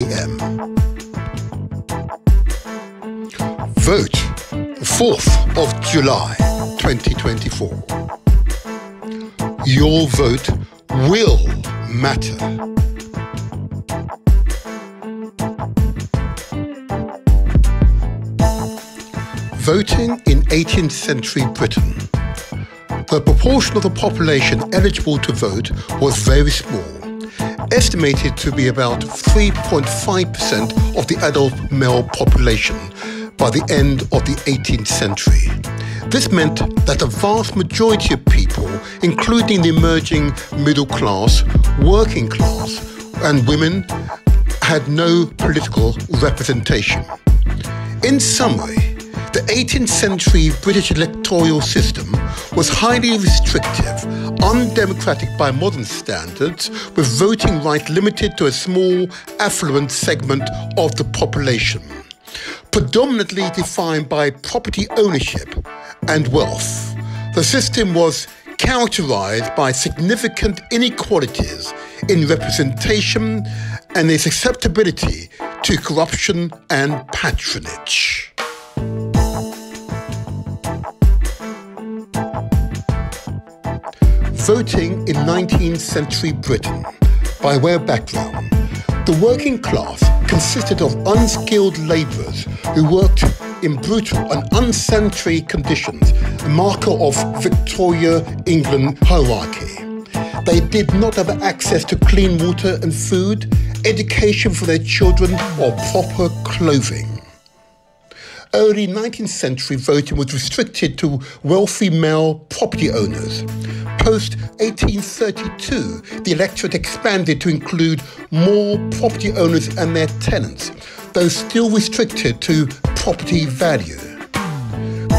a.m. Vote 4th of July 2024. Your vote will matter. Voting in 18th century Britain. The proportion of the population eligible to vote was very small, estimated to be about 3.5% of the adult male population by the end of the 18th century. This meant that the vast majority of people, including the emerging middle class, working class, and women, had no political representation. In summary, the 18th century British electoral system was highly restrictive, undemocratic by modern standards, with voting rights limited to a small, affluent segment of the population, predominantly defined by property ownership and wealth. The system was characterized by significant inequalities in representation and its susceptibility to corruption and patronage. Voting in 19th century Britain. By way of background, the working class consisted of unskilled labourers who worked in brutal and unsanitary conditions, a marker of Victoria England hierarchy. They did not have access to clean water and food, education for their children, or proper clothing. Early 19th century voting was restricted to wealthy male property owners. Post-1832, the electorate expanded to include more property owners and their tenants, though still restricted to property value.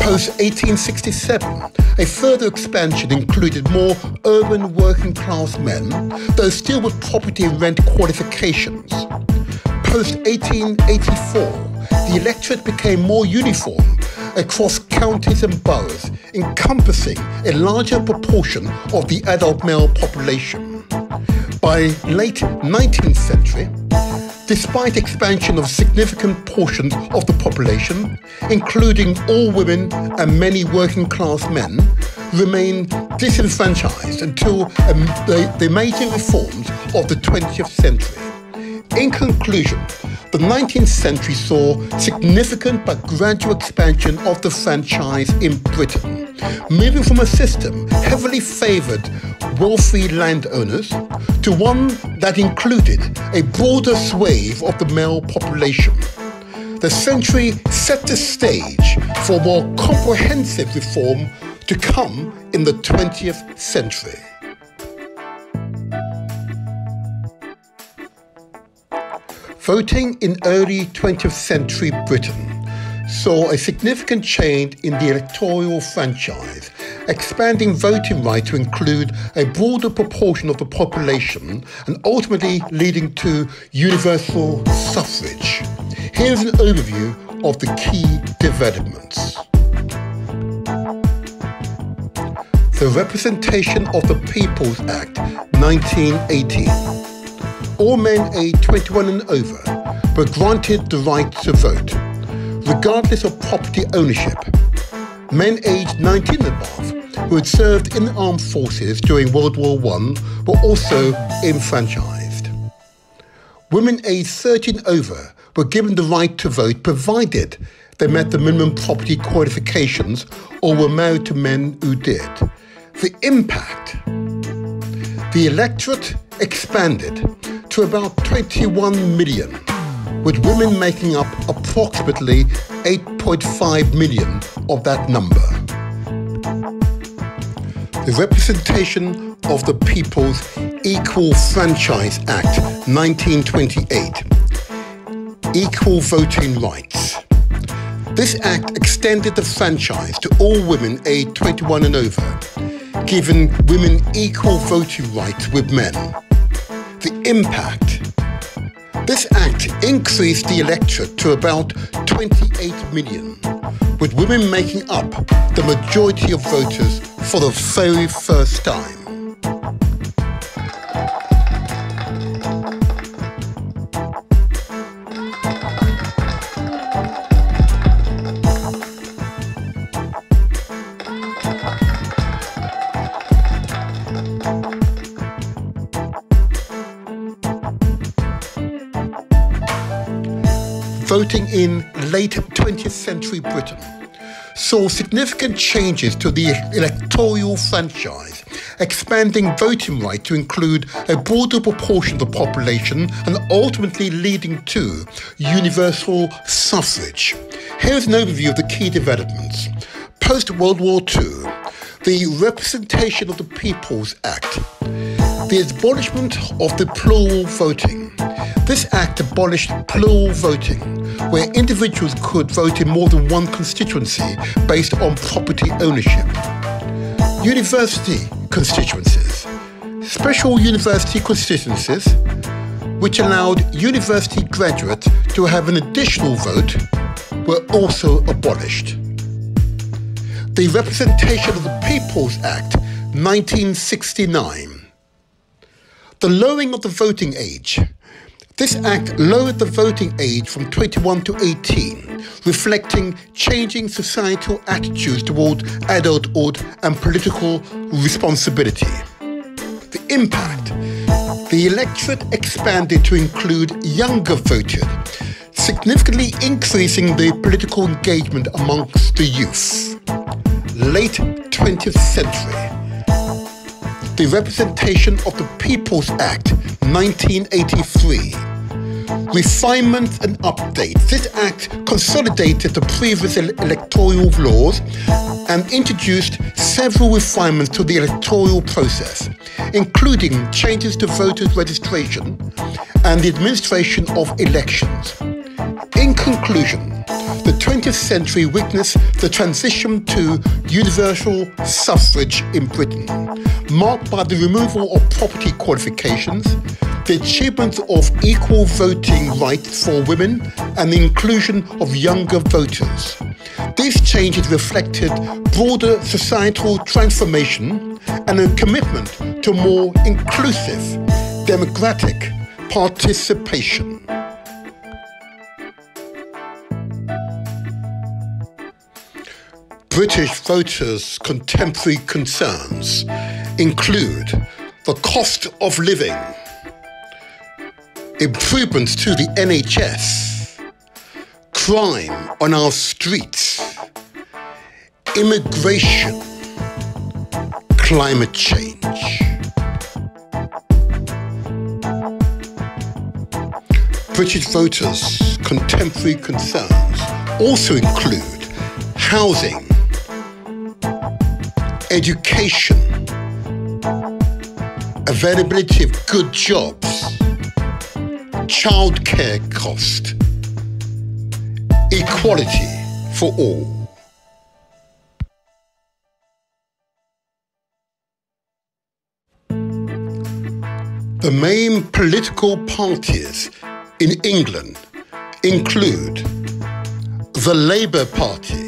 Post-1867, a further expansion included more urban working class men, though still with property and rent qualifications. Post-1884, the electorate became more uniform across counties and boroughs, encompassing a larger proportion of the adult male population. By late 19th century, despite expansion of significant portions of the population, including all women and many working class men, remained disenfranchised until the major reforms of the 20th century. In conclusion, the 19th century saw significant but gradual expansion of the franchise in Britain, moving from a system heavily favoured wealthy landowners to one that included a broader swathe of the male population. The century set the stage for more comprehensive reform to come in the 20th century. Voting in early 20th century Britain saw a significant change in the electoral franchise, expanding voting rights to include a broader proportion of the population and ultimately leading to universal suffrage. Here's an overview of the key developments. The Representation of the People's Act 1918. All men aged 21 and over were granted the right to vote, regardless of property ownership. Men aged 19 and above who had served in the armed forces during World War I were also enfranchised. Women aged 13 and over were given the right to vote provided they met the minimum property qualifications or were married to men who did. The impact: the electorate expanded to about 21 million, with women making up approximately 8.5 million of that number. The Representation of the People's Equal Franchise Act 1928. Equal voting rights. This act extended the franchise to all women aged 21 and over, giving women equal voting rights with men. The impact: this act increased the electorate to about 28 million, with women making up the majority of voters for the very first time. voting in late 20th century Britain saw significant changes to the electoral franchise, expanding voting rights to include a broader proportion of the population and ultimately leading to universal suffrage. Here's an overview of the key developments. Post-World War II, the Representation of the People's Act, the abolishment of the plural voting. This act abolished plural voting, where individuals could vote in more than one constituency based on property ownership. University constituencies. Special university constituencies, which allowed university graduates to have an additional vote, were also abolished. The Representation of the People's Act, 1969. The lowering of the voting age. This act lowered the voting age from 21 to 18, reflecting changing societal attitudes toward adulthood and political responsibility. The impact. The electorate expanded to include younger voters, significantly increasing the political engagement amongst the youth. Late 20th century. The Representation of the People's Act, 1983. Refinements and updates. This act consolidated the previous electoral laws and introduced several refinements to the electoral process, including changes to voters' registration and the administration of elections. In conclusion, the 20th century witnessed the transition to universal suffrage in Britain, marked by the removal of property qualifications, the achievement of equal voting rights for women, and the inclusion of younger voters. These changes reflected broader societal transformation and a commitment to more inclusive democratic participation. British voters' contemporary concerns include the cost of living, improvements to the NHS, crime on our streets, immigration, climate change. British voters' contemporary concerns also include housing, education, availability of good jobs, childcare cost, equality for all. The main political parties in England include the Labour Party,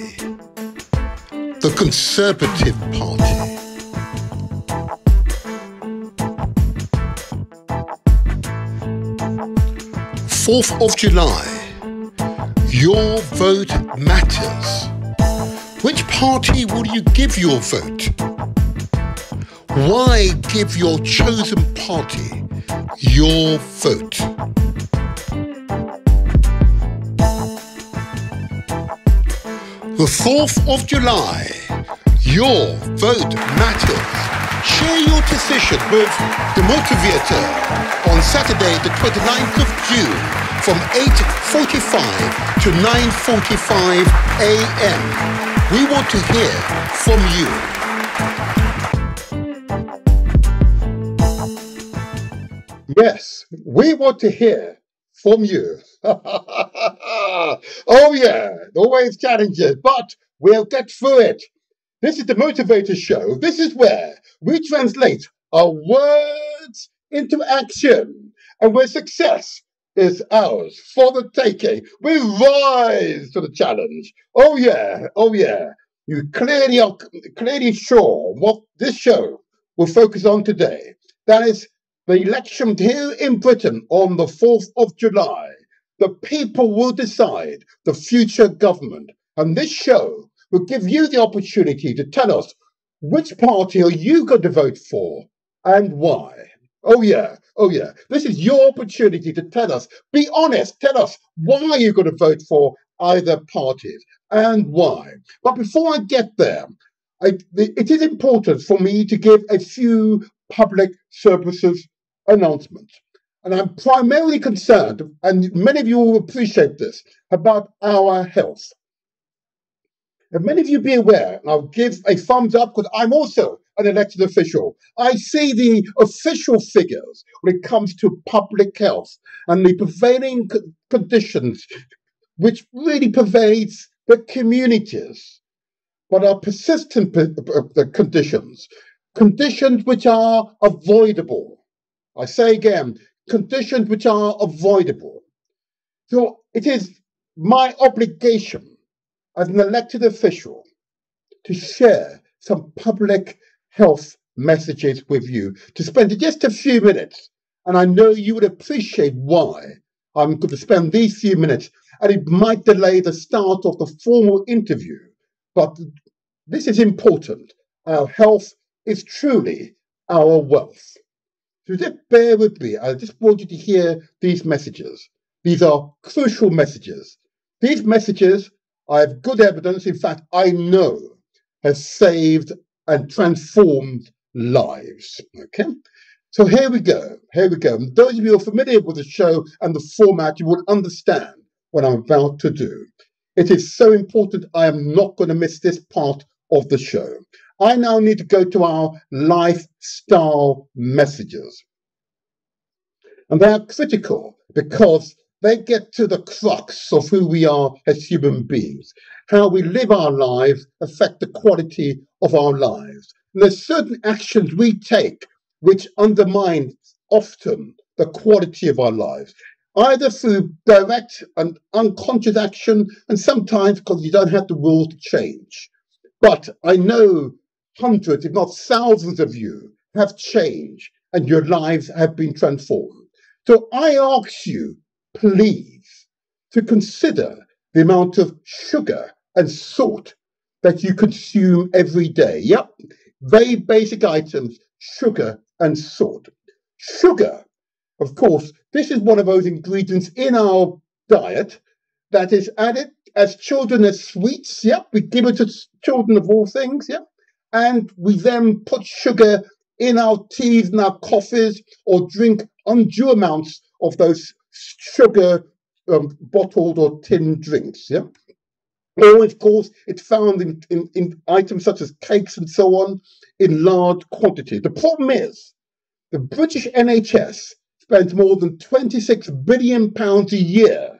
the Conservative Party, July 4th, your vote matters. Which party will you give your vote? Why give your chosen party your vote? The 4th of July, your vote matters. Share your decision with the Motivator on Saturday the 29th of June from 8:45 to 9:45 a.m. We want to hear from you. Yes, we want to hear from you. Oh yeah, always challenges, but we'll get through it. This is the Motivator Show. This is where we translate our words into action, and where success is ours for the taking. We rise to the challenge. Oh yeah, oh yeah. You clearly are clearly sure what this show will focus on today. That is the election here in Britain on the 4th of July. The people will decide the future government. And this show will give you the opportunity to tell us which party are you going to vote for and why. Oh yeah, Oh yeah, this is your opportunity to tell us, be honest, tell us why you're going to vote for either parties and why. But before I get there, it is important for me to give a few public services announcements. And I'm primarily concerned, and many of you will appreciate this, about our health. And many of you be aware, and I'll give a thumbs up because I'm also an elected official. I see the official figures when it comes to public health and the prevailing conditions which really pervades the communities, but are persistent conditions, conditions which are avoidable. I say again, conditions which are avoidable. So it is my obligation as an elected official to share some public health messages with you, to spend just a few minutes. And I know you would appreciate why I'm going to spend these few minutes, and it might delay the start of the formal interview. But this is important. Our health is truly our wealth. So just bear with me. I just want you to hear these messages. These are crucial messages. These messages, I have good evidence, in fact, I know, has saved and transformed lives. Okay? So here we go. Here we go. And those of you who are familiar with the show and the format, you will understand what I'm about to do. It is so important. I am not going to miss this part of the show. I now need to go to our lifestyle messages. And they are critical because they get to the crux of who we are as human beings. How we live our lives affect the quality of our lives. And there's certain actions we take which undermine often the quality of our lives, either through direct and unconscious action, and sometimes because you don't have the will to change. But I know hundreds, if not thousands of you have changed and your lives have been transformed. So I ask you, please, to consider the amount of sugar and salt that you consume every day. Yep, very basic items, sugar and salt. Sugar, of course, this is one of those ingredients in our diet that is added as children as sweets. Yep, we give it to children of all things. Yep, and we then put sugar in our teas and our coffees, or drink undue amounts of those sugar bottled or tinned drinks. Yeah. Or, of course, it's found in items such as cakes and so on in large quantities. The problem is the British NHS spends more than £26 billion a year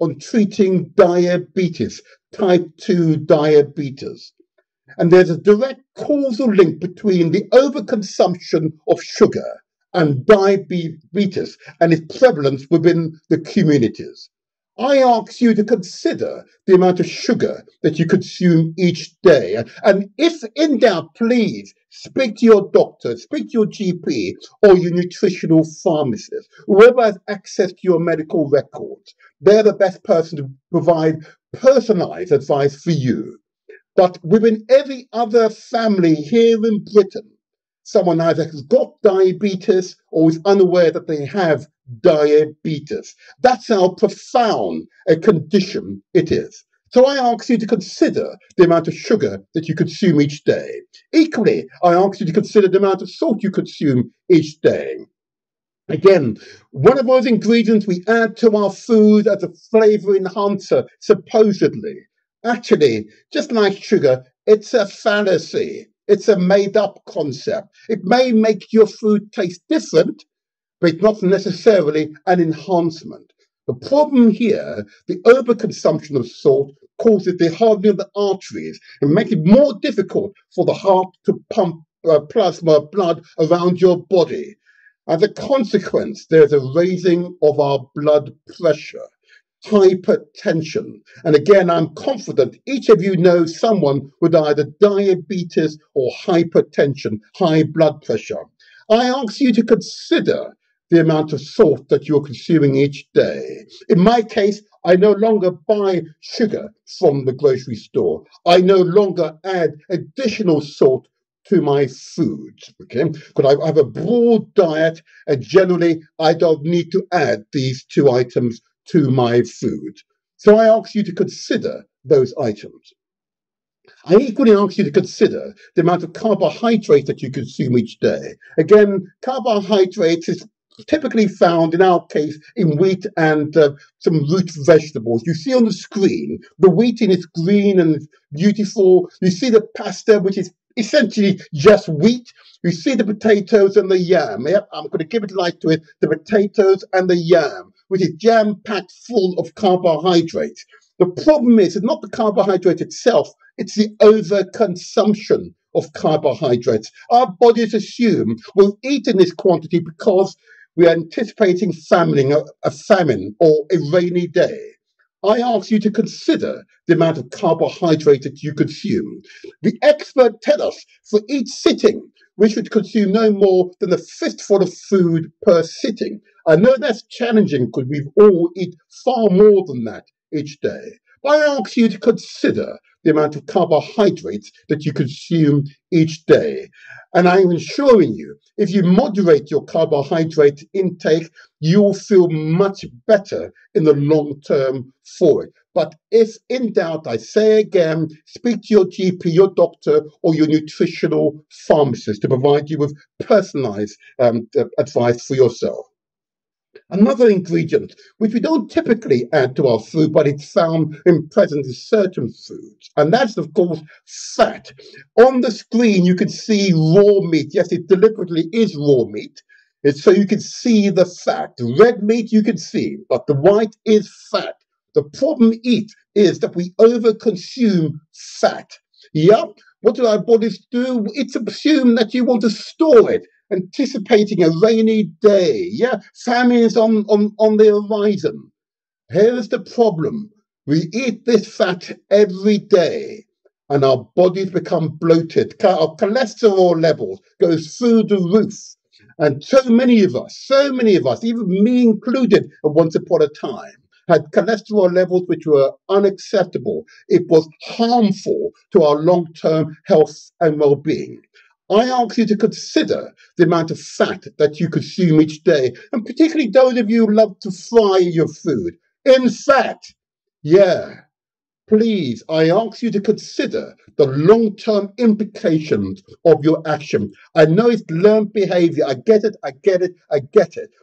on treating diabetes, type 2 diabetes. And there's a direct causal link between the overconsumption of sugar and diabetes and its prevalence within the communities. I ask you to consider the amount of sugar that you consume each day. And if in doubt, please speak to your doctor, speak to your GP or your nutritional pharmacist, whoever has access to your medical records. They're the best person to provide personalized advice for you. But within every other family here in Britain, someone either has got diabetes or is unaware that they have diabetes. That's how profound a condition it is. So I ask you to consider the amount of sugar that you consume each day. Equally, I ask you to consider the amount of salt you consume each day. Again, one of those ingredients we add to our food as a flavor enhancer, supposedly. Actually, just like sugar, it's a fallacy. It's a made-up concept. It may make your food taste different, but it's not necessarily an enhancement. The problem here, the overconsumption of salt causes the hardening of the arteries and makes it more difficult for the heart to pump plasma blood around your body. As a consequence, there's a raising of our blood pressure, hypertension. And again, I'm confident each of you knows someone with either diabetes or hypertension, high blood pressure. I ask you to consider the amount of salt that you're consuming each day. In my case, I no longer buy sugar from the grocery store. I no longer add additional salt to my food, okay? Because I have a broad diet, and generally I don't need to add these two items to my food. So I ask you to consider those items. I equally ask you to consider the amount of carbohydrate that you consume each day. Again, carbohydrates is typically found, in our case, in wheat and some root vegetables. You see on the screen, the wheat in its green and beautiful. You see the pasta, which is essentially just wheat. You see the potatoes and the yam. Yep, I'm going to give it light to it. The potatoes and the yam, which is jam-packed full of carbohydrates. The problem is, it's not the carbohydrate itself, it's the overconsumption of carbohydrates. Our bodies assume we'll eat in this quantity because we are anticipating a famine or a rainy day. I ask you to consider the amount of carbohydrate that you consume. The experts tell us for each sitting, we should consume no more than a fistful of food per sitting. I know that's challenging because we all eat far more than that each day. But I ask you to consider the amount of carbohydrates that you consume each day. And I'm assuring you, if you moderate your carbohydrate intake, you'll feel much better in the long term for it. But if in doubt, I say again, speak to your GP, your doctor, or your nutritional pharmacist to provide you with personalized advice for yourself. Another ingredient, which we don't typically add to our food, but it's found present in certain foods, and that's, of course, fat. On the screen, you can see raw meat. Yes, it deliberately is raw meat. It's so you can see the fat. Red meat you can see, but the white is fat. The problem is that we overconsume fat. Yep. What do our bodies do? It's assumed that you want to store it, anticipating a rainy day. Yeah, famine is on the horizon. Here's the problem. We eat this fat every day, and our bodies become bloated. Our cholesterol levels goes through the roof. And so many of us, even me included at once upon a time, had cholesterol levels which were unacceptable. It was harmful to our long-term health and well-being. I ask you to consider the amount of fat that you consume each day, and particularly those of you who love to fry your food. In fact, yeah, please, I ask you to consider the long-term implications of your action. I know it's learned behavior. I get it.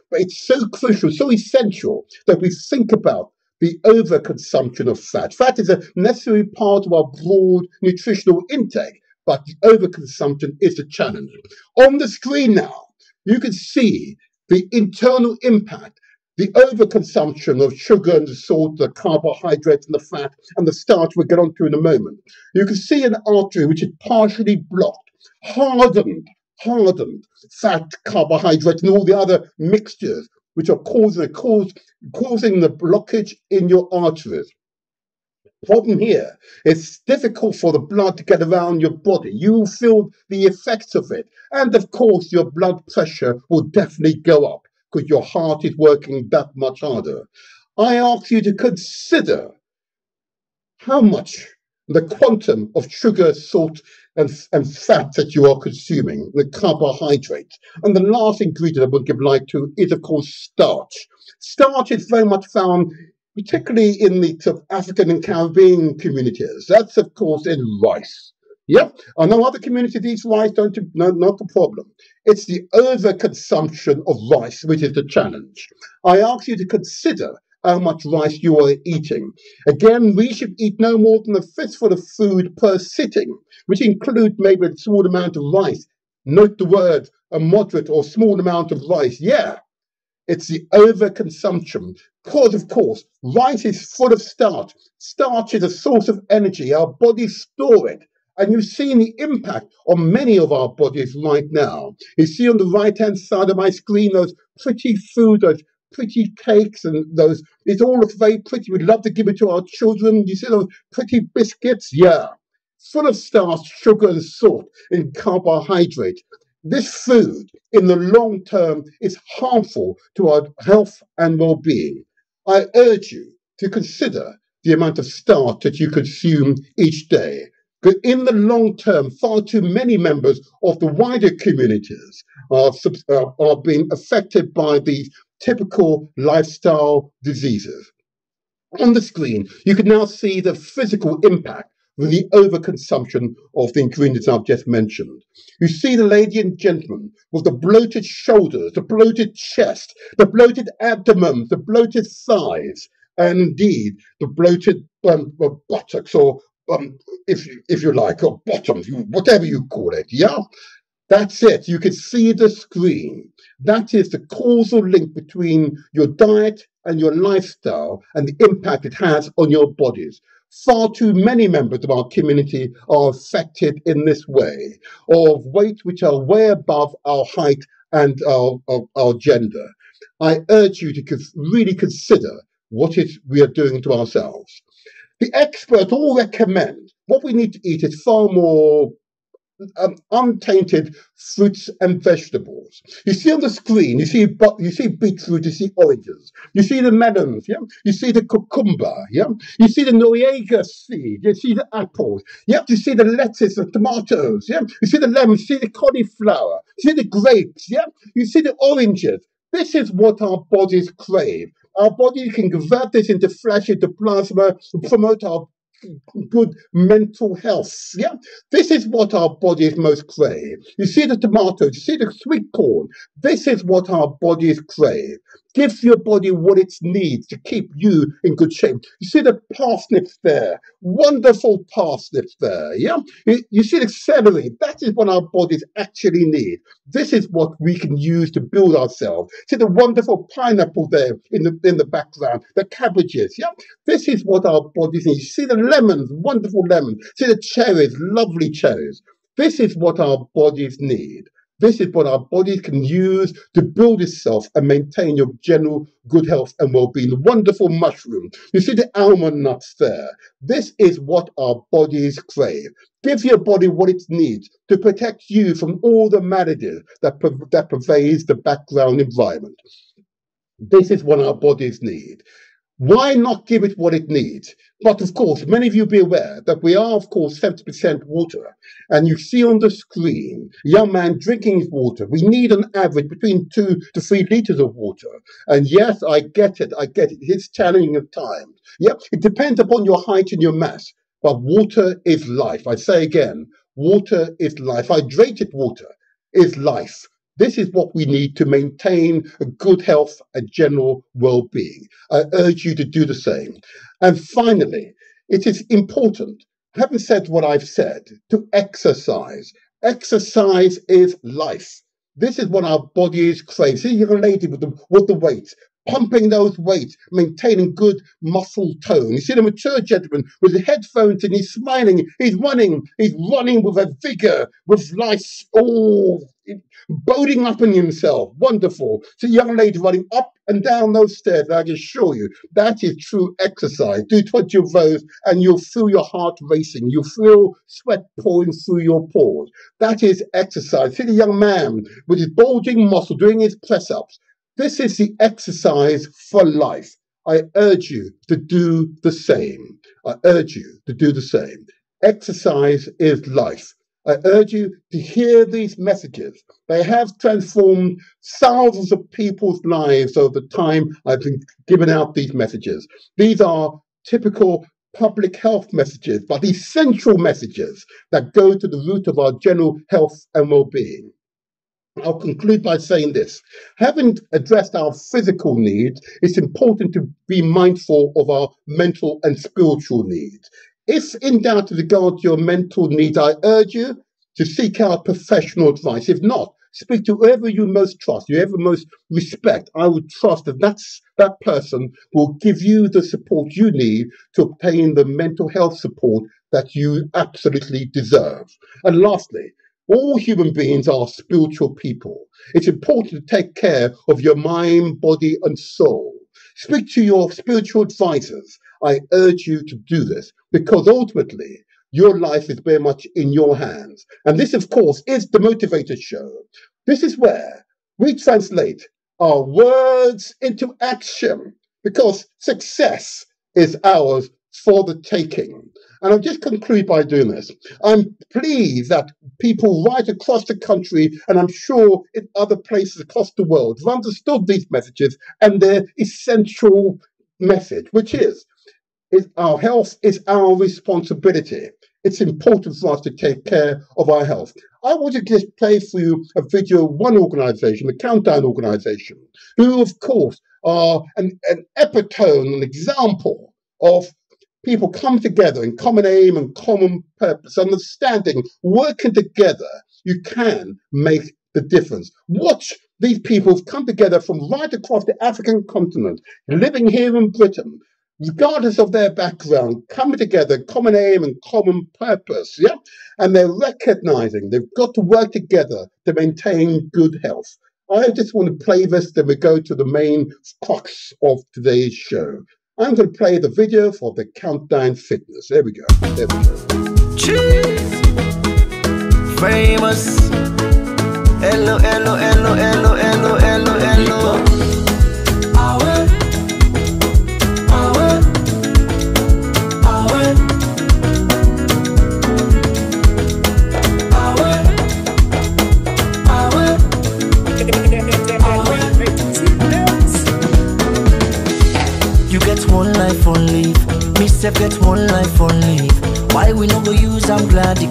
But it's so crucial, so essential that we think about the overconsumption of fat. Fat is a necessary part of our broad nutritional intake, but the overconsumption is the challenge. On the screen now, you can see the internal impact, the overconsumption of sugar and the salt, the carbohydrates and the fat and the starch we'll get onto in a moment. You can see an artery which is partially blocked, hardened fat, carbohydrates and all the other mixtures which are causing the blockage in your arteries. Problem here, it's difficult for the blood to get around your body. You will feel the effects of it. And of course, your blood pressure will definitely go up because your heart is working that much harder. I ask you to consider how much the quantum of sugar, salt, and fat that you are consuming, the carbohydrates. And the last ingredient I will give light to is, of course, starch. Starch is very much found particularly in the sort of African and Caribbean communities. That's, of course, in rice. Yep, I know other communities eat rice, not the problem. It's the overconsumption of rice, which is the challenge. I ask you to consider how much rice you are eating. Again, we should eat no more than a fistful of food per sitting, which includes maybe a small amount of rice. Note the word, a moderate or small amount of rice. Yeah, it's the overconsumption. Because, of course, rice is full of starch. Starch is a source of energy. Our bodies store it. And you've seen the impact on many of our bodies right now. You see on the right-hand side of my screen those pretty food, those pretty cakes and those, it all looks very pretty. We'd love to give it to our children. You see those pretty biscuits? Yeah. Full of starch, sugar and salt and carbohydrate. This food, in the long term, is harmful to our health and well-being. I urge you to consider the amount of starch that you consume each day. But in the long term, far too many members of the wider communities are being affected by these typical lifestyle diseases. On the screen, you can now see the physical impact of the overconsumption of the ingredients I've just mentioned. You see the lady and gentleman with the bloated shoulders, the bloated chest, the bloated abdomen, the bloated thighs, and indeed the bloated buttocks, or if you like, or bottoms, whatever you call it. Yeah. That's it. You can see the screen. That is the causal link between your diet and your lifestyle and the impact it has on your bodies. Far too many members of our community are affected in this way, of weight which are way above our height and our gender. I urge you to really consider what we are doing to ourselves. The experts all recommend what we need to eat is far more untainted fruits and vegetables. You see on the screen, you see beetroot, you see oranges, you see the melons, yeah, you see the cucumber, yeah, you see the noriega seed, you see the apples, yeah, you see the lettuce, the tomatoes, yeah, you see the lemons, you see the cauliflower, you see the grapes, yeah, you see the oranges. This is what our bodies crave. Our body can convert this into flesh, into plasma, and promote our good mental health. Yeah, this is what our bodies most crave. You see the tomatoes, you see the sweet corn. This is what our bodies crave. Give your body what it needs to keep you in good shape. You see the parsnips there, wonderful parsnips there. Yeah, you see the celery. That is what our bodies actually need. This is what we can use to build ourselves. See the wonderful pineapple there in the background, the cabbages. Yeah, this is what our bodies need. You see the lemons, wonderful lemons. See the cherries, lovely cherries. This is what our bodies need. This is what our bodies can use to build itself and maintain your general good health and well-being. The wonderful mushroom. You see the almond nuts there. This is what our bodies crave. Give your body what it needs to protect you from all the maladies that pervades the background environment. This is what our bodies need. Why not give it what it needs? But of course, many of you be aware that we are, of course, 70% water. And you see on the screen, a young man drinking his water. We need an average between 2 to 3 liters of water. And yes, I get it. It's challenging at times. Yep, it depends upon your height and your mass. But water is life. I say again, water is life. Hydrated water is life. This is what we need to maintain a good health and general well-being. I urge you to do the same. And finally, it is important, having said what I've said, to exercise. Exercise is life. This is what our bodies crave. See, you're a lady with the weights, pumping those weights, maintaining good muscle tone. You see the mature gentleman with the headphones and he's smiling, he's running with a vigor, with life, boating up in himself. Wonderful. See a young lady running up and down those stairs. I can assure you, that is true exercise. Do 20 of those and you'll feel your heart racing. You'll feel sweat pouring through your pores. That is exercise. See the young man with his bulging muscle doing his press-ups. This is the exercise for life. I urge you to do the same. I urge you to do the same. Exercise is life. I urge you to hear these messages. They have transformed thousands of people's lives over the time I've been giving out these messages. These are typical public health messages, but essential messages that go to the root of our general health and well-being. I'll conclude by saying this. Having addressed our physical needs, it's important to be mindful of our mental and spiritual needs. If in doubt with regard to your mental needs, I urge you to seek out professional advice. If not, speak to whoever you most trust, whoever most respect. I would trust that person will give you the support you need to obtain the mental health support that you absolutely deserve. And lastly, all human beings are spiritual people. It's important to take care of your mind, body, and soul. Speak to your spiritual advisors. I urge you to do this because ultimately, your life is very much in your hands. And this, of course, is the Motivator Show. This is where we translate our words into action because success is ours for the taking. And I'll just conclude by doing this. I'm pleased that people right across the country, and I'm sure in other places across the world, have understood these messages and their essential message, which is our health is our responsibility. It's important for us to take care of our health. I want to just play for you a video of one organization, the Countdown organization, who, of course, are an epitome, an example of people come together in common aim and common purpose, understanding, working together, you can make the difference. Watch these people who've come together from right across the African continent, living here in Britain, regardless of their background, coming together, common aim and common purpose, yeah? And they're recognizing they've got to work together to maintain good health. I just want to play this, then we go to the main crux of today's show. I'm going to play the video for the Countdown Fitness. There we go. There we go. Cheese. Famous. Hello, hello, hello, hello, hello, hello, hello. You get one life on leave, me self get one life on leave. Why we no go use am gladdy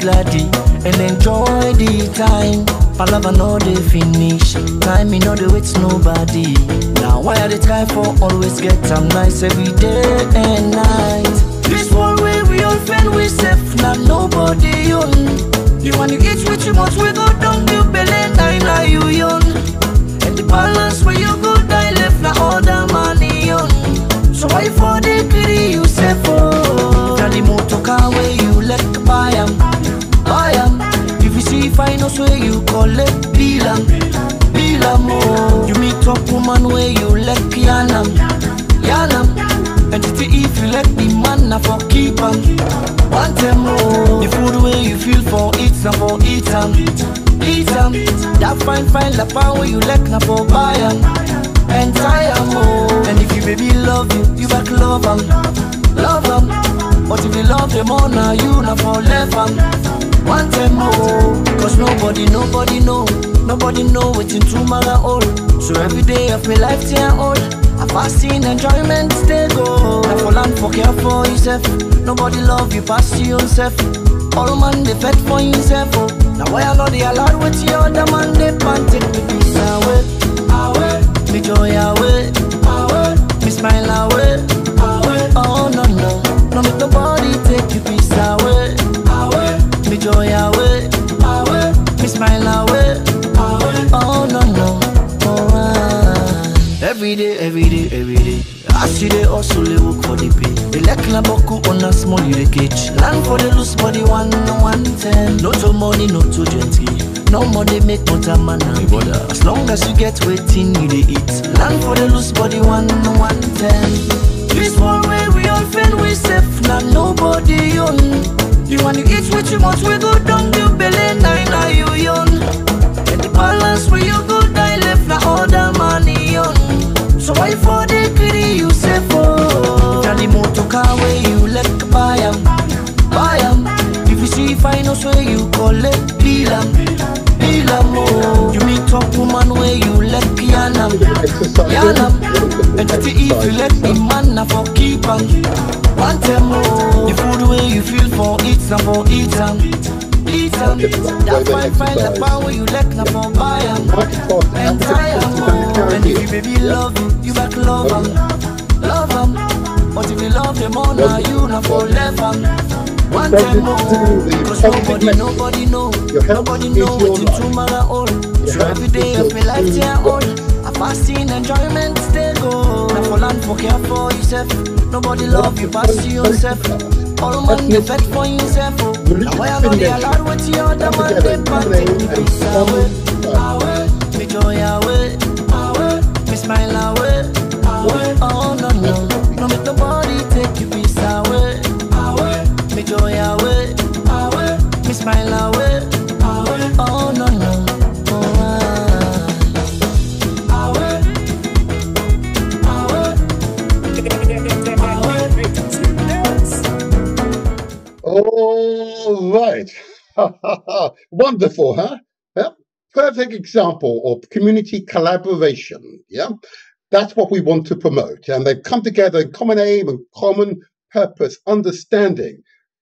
and enjoy the time. Palava no dey finish, time me no dey wait nobody. Now why I dey try for always get am nice every day and night. This one way we all fend we safe, not nobody own. You want to eat with too much, we go down to belly, now you young. And the balance where you go die left, now all the money on. So why for the greedy you say for? Now the motor car where you let buy 'em. If you see finance where you collect bill 'em, oh. You meet up woman where you let yarn 'em. And if you let the man na for keep 'em. Want 'em, oh. The food where you feel for eat na for eat 'em. That fine la pan where you let na for buy 'em. And tie 'em, oh. And if you baby love you back love 'em. But if you love them all, now you not for left 'em. Want them more. Cause nobody know waiting tomorrow all. So every day of my life till old, I fasting enjoyment stay go. Now for land for care for yourself. Nobody love you past you yourself. All man they fed for himself, oh. Now why I know they allowed with the other man they pan take me peace away. Me joy away, me smile away. Oh no, no make nobody take your peace away. Me joy away, me smile away. Oh no, every day. I see they also they work for the pay. They like na boku on a small you catch. Land for the loose body 110. No to money, no to gently. No more they make motor man and bother. As long as you get waiting, you they eat. Land for the loose body 110. This one way we all fend we safe, not nobody own. You want to eat with too much, we go down to belly, now you young. And the balance where you go die left, now all the money on. So why for the greedy you say for? Now the motor car where you let buy 'em. If you see finance where you collect bill 'em, oh. You meet up woman where you let yarn 'em. And if you let the man na for keep 'em. Want 'em, oh. The food where you feel for eat na for eat 'em. That fine la pan where you let na for buy 'em. And tie 'em, oh. And if you baby love you back love 'em. But if you love them all, now you not for left 'em. Want them more. Cause nobody know waiting tomorrow all. So every day of my life till old, I fasting enjoyment stay go. Now for land for care for yourself. Nobody love you past yourself. All man they fed for himself, oh. Now why I know they allowed with the other man they pan take me peace away. Me joy away, me smile away. Oh no make nobody take your peace away. Me joy away, me smile away. Oh no Wonderful, huh? Yeah. Perfect example of community collaboration. Yeah. That's what we want to promote. And they've come together in common aim and common purpose, understanding.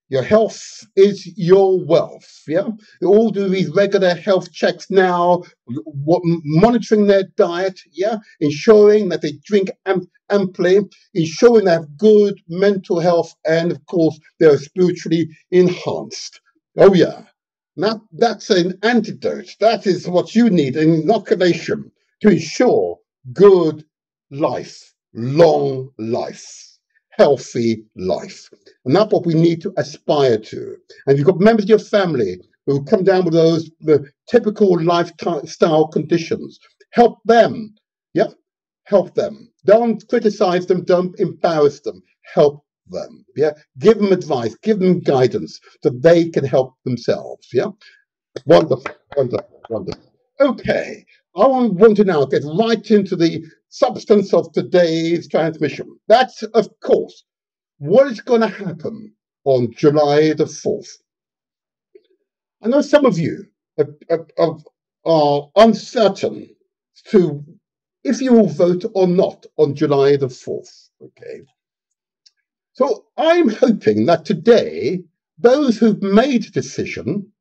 Your health is your wealth. Yeah. They all do these regular health checks now, monitoring their diet. Yeah. Ensuring that they drink amply, ensuring they have good mental health, and of course, they're spiritually enhanced. Oh, yeah. Now, that's an antidote. That is what you need, an inoculation to ensure good life, long life, healthy life. And that's what we need to aspire to. And if you've got members of your family who come down with those the typical lifestyle conditions, help them. Yeah, help them. Don't criticize them. Don't embarrass them. Help them. Yeah, give them advice. Give them guidance so they can help themselves. Yeah, wonderful, wonderful, wonderful. Okay, I want to now get right into the substance of today's transmission. That's, of course, what is going to happen on July the 4th. I know some of you are uncertain to if you will vote or not on July the 4th. Okay. So I'm hoping that today, those who've made a decision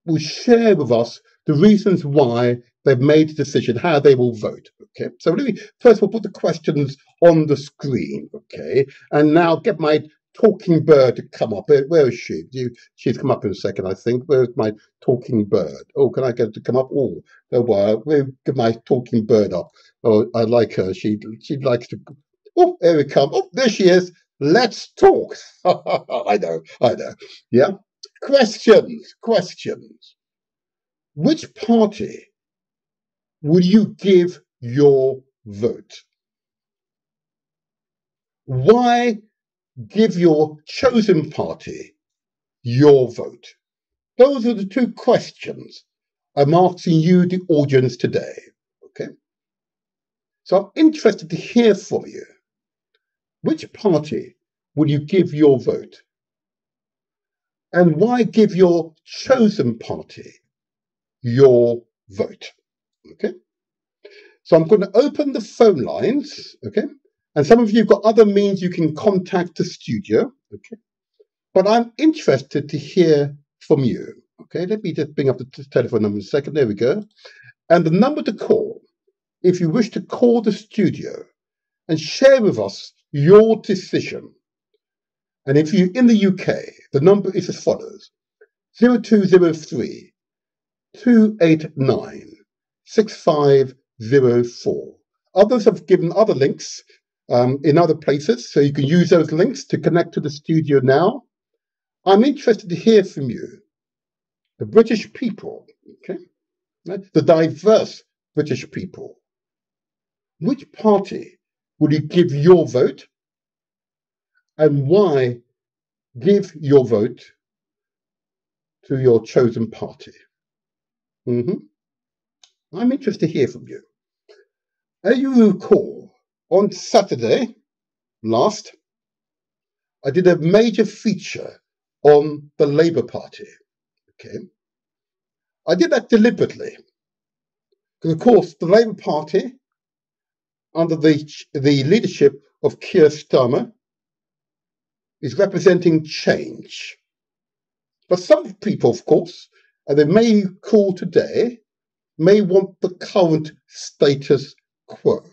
will share with us the reasons why they've made a decision, how they will vote. Okay, so let me first of all put the questions on the screen. Okay, and now get my talking bird to come up. Where is she? She's come up in a second, I think. Where's my talking bird? Oh, can I get her to come up? Oh, don't worry. We'll get my talking bird up. Oh, I like her. She likes to. Oh, there we come. Oh, there she is. Let's talk. I know. Yeah. Questions. Which party will you give your vote? Why give your chosen party your vote? Those are the two questions I'm asking you, the audience, today. Okay? So I'm interested to hear from you. Which party will you give your vote? And why give your chosen party your vote? Okay? So I'm going to open the phone lines, okay? And some of you have got other means you can contact the studio, okay? But I'm interested to hear from you, okay? Let me just bring up the telephone number in a second. There we go. And the number to call, if you wish to call the studio and share with us your decision. And if you're in the UK, the number is as follows: 0203 289 6504. Others have given other links in other places, so you can use those links to connect to the studio now. I'm interested to hear from you, the British people, okay, the diverse British people. Which party will you give your vote, and why give your vote to your chosen party? I'm interested to hear from you. As you recall, on Saturday last, I did a major feature on the Labour Party. Okay, I did that deliberately because, of course, the Labour Party, under the leadership of Keir Starmer, is representing change. But some people, of course, and they may call today, may want the current status quo.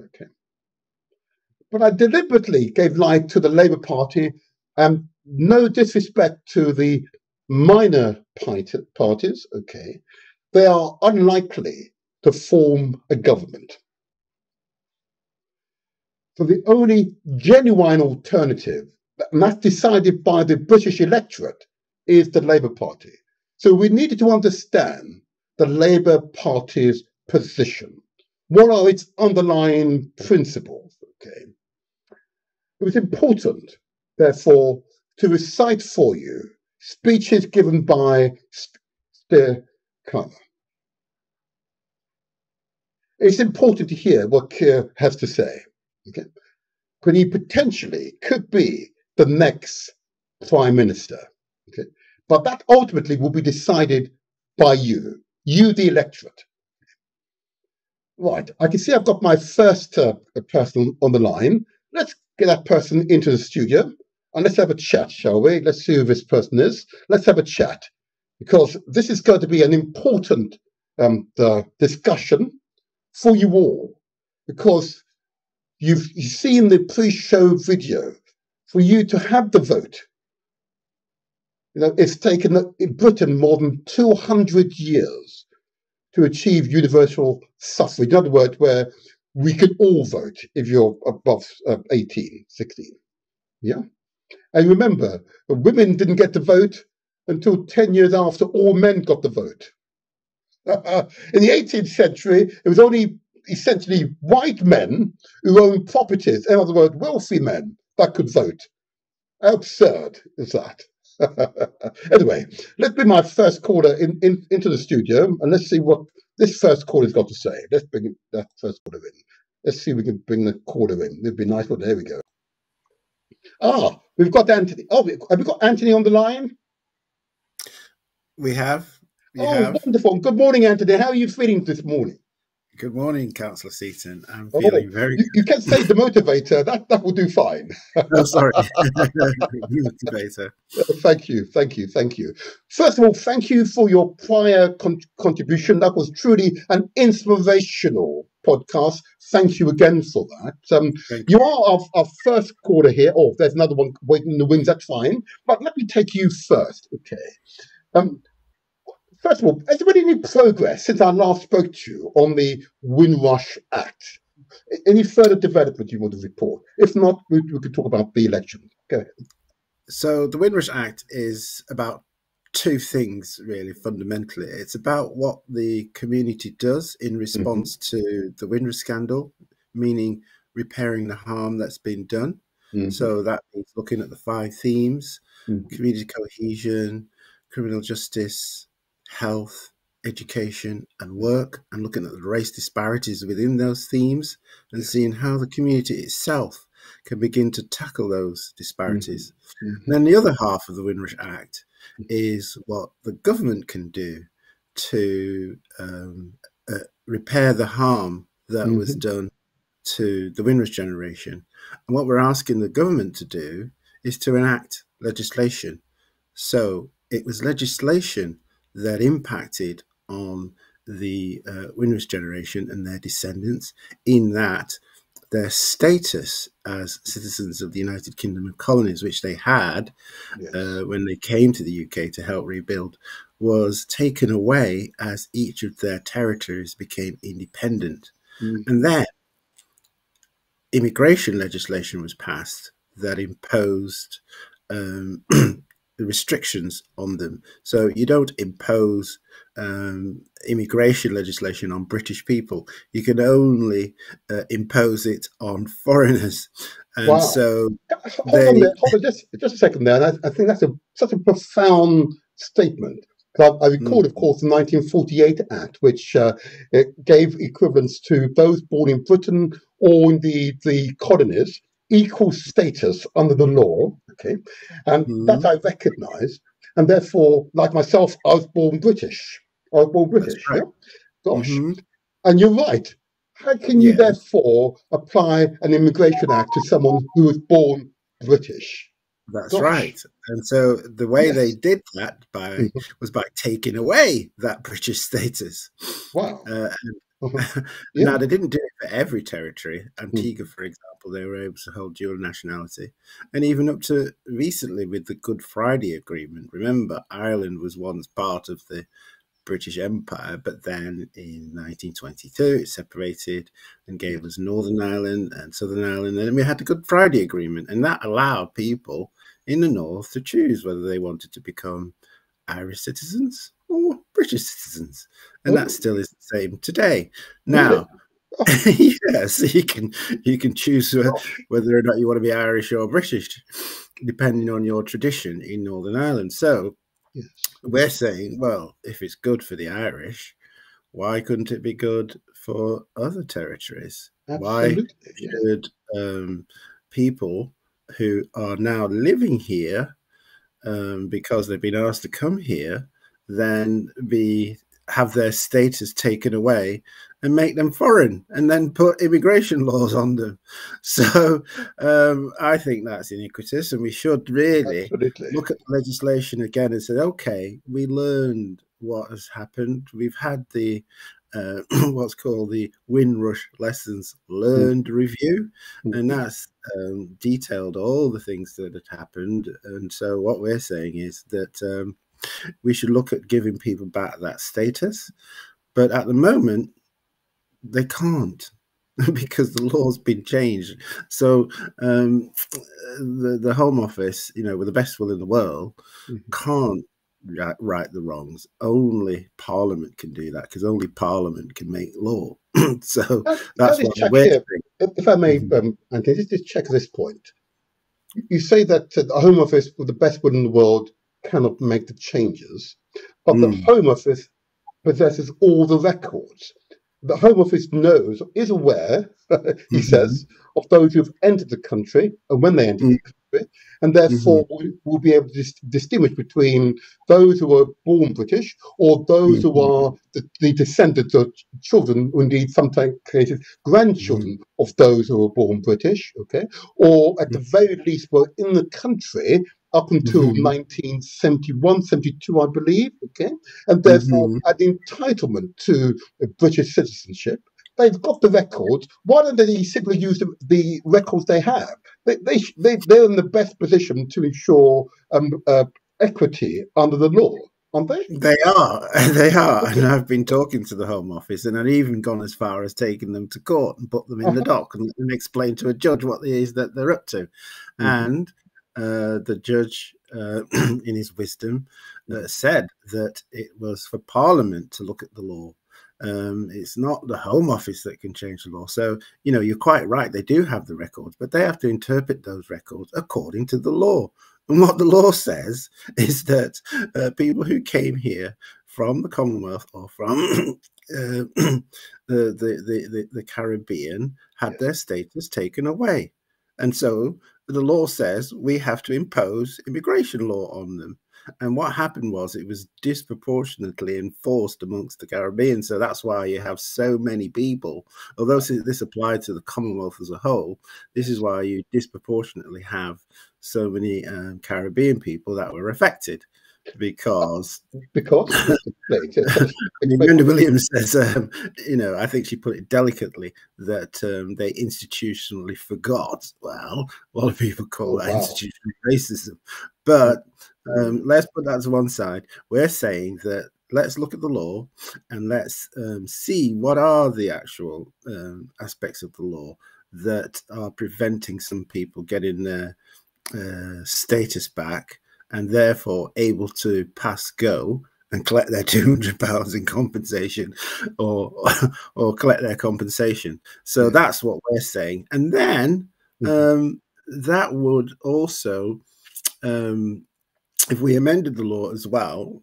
Okay. But I deliberately gave light to the Labour Party, and no disrespect to the minor parties, okay, they are unlikely to form a government. So the only genuine alternative, and that's decided by the British electorate, is the Labour Party. So we needed to understand the Labour Party's position. What are its underlying principles? Okay. It was important, therefore, to recite for you speeches given by Keir Starmer. It's important to hear what Keir has to say. Okay? Because he potentially could be the next Prime Minister. Okay? but that ultimately will be decided by you, the electorate. Right, I can see I've got my first person on the line. Let's get that person into the studio and let's have a chat, shall we? Let's see who this person is. Let's have a chat, because this is going to be an important discussion for you all, because you've seen the pre-show video. For you to have the vote, it's taken in Britain more than 200 years to achieve universal suffrage. In other words, where we can all vote if you're above 18, 16. Yeah? And remember, women didn't get to vote until 10 years after all men got the vote. In the 18th century, it was only essentially white men who owned properties, in other words, wealthy men, that could vote. How absurd is that? Anyway, let's bring my first caller into the studio and let's see what this first caller's got to say. Let's bring that first caller in. Let's see if we can bring the caller in. It'd be nice. Well, there we go. We've got Anthony. Oh, have we got Anthony on the line? We have. Wonderful. Good morning, Anthony. How are you feeling this morning? Good morning, Councillor Seaton. I'm feeling very good. You can say the motivator. That will do fine. Oh, sorry. Motivator. Thank you. First of all, thank you for your prior contribution. That was truly an inspirational podcast. Thank you again for that. You are our first caller here. Oh, there's another one waiting in the wings. That's fine. But let me take you first. Okay. First of all, has there been any progress since I last spoke to you on the Windrush Act? Any further development you want to report? If not, we could talk about the election. Go ahead. So the Windrush Act is about two things, really, fundamentally. It's about what the community does in response to the Windrush scandal, meaning repairing the harm that's been done. So that means looking at the 5 themes: community cohesion, criminal justice, health, education, and work, and looking at the race disparities within those themes and seeing how the community itself can begin to tackle those disparities. And then the other half of the Windrush Act is what the government can do to repair the harm that was done to the Windrush generation. And what we're asking the government to do is to enact legislation. So it was legislation that impacted on the Windrush generation and their descendants, in that their status as citizens of the United Kingdom and colonies, which they had when they came to the UK to help rebuild, was taken away as each of their territories became independent. And then immigration legislation was passed that imposed the restrictions on them. So you don't impose immigration legislation on British people. You can only impose it on foreigners. And so hold on just a second there. And I think that's such a profound statement. I recall, of course, the 1948 Act, which gave equivalence to those born in Britain or in the colonies equal status under the law, okay, and that I recognise, and therefore, like myself, I was born British. Right. Yeah? Gosh, and you're right. How can you therefore apply an immigration act to someone who was born British? That's right. And so the way they did that was by taking away that British status. Wow. Now, they didn't do it for every territory. Antigua, for example, they were able to hold dual nationality. And even up to recently with the Good Friday Agreement. Remember, Ireland was once part of the British Empire, but then in 1922 it separated and gave us Northern Ireland and Southern Ireland. And then we had the Good Friday Agreement, and that allowed people in the north to choose whether they wanted to become Irish citizens or British citizens, and that still is the same today. Now, yes, you can choose whether or not you want to be Irish or British, depending on your tradition in Northern Ireland. So we're saying, well, if it's good for the Irish, why couldn't it be good for other territories? Absolutely. Why should people who are now living here because they've been asked to come here, then have their status taken away and make them foreign, and then put immigration laws on them. So I think that's iniquitous, and we should really look at the legislation again and say, okay, we learned what has happened. We've had the what's called the Windrush lessons learned review, and that's detailed all the things that had happened. And so what we're saying is that we should look at giving people back that status, but at the moment they can't because the law's been changed. So the Home Office, with the best will in the world, can't right the wrongs. Only Parliament can do that, because only Parliament can make law. So that's what we're here, if I may, Anthony, just check this point. You say that the Home Office, with the best will in the world, cannot make the changes, but the Home Office possesses all the records. The Home Office is aware, he says, of those who've entered the country and when they entered the country, and therefore will be able to distinguish between those who are born British or those who are the descendants of children, or indeed sometimes cases grandchildren of those who were born British, okay, or at the very least were in the country up until 1971, 72, I believe, okay? And therefore had entitlement to British citizenship. They've got the records. Why don't they simply use the records they have? They're in the best position to ensure equity under the law, aren't they? They are. They are. And I've been talking to the Home Office, and I've even gone as far as taking them to court and put them in the dock and explain to a judge what it is that they're up to. And the judge, in his wisdom, said that it was for Parliament to look at the law. It's not the Home Office that can change the law. So, you're quite right. They do have the records, but they have to interpret those records according to the law. And what the law says is that people who came here from the Commonwealth or from the Caribbean had their status taken away. And so the law says we have to impose immigration law on them. And what happened was it was disproportionately enforced amongst the Caribbean. So that's why you have so many people. Although this applied to the Commonwealth as a whole, this is why you disproportionately have so many Caribbean people that were affected. Because Brenda Williams says, I think she put it delicately, that they institutionally forgot. Well, a lot of people call that institutional racism. But let's put that to one side. We're saying that let's look at the law and let's see what are the actual aspects of the law that are preventing some people getting their status back, and therefore able to pass go and collect their £200 in compensation or collect their compensation. So that's what we're saying. And then that would also, if we amended the law as well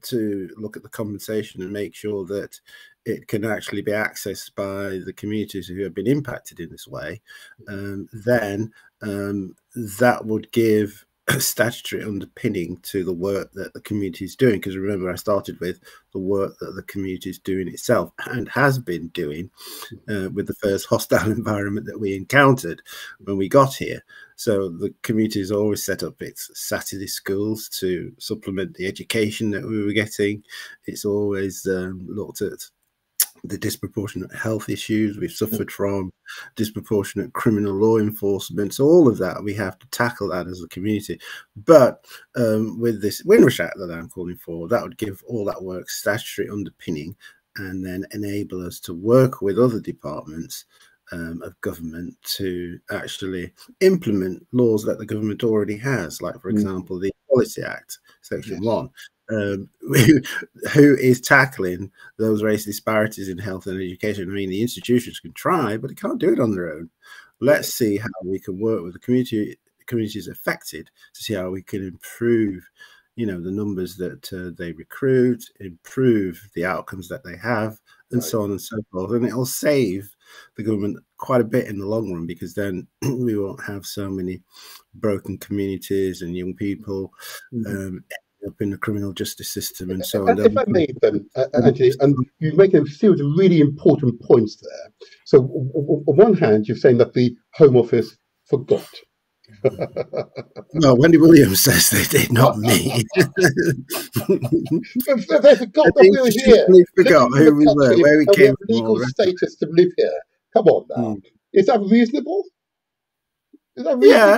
to look at the compensation and make sure that it can actually be accessed by the communities who have been impacted in this way, then that would give a statutory underpinning to the work that the community is doing. Because remember, I started with the work that the community is doing itself and has been doing with the first hostile environment that we encountered when we got here. So the community has always set up its Saturday schools to supplement the education that we were getting. It's always looked at the disproportionate health issues we've suffered from, disproportionate criminal law enforcement. So all of that, we have to tackle that as a community. But with this Windrush Act that I'm calling for, that would give all that work statutory underpinning and then enable us to work with other departments of government to actually implement laws that the government already has, like, for example, the Equality Act, Section 1. Who is tackling those race disparities in health and education. I mean, the institutions can try, but they can't do it on their own. Let's see how we can work with the communities affected to see how we can improve, the numbers that they recruit, improve the outcomes that they have, and so on and so forth. And it'll save the government quite a bit in the long run, because then we won't have so many broken communities and young people ending up in the criminal justice system and so on. If I may, then, Anthony, and you make a series of really important points there. So, on one hand, you're saying that the Home Office forgot. No, Wendy Williams says they did, not me. They forgot that we were here, forgot living in who we the were, country, where we and we came have from. legal status to live here. Come on now, is that reasonable? Is that reasonable? Yeah,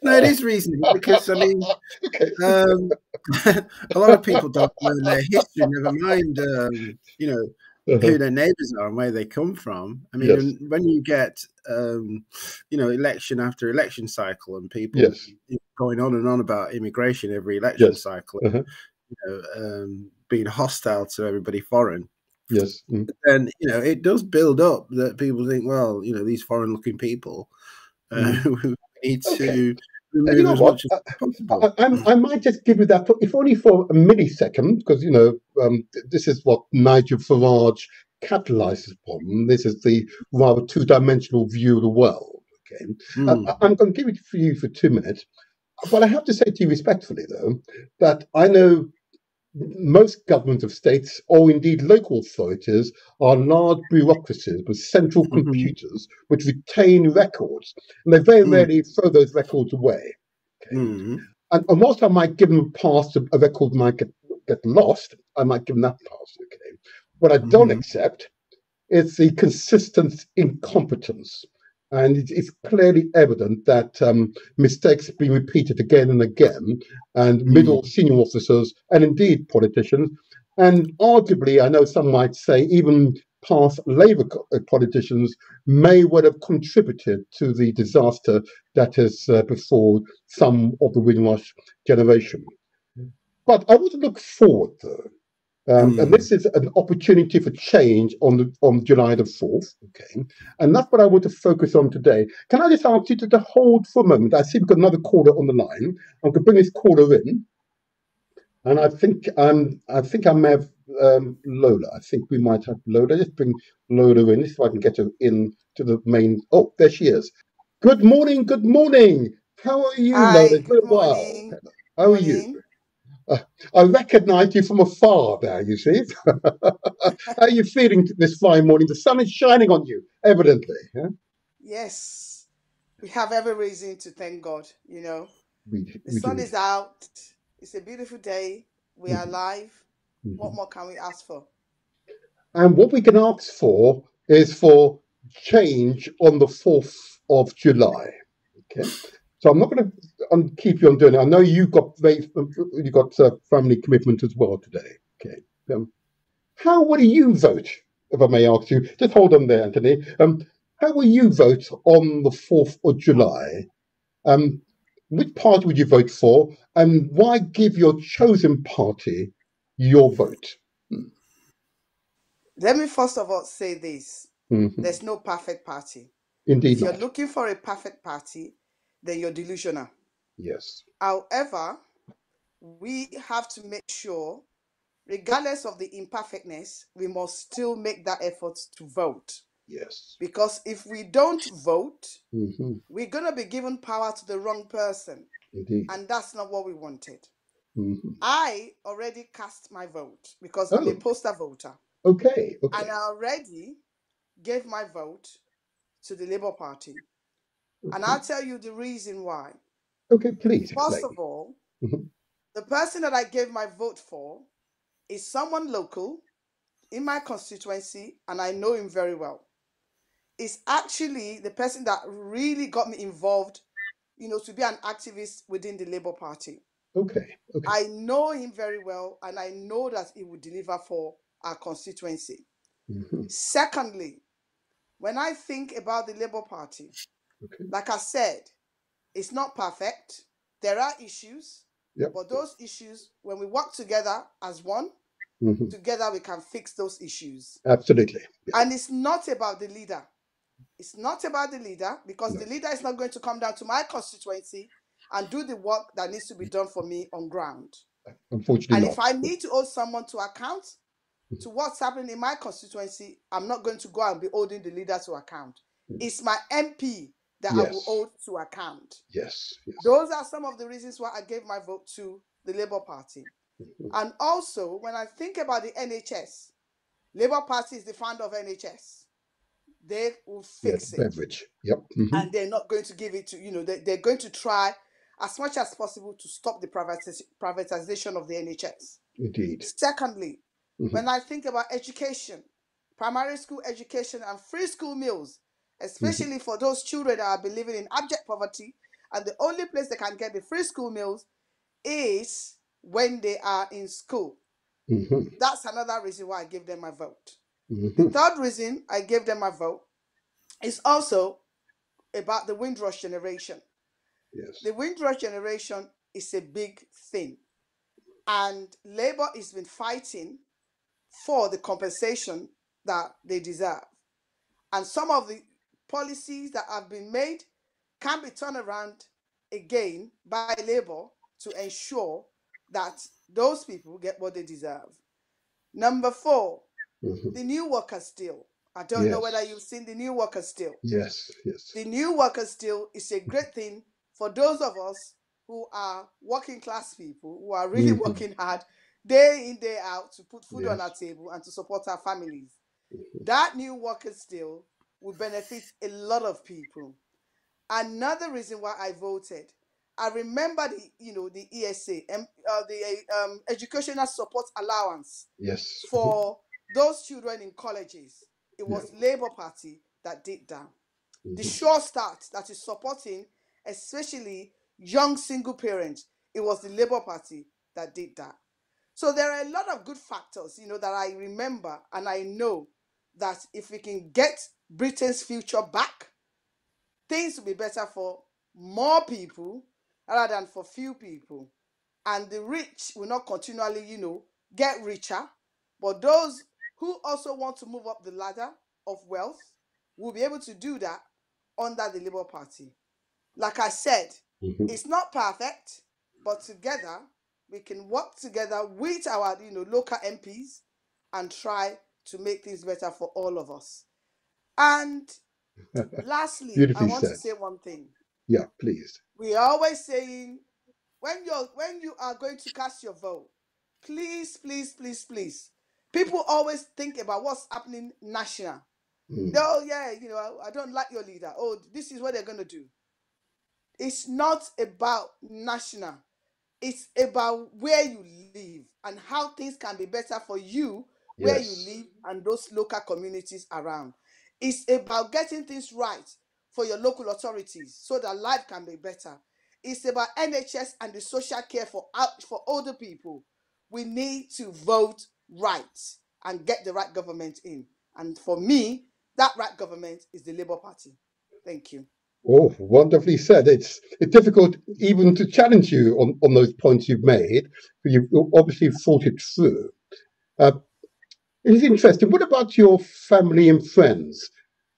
no, it is reasonable, because I mean, a lot of people don't learn their history. Never mind, you know, who their neighbours are and where they come from. I mean, when you get, you know, election after election cycle, and people going on and on about immigration every election cycle, you know, being hostile to everybody foreign. Then, you know, it does build up that people think, well, you know, these foreign-looking people, we need to remove as much as possible. I might just give you that, if only for a millisecond, because, you know, this is what Nigel Farage capitalizes upon. This is the rather two-dimensional view of the world. Okay, I'm going to give it for you for 2 minutes. But I have to say to you respectfully, though, that I know most governments of states, or indeed local authorities, are large bureaucracies with central computers which retain records, and they very rarely throw those records away. And whilst I might give them a pass, a record might get lost, I might give them that pass. Okay, what I don't accept is the consistent incompetence. And it's clearly evident that mistakes have been repeated again and again, and middle senior officers, and indeed politicians, and arguably, I know some might say even past Labour politicians may well have contributed to the disaster that has before some of the Windrush generation. But I want to look forward, though. And this is an opportunity for change on July the 4th. Okay. And that's what I want to focus on today. Can I just ask you to hold for a moment? I see we've got another caller on the line. I'm going to bring this caller in. And I think I may have Lola. I think we might have Lola. Just bring Lola in so I can get her in to the main. Oh, there she is. Good morning. Good morning. How are you, Hi, Lola? good morning. Wow. How are you? I recognise you from afar now, you see. How are you feeling this fine morning? The sun is shining on you, evidently. Yeah? Yes, we have every reason to thank God, you know. We The sun do. is out. It's a beautiful day. We are alive. What more can we ask for? And what we can ask for is for change on the 4th of July. Okay. So I'm not going to keep you on doing it. I know you got family commitment as well today. Okay. How will you vote, if I may ask you? Just hold on there, Anthony. How will you vote on the 4th of July? Which party would you vote for, and why give your chosen party your vote? Let me first of all say this. There's no perfect party. Indeed If you're not. looking for a perfect party, then you're delusional. Yes. However, we have to make sure, regardless of the imperfectness, we must still make that effort to vote. Yes. Because if we don't vote, we're going to be given power to the wrong person. Indeed. And that's not what we wanted. I already cast my vote because I'm a postal voter. Okay. And I already gave my vote to the Labour Party. And I'll tell you the reason why. Okay, please explain. First of all, the person that I gave my vote for is someone local in my constituency, and I know him very well. It's actually the person that really got me involved, you know, to be an activist within the Labour Party. Okay. I know him very well, and I know that he will deliver for our constituency. Secondly, when I think about the Labour Party, like I said, it's not perfect. There are issues, but those issues, when we work together as one, together we can fix those issues. Absolutely. And it's not about the leader. It's not about the leader, because the leader is not going to come down to my constituency and do the work that needs to be done for me on ground. Unfortunately and not. If I need to hold someone to account to what's happening in my constituency, I'm not going to go and be holding the leader to account. It's my MP that I will hold to account. Yes. Those are some of the reasons why I gave my vote to the Labour Party. And also, when I think about the NHS, Labour Party is the founder of NHS. They will fix it. Beveridge. Yep. And they're not going to give it to, they're going to try as much as possible to stop the privatization of the NHS. Indeed. Secondly, when I think about education, primary school education and free school meals, especially for those children that are living in abject poverty, and the only place they can get the free school meals is when they are in school. That's another reason why I gave them my vote. The third reason I gave them my vote is also about the Windrush generation. Yes. The Windrush generation is a big thing. And Labour has been fighting for the compensation that they deserve. And some of the policies that have been made can be turned around again by Labour to ensure that those people get what they deserve. Number 4, the New Workers Deal. I don't know whether you've seen the New Workers Deal. Yes. The New Workers Deal is a great thing for those of us who are working class people, who are really working hard day in, day out to put food on our table and to support our families. That New Workers Deal will benefit a lot of people. Another reason why I voted, I remember the ESA, the Educational Support Allowance. Yes. For those children in colleges. It was Labour Party that did that. The Sure Start that is supporting especially young single parents, it was the Labour Party that did that. So there are a lot of good factors, that I remember, and I know that if we can get Britain's future back, things will be better for more people rather than for few people. And the rich will not continually, get richer, but those who also want to move up the ladder of wealth will be able to do that under the Labour Party. Like I said, it's not perfect, but together we can work together with our local MPs and try to make things better for all of us. And lastly, I want to say one thing. Yeah, please. We are always saying, when you are going to cast your vote, please, please, please, please. People always think about what's happening national. Oh, yeah, I don't like your leader. Oh, this is what they're going to do. It's not about national. It's about where you live and how things can be better for you where you live and those local communities around. It's about getting things right for your local authorities so that life can be better. It's about NHS and the social care for older people. We need to vote right and get the right government in. And for me, that right government is the Labour Party. Thank you. Oh, wonderfully said. It's difficult even to challenge you on those points you've made. You've obviously thought it through. It's interesting. What about your family and friends?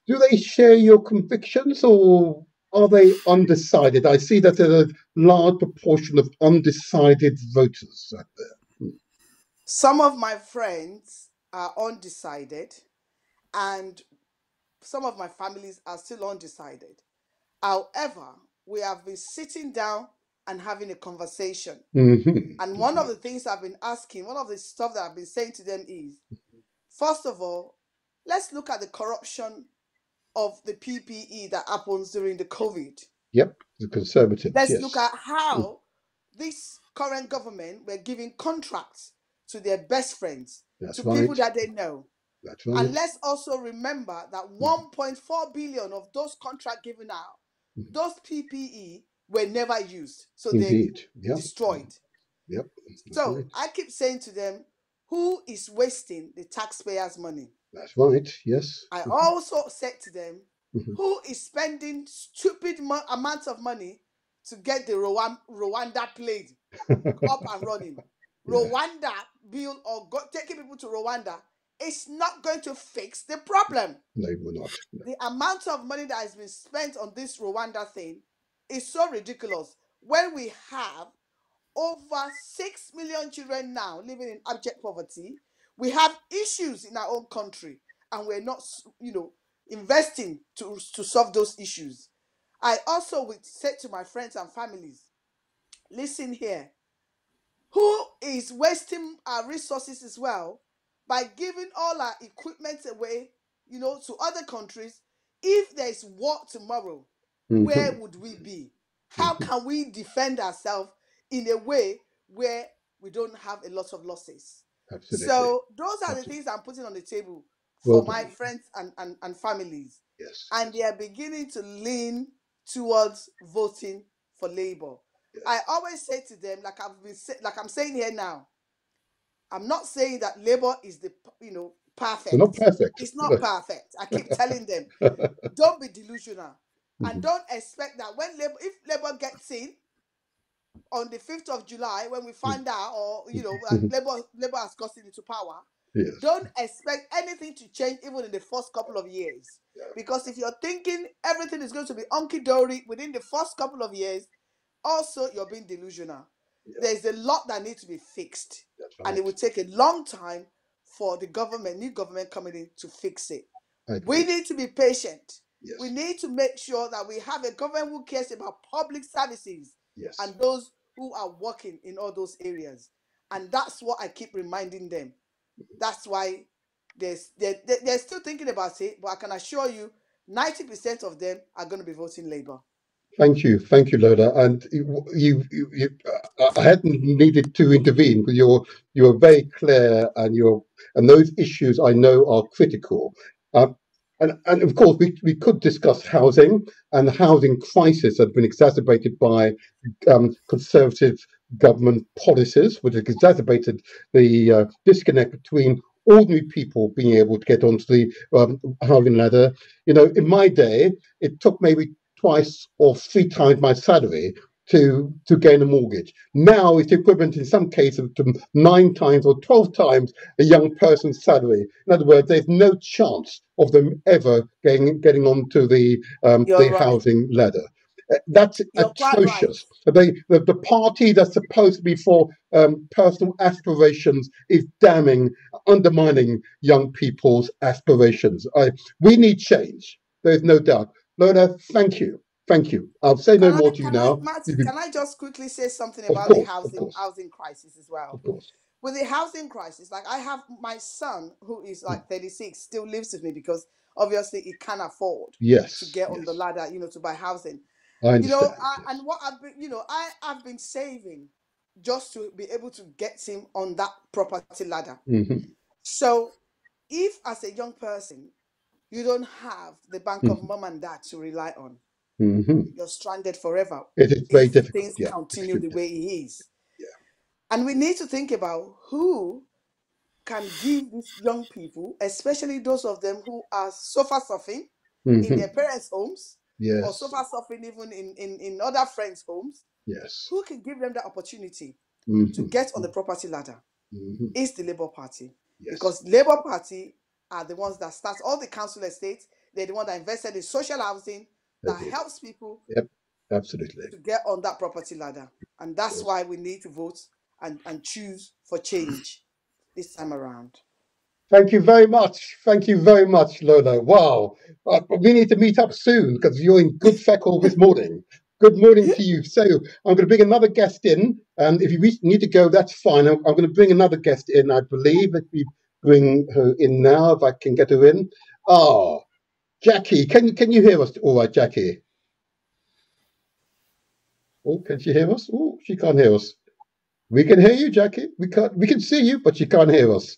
Do they share your convictions or are they undecided? I see that there's a large proportion of undecided voters out there. Some of my friends are undecided and some of my families are still undecided. However, we have been sitting down and having a conversation. And one of the things I've been asking, one of the stuff that I've been saying to them is, first of all, let's look at the corruption of the PPE that happens during the COVID. Yep, the Conservatives. Let's look at how this current government were giving contracts to their best friends, people that they know. That's right. And let's also remember that 1.4 billion of those contracts given out, those PPE were never used. So they destroyed. Yep. So I keep saying to them, who is wasting the taxpayers' money? That's right, yes. I also said to them, who is spending stupid amounts of money to get the Rwanda plane up and running? Rwanda bill or taking people to Rwanda is not going to fix the problem. No, it will not. No. The amount of money that has been spent on this Rwanda thing is so ridiculous when we have over 6 million children now living in abject poverty. We have issues in our own country and we're not, investing to solve those issues. I also would say to my friends and families, listen here, who is wasting our resources as well by giving all our equipment away, to other countries? If there is war tomorrow, where would we be? How can we defend ourselves in a way where we don't have a lot of losses? Absolutely. So those are the things I'm putting on the table for my friends and families. Yes. And they are beginning to lean towards voting for Labour. Yes. I always say to them, like I'm saying here now, I'm not saying that Labour is the perfect. It's not perfect. It's not perfect. I keep telling them, don't be delusional, and don't expect that if Labour gets in on the 5th of July, when we find out, or Labour has gotten into power, yes, don't expect anything to change even in the first couple of years. Yeah. Because if you're thinking everything is going to be hunky-dory within the first couple of years, also you're being delusional. Yeah. There's a lot that needs to be fixed. Right. And it will take a long time for the new government coming in to fix it. We need to be patient. Yes. We need to make sure that we have a government who cares about public services, yes, and those who are working in all those areas. And that's what I keep reminding them. That's why they're still thinking about it, but I can assure you 90% of them are going to be voting Labour. Thank you, Lola. And I hadn't needed to intervene, but you're very clear, and those issues I know are critical. And of course, we could discuss housing and the housing crisis that has been exacerbated by conservative government policies, which have exacerbated the disconnect between ordinary people being able to get onto the housing ladder. In my day, it took maybe twice or 3 times my salary to gain a mortgage. Now it's equivalent in some cases to 9 times or 12 times a young person's salary. In other words, there's no chance of them ever getting onto the housing ladder. That's You're atrocious. Right. The party that's supposed to be for personal aspirations is undermining young people's aspirations. We need change. There's no doubt. Lola, thank you. I'll say no more to you now. Martin, can I just quickly say something about the housing crisis as well? Of course. With the housing crisis, like I have my son who is like 36, still lives with me because obviously he can't afford to get on the ladder, to buy housing. I understand. And what I've been, I've been saving just to be able to get him on that property ladder. Mm-hmm. So if as a young person, you don't have the bank of mom and dad to rely on, you're stranded forever. It is very difficult. Things continue the way it is. Yeah. And we need to think about who can give these young people, especially those of them who are suffering in their parents' homes, or suffering even in other friends' homes, who can give them the opportunity to get on the property ladder is the Labour Party. Yes. Because Labour Party are the ones that start all the council estates. They're the ones that invested in social housing that helps people absolutely to get on that property ladder. And that's why we need to vote and choose for change this time around. Thank you very much. Lola. Wow. We need to meet up soon because you're in good feckle this morning. Good morning to you. So I'm going to bring another guest in. And if you need to go, that's fine. I'm going to bring another guest in, I believe. Let me bring her in now, if I can get her in. Jackie, can you hear us? All right, Jackie. Oh, can she hear us? Oh, she can't hear us. We can hear you, Jackie. We can see you, but she can't hear us.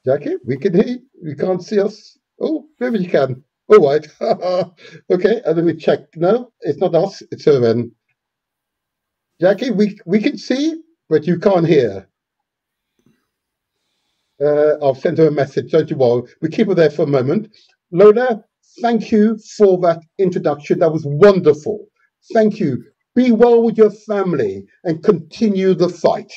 Jackie, we can hear you. You can't see us. Oh, maybe you can. All right. Okay, and then we check. No, it's not us. It's her then. Jackie, we can see, but you can't hear. I'll send her a message. Don't you worry. We keep her there for a moment. Lola, thank you for that introduction. That was wonderful. Thank you. Be well with your family and continue the fight.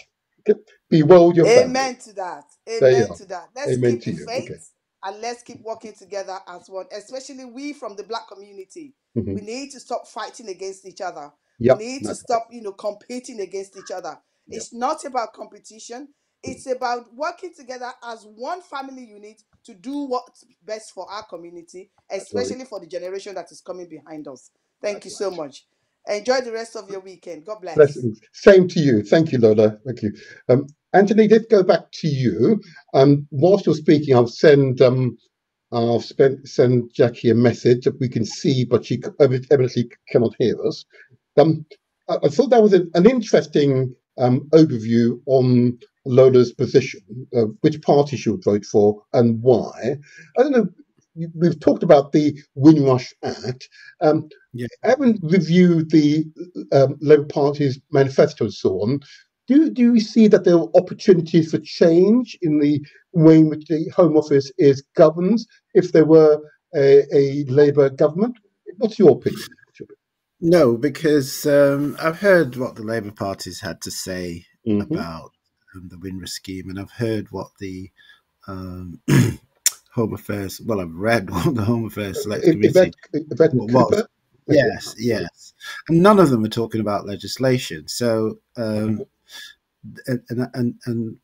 Okay? Be well with your family. Amen to that. Amen to that. Let's keep the faith and let's keep working together as one, especially we from the Black community. We need to stop fighting against each other. We need to stop, competing against each other. It's not about competition. It's about working together as one family unit to do what's best for our community, especially for the generation that is coming behind us. Thank you so much. Enjoy the rest of your weekend. God bless. Blessings. Same to you. Thank you, Lola. Thank you. Anthony, let's go back to you. Whilst you're speaking, send Jackie a message that we can see, but she evidently cannot hear us. I thought that was an interesting overview on Lola's position, which party she would vote for and why. I don't know. We've talked about the Windrush Act. Yeah. I haven't reviewed the Labour Party's manifesto and so on. Do you see that there are opportunities for change in the way in which the Home Office is governed if there were a Labour government? What's your opinion? No, because I've heard what the Labour Party's had to say about the Windrush scheme, and I've heard what the Home Affairs. Well, I've read what the Home Affairs Select Committee was. Yes, yes, and none of them are talking about legislation. So, and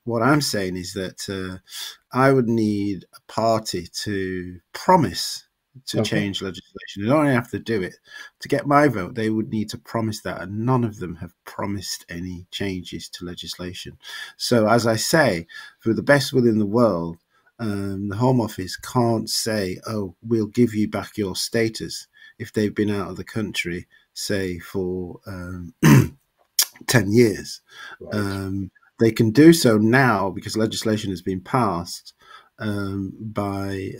what I'm saying is that I would need a party to promise to change legislation. They don't have to do it. To get my vote, they would need to promise that, and none of them have promised any changes to legislation. So, as I say, for the best will in the world, the Home Office can't say, "Oh, we'll give you back your status," if they've been out of the country, say, for 10 years. Right. They can do so now because legislation has been passed by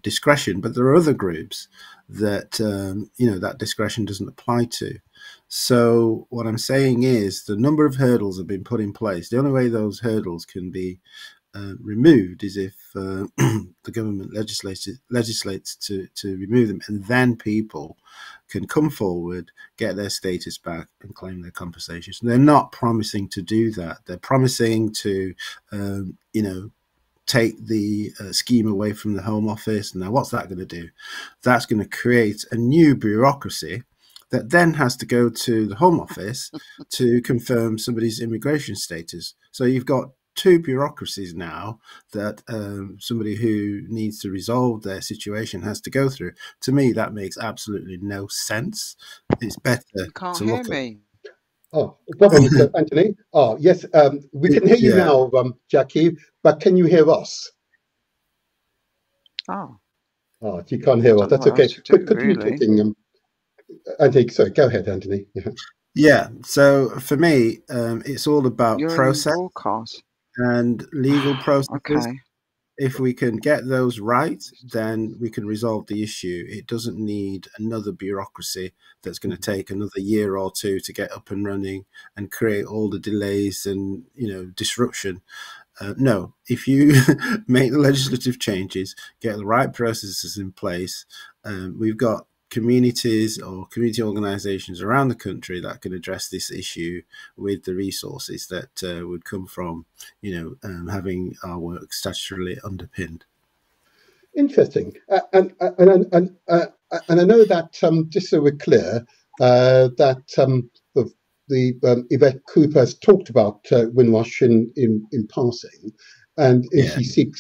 discretion, but there are other groups that that discretion doesn't apply to. So what I'm saying is the number of hurdles have been put in place. The only way those hurdles can be removed is if the government legislates to remove them, and then people can come forward, get their status back, and claim their compensations. They're not promising to do that. They're promising to, take the scheme away from the Home Office. Now, what's that going to do? That's going to create a new bureaucracy that then has to go to the Home Office to confirm somebody's immigration status. So you've got two bureaucracies now that somebody who needs to resolve their situation has to go through. To me, that makes absolutely no sense. It's better to look at. Oh, one moment, Anthony. Oh, yes, we can hear you now, Jackie, but can you hear us? Oh, you can't hear us. That's okay. Continue talking. Anthony, sorry, go ahead, Anthony. Yeah, so for me, it's all about process and legal processes. Okay. If we can get those right, then we can resolve the issue. It doesn't need another bureaucracy that's going to take another year or two to get up and running and create all the delays and disruption. No, if you make the legislative changes, get the right processes in place, we've got communities or community organizations around the country that can address this issue with the resources that would come from, having our work statutorily underpinned. Interesting. And I know that, just so we're clear, that Yvette Cooper has talked about Windrush in passing, and she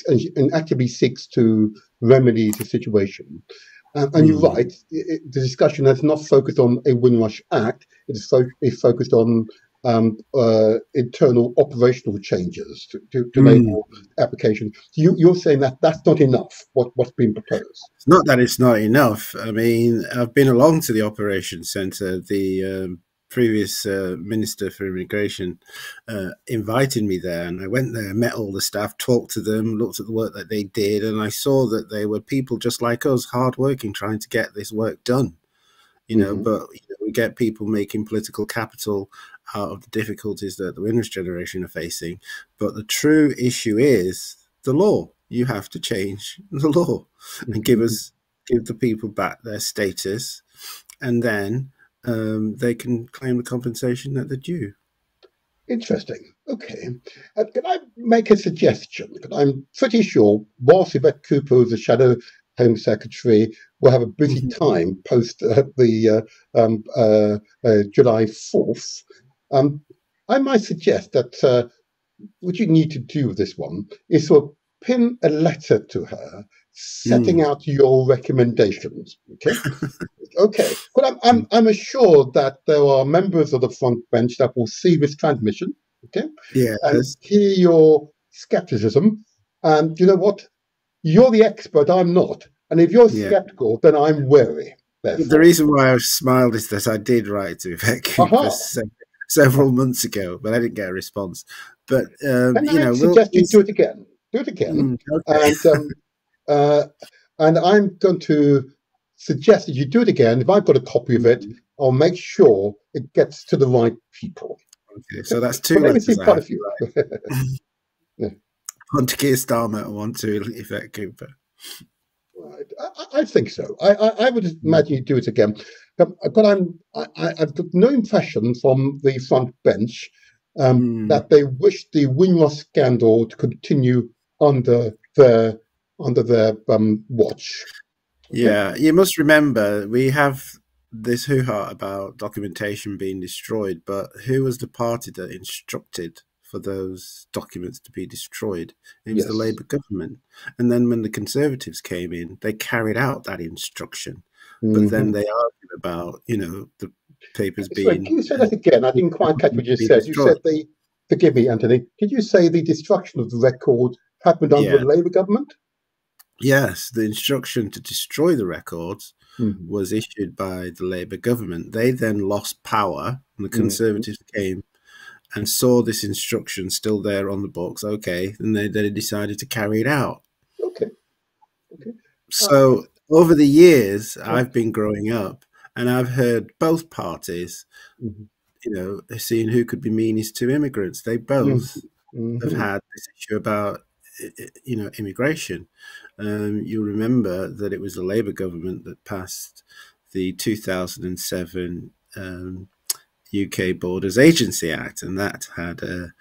actively seeks to remedy the situation. And you're right, the discussion has not focused on a Windrush Act. It's focused on internal operational changes to enable application. You're saying that that's not enough, what's been proposed? It's not that it's not enough. I mean, I've been along to the Operations Centre. The previous Minister for Immigration invited me there, and I went there, met all the staff, talked to them, looked at the work that they did, and I saw that they were people just like us, hardworking, trying to get this work done. But we get people making political capital out of the difficulties that the Windrush generation are facing. But the true issue is the law. You have to change the law and give the people back their status, and then they can claim the compensation that they're due. Interesting. Okay. Can I make a suggestion? I'm pretty sure whilst Yvette Cooper is a shadow Home Secretary will have a busy time post the July 4th. I might suggest that what you need to do with this one is sort of pin a letter to her, setting out your recommendations. Okay, okay. But I'm assured that there are members of the front bench that will see this transmission. Okay, and hear your skepticism. And you know what? You're the expert. I'm not. And if you're skeptical, then I'm wary. Therefore. The reason why I smiled is that I did write to Yvette Cooper several months ago, but I didn't get a response. But I suggest you do it again. Do it again, and I'm going to suggest that you do it again. If I've got a copy of it, I'll make sure it gets to the right people. Okay, so that's two. Let me see quite a few. One to Keir Starmer and one to Yvette Cooper. Right. I think so. I would imagine you do it again. But I've got no impression from the front bench that they wish the Windrush scandal to continue under their watch. Okay? Yeah, you must remember we have this hoo-ha about documentation being destroyed, but who was the party that instructed for those documents to be destroyed? It was the Labour government. And then when the Conservatives came in, they carried out that instruction. But then they argued about, the papers being... Can you say that again? I didn't quite catch what you said. You said forgive me, Anthony, did you say the destruction of the record happened under the Labour government? Yes, the instruction to destroy the records was issued by the Labour government. They then lost power, and the Conservatives came and saw this instruction still there on the books. Okay, and they decided to carry it out. Okay. So over the years, I've been growing up, and I've heard both parties, seeing who could be meanest to immigrants. They both have had this issue about, immigration. You'll remember that it was the Labour government that passed the 2007 UK Borders Agency Act, and that had a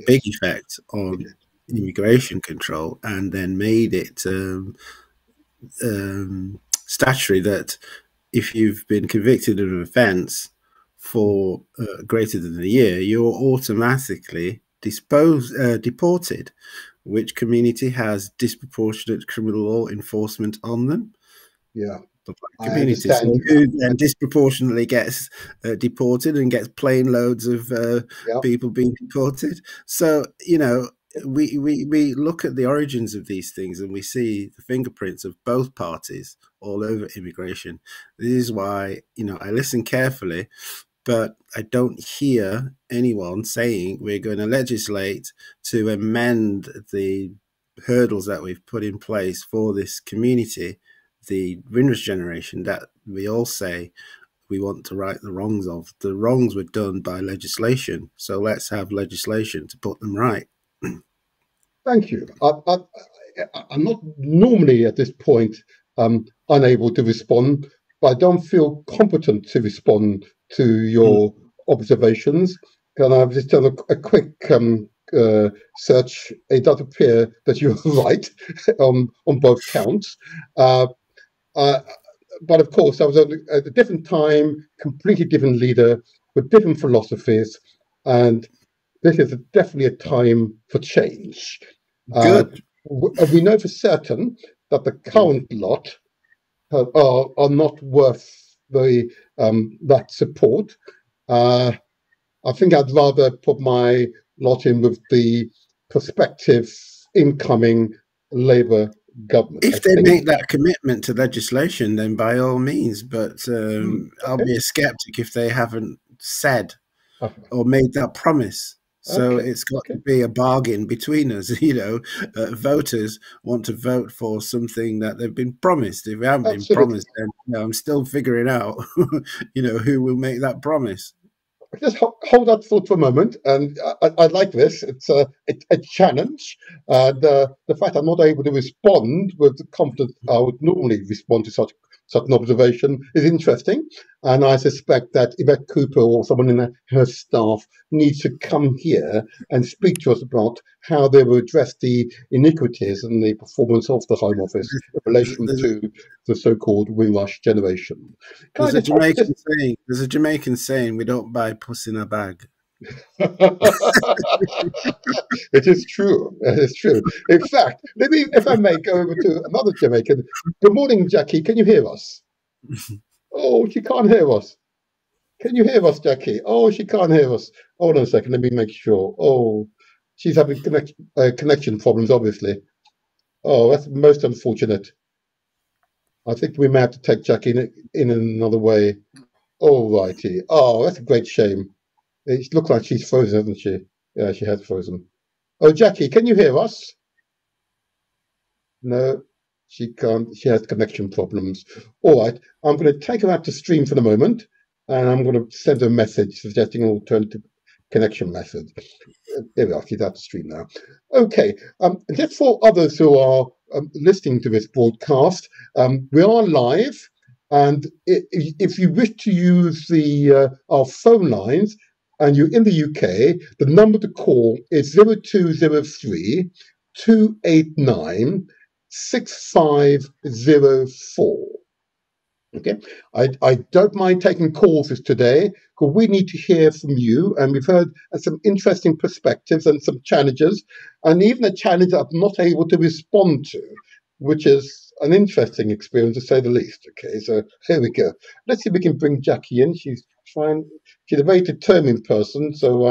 big effect on immigration control, and then made it statutory that if you've been convicted of an offence for greater than a year, you're automatically deported. Which community has disproportionate criminal law enforcement on them? Yeah. The black community. So who then disproportionately gets deported and gets plane loads of people being deported. So, we look at the origins of these things and we see the fingerprints of both parties all over immigration. This is why, I listen carefully, but I don't hear anyone saying we're going to legislate to amend the hurdles that we've put in place for this community, the Windrush generation, that we all say we want to right the wrongs of. The wrongs were done by legislation, so let's have legislation to put them right. Thank you. I'm not normally at this point unable to respond, but I don't feel competent to respond to your observations. And I've just done a quick search. It does appear that you're right on both counts. But of course, I was at a different time, completely different leader with different philosophies, and this is definitely a time for change. Good. We know for certain that the current lot are not worth that support. I think I'd rather put my lot in with the prospective incoming Labour government. If they make that commitment to legislation, then by all means. But I'll be a skeptic if they haven't said or made that promise. So it's got to be a bargain between us. Voters want to vote for something that they've been promised. If we haven't been promised, then I'm still figuring out, who will make that promise. Just hold that thought for a moment, and I like this. It's a challenge. The fact I'm not able to respond with the confidence I would normally respond to such an observation is interesting, and I suspect that Yvette Cooper or someone in her staff needs to come here and speak to us about how they will address the iniquities in the performance of the Home Office in relation to the so-called Windrush generation. There's a Jamaican saying, we don't buy puss in a bag. It is true. It is true. In fact, let me, if I may, go over to another Jamaican. Good morning, Jackie. Can you hear us? Oh, she can't hear us. Can you hear us, Jackie? Oh, she can't hear us. Hold on a second. Let me make sure. Oh, she's having connection problems, obviously. Oh, that's most unfortunate. I think we may have to take Jackie in another way. All righty. Oh, that's a great shame. It looks like she's frozen, hasn't she? Yeah, she has frozen. Oh, Jackie, can you hear us? No, she can't. She has connection problems. All right. I'm going to take her out to stream for the moment, and I'm going to send her a message suggesting an alternative connection method. There we are. She's out to stream now. Okay. Just for others who are listening to this broadcast, we are live. And if you wish to use our phone lines, and you're in the UK, the number to call is 0203 289 6504. Okay, I don't mind taking calls today because we need to hear from you, and we've heard some interesting perspectives and some challenges, and even a challenge I'm not able to respond to, which is an interesting experience to say the least. Okay, so here we go. Let's see if we can bring Jackie in. She's a very determined person, so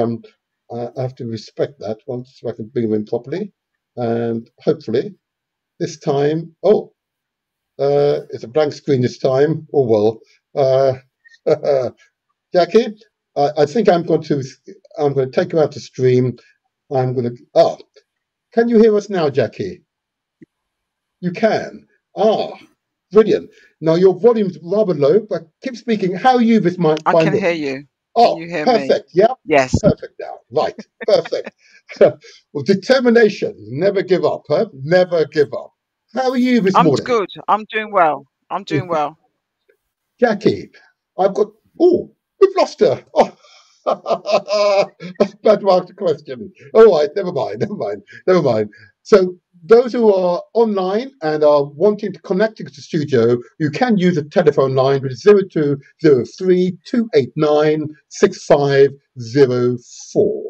I have to respect that once I can bring her in properly, and hopefully this time. Oh. It's a blank screen this time. Oh well, Jackie, I think I'm going to take you out to stream. I'm going to. Oh, can you hear us now, Jackie? You can. Ah, brilliant. Now your volume's rather low, but keep speaking. How are you this mic? I can hear you. Oh, can you hear perfect. Me? Yeah. Yes. Perfect now. Right. Perfect. Well, determination. Never give up. Huh? Never give up. How are you this morning? I'm good. I'm doing well. I'm doing well. Jackie, I've got. Oh, we've lost her. Oh. Bad to ask the question. All right, never mind. So those who are online and are wanting to connect to the studio, you can use a telephone line with 0203 289 6504.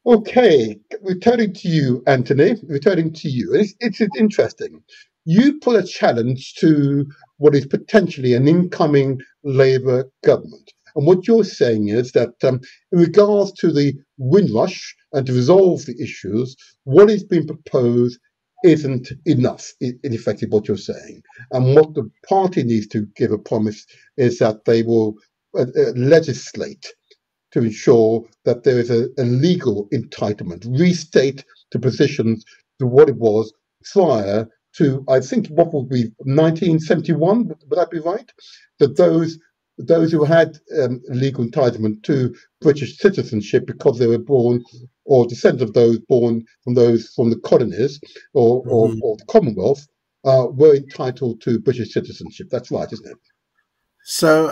Okay, returning to you, Anthony. It's interesting. You put a challenge to what is potentially an incoming Labour government. And what you're saying is that in regards to the Windrush and to resolve the issues, what is being proposed isn't enough, in effect, is what you're saying. And what the party needs to give a promise is that they will legislate to ensure that there is a legal entitlement, restate the positions to what it was prior to, I think, what would be 1971, would that be right? That those who had legal entitlement to British citizenship because they were born or descendants of those born from the colonies or the Commonwealth were entitled to British citizenship. That's right, isn't it? So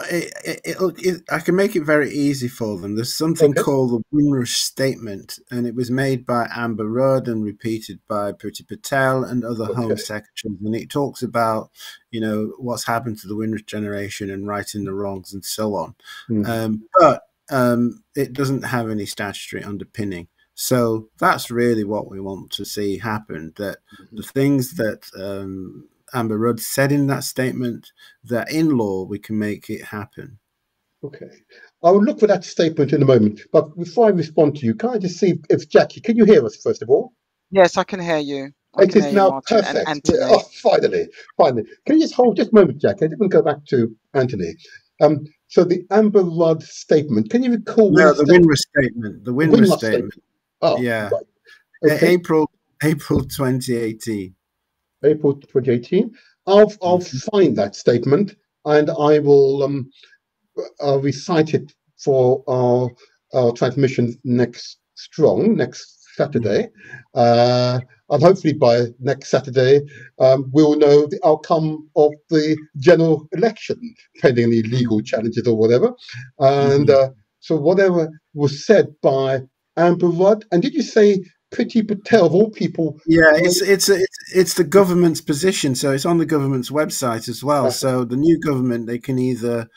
I can make it very easy for them. There's something called the Windrush Statement, and it was made by Amber Rudd and repeated by pt2 and other Home Secretaries. And it talks about, what's happened to the Windrush generation and righting the wrongs and so on. But it doesn't have any statutory underpinning. So that's really what we want to see happen, that the things that Amber Rudd said in that statement, that in law we can make it happen. Okay. I will look for that statement in a moment. But before I respond to you, can I just see if Jackie, can you hear us first of all? Yes, I can hear you. It is now perfect. Oh, finally. Can you just hold just a moment, Jackie? I didn't go back to Anthony. So the Amber Rudd statement, can you recall? No, the Windrush statement. The Windrush statement. Oh, yeah. Right. Okay. April 2018. April 2018. I'll find that statement and I will I'll recite it for our transmission next Saturday. And hopefully by next Saturday, we'll know the outcome of the general election, pending any legal challenges or whatever. And so whatever was said by Amber Rudd, and did you say Priti Patel, of all people? Yeah, it's the government's position, so it's on the government's website as well. So the new government, they can either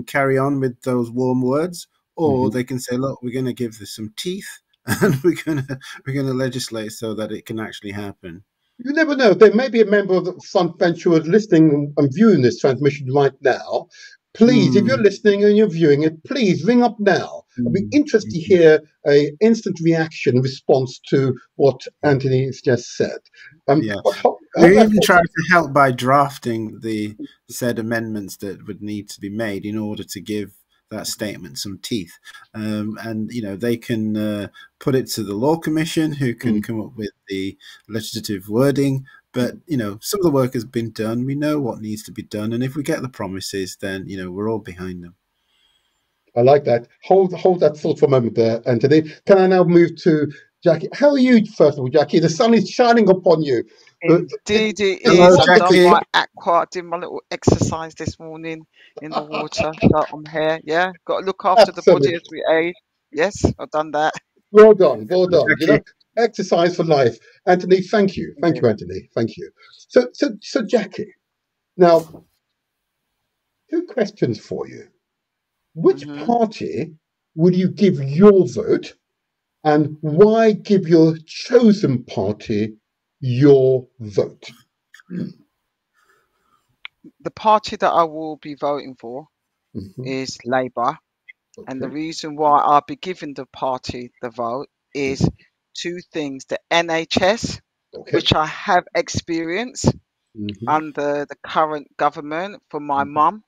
carry on with those warm words, or they can say, look, we're going to give this some teeth, and we're gonna legislate so that it can actually happen. You never know. There may be a member of the front bench who is listening and viewing this transmission right now. Please, if you're listening and you're viewing it, please ring up now. I'd be interested to hear a instant reaction response to what Anthony has just said. Yeah, we even tried to help by drafting the said amendments that would need to be made in order to give that statement some teeth. And they can put it to the Law Commission, who can come up with the legislative wording. But some of the work has been done. We know what needs to be done, and if we get the promises, then we're all behind them. I like that. Hold that thought for a moment there, Anthony. Can I now move to Jackie? How are you, first of all, Jackie? The sun is shining upon you. Indeed it Hello, is. I've done Jackie. my aqua, did my little exercise this morning in the water. So I'm here. Yeah, got to look after the body as we age. Yes, I've done that. Well done, well done. Exercise for life. Anthony, thank you. Thank you, Anthony. Thank you. So Jackie, now, 2 questions for you. Which party will you give your vote, and why give your chosen party your vote? The party that I will be voting for is Labour. And the reason why I'll be giving the party the vote is 2 things. The NHS, which I have experienced under the current government for my mum.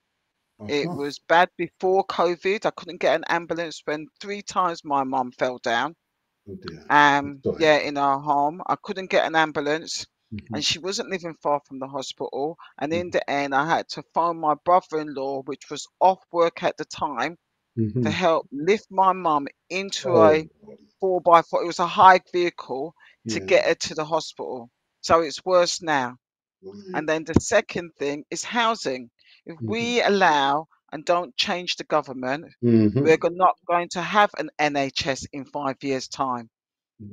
It was bad before COVID. I couldn't get an ambulance when 3 times my mum fell down. Oh dear. In our home. I couldn't get an ambulance, and she wasn't living far from the hospital. And in the end, I had to phone my brother-in-law, which was off work at the time, to help lift my mum into a 4x4. It was a high vehicle to get her to the hospital. So it's worse now. And then the second thing is housing. If we allow and don't change the government, we're not going to have an NHS in 5 years' time.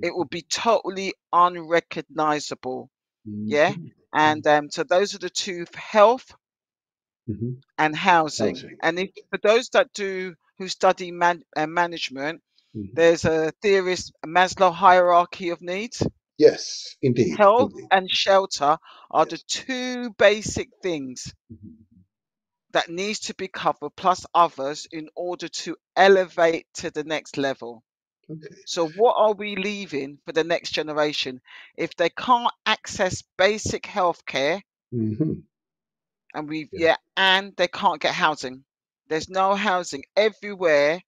It will be totally unrecognizable. Yeah. And so those are the 2: health and housing. And if, for those who study management, there's a theorist, Maslow hierarchy of needs. Yes, indeed. Health and shelter are the 2 basic things that needs to be covered, plus others, in order to elevate to the next level. So what are we leaving for the next generation if they can't access basic health care, and and they can't get housing? There's no housing everywhere.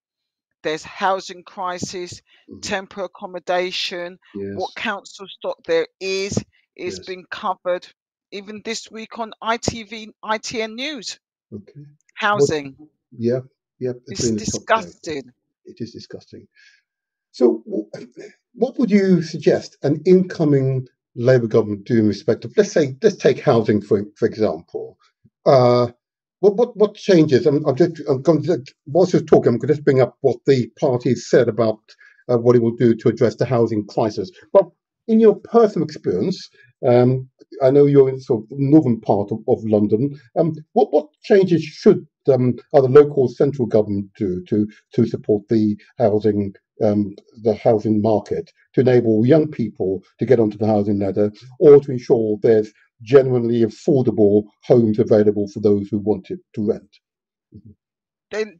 There's housing crisis, temporary accommodation. What council stock there is been covered even this week on ITN News. Housing. It's disgusting. It is disgusting. So what would you suggest an incoming Labour government do in respect of, let's take housing for example? What changes? Whilst you're talking, I'm going to just bring up what the party said about what it will do to address the housing crisis. But in your personal experience, I know you're in sort of the northern part of London. What changes should either local or central government do to support the housing market, to enable young people to get onto the housing ladder, or to ensure there's genuinely affordable homes available for those who want it to rent?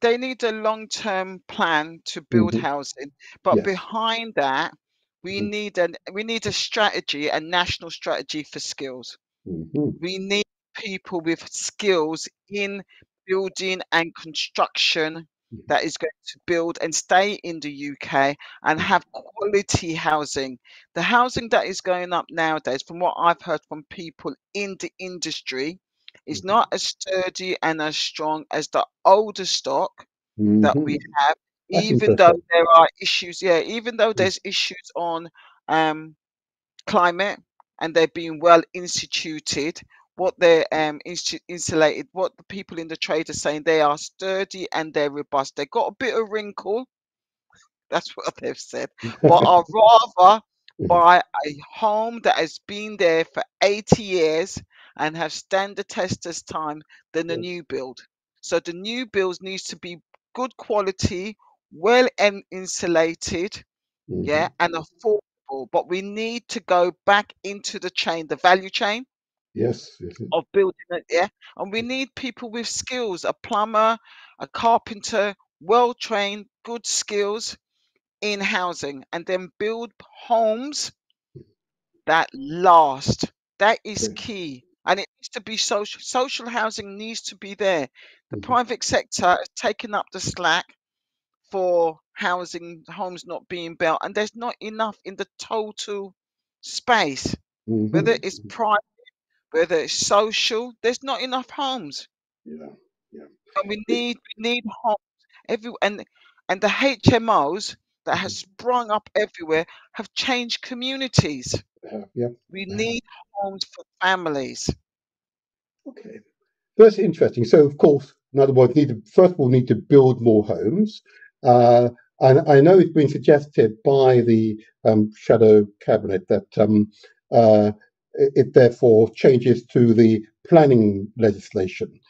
They need a long-term plan to build housing, but behind that, we need a strategy, a national strategy for skills. We need people with skills in building and construction that is going to build and stay in the UK and have quality housing. The housing that is going up nowadays, from what I've heard from people in the industry, is not as sturdy and as strong as the older stock that we have, even though there are issues. Even though there's issues on climate, and they're being well instituted, what they're insulated, what the people in the trade are saying, they are sturdy and they're robust. They got a bit of wrinkle, that's what they've said, but I'd rather buy a home that has been there for 80 years and have stand the test of time than a new build. So the new builds needs to be good quality, well and insulated, yeah, and affordable. But we need to go back into the chain, the value chain Yes. Yes. of building it, yeah. And we need people with skills, a plumber, a carpenter, well trained, good skills in housing, and then build homes that last. That is Okay. key. And it needs to be social. Social housing needs to be there. The Mhm. private sector has taken up the slack for housing homes not being built, and there's not enough in the total space, whether Mhm. it's private, whether it's social, there's not enough homes. Yeah. Yeah. And we need homes every and the HMOs that has sprung up everywhere have changed communities. Yeah. We need homes for families. Okay. That's interesting. So, of course, in other words, first of all need to build more homes. Uh, and I know it's been suggested by the shadow cabinet that it therefore changes to the planning legislation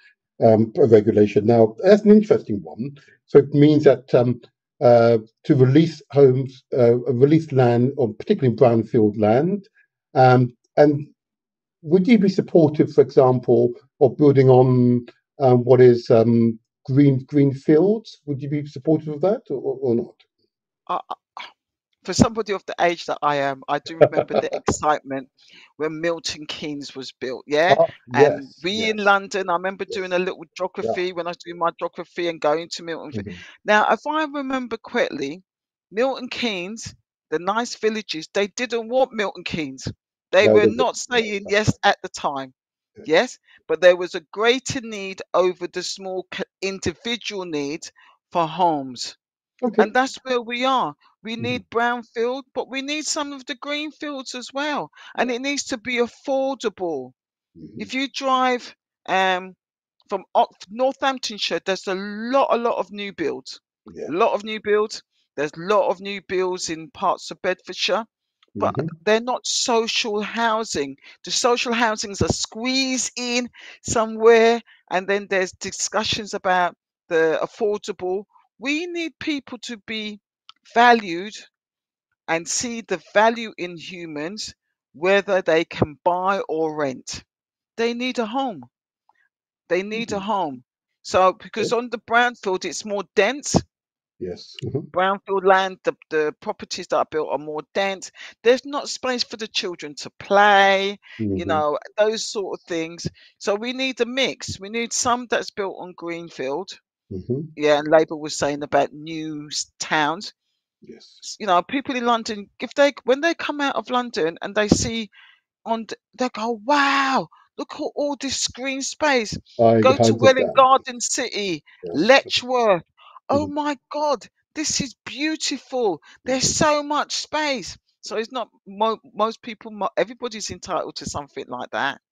regulation. Now, that's an interesting one. So it means that to release homes, release land, or particularly brownfield land, and would you be supportive, for example, of building on what is green fields? Would you be supportive of that or not? I, for somebody of the age that I am, I do remember the excitement when Milton Keynes was built, yeah? Ah, And yes, we in yes, London, I remember doing yes, a little yeah. geography when I was doing my geography and going to Milton. Mhm. Now, if I remember correctly, Milton Keynes, the nice villages, they didn't want Milton Keynes. They No, were they didn't. not No, saying that's yes at the time. right. Yes, but there was a greater need over the small individual needs for homes. Okay. And that's where we are. We Mhm. need brownfield, but we need some of the green fields as well. And Yeah. it needs to be affordable. Mhm. If you drive from Northamptonshire, there's a lot of new builds. A Yeah. lot of new builds. There's a lot of new builds in parts of Bedfordshire, but Mhm. they're not social housing. The social housings are squeezed in somewhere, and then there's discussions about the affordable. We need people to be valued and see the value in humans, whether they can buy or rent. They need a home. They need a Mhm. home. So, because Okay. on the brownfield, it's more dense. Yes. Mhm. Brownfield land, the properties that are built are more dense. There's not space for the children to play, Mhm. those sort of things. So we need a mix. We need some that's built on greenfield. Mhm. Yeah, and Labour was saying about new towns. Yes. People in London, when they come out of London and they see they go, wow, look at all this green space. I Go to 100%. Welwyn Garden City, Yes. Letchworth. Oh Mhm. my God, this is beautiful. There's Mhm. so much space. So it's not most people, everybody's entitled to something like that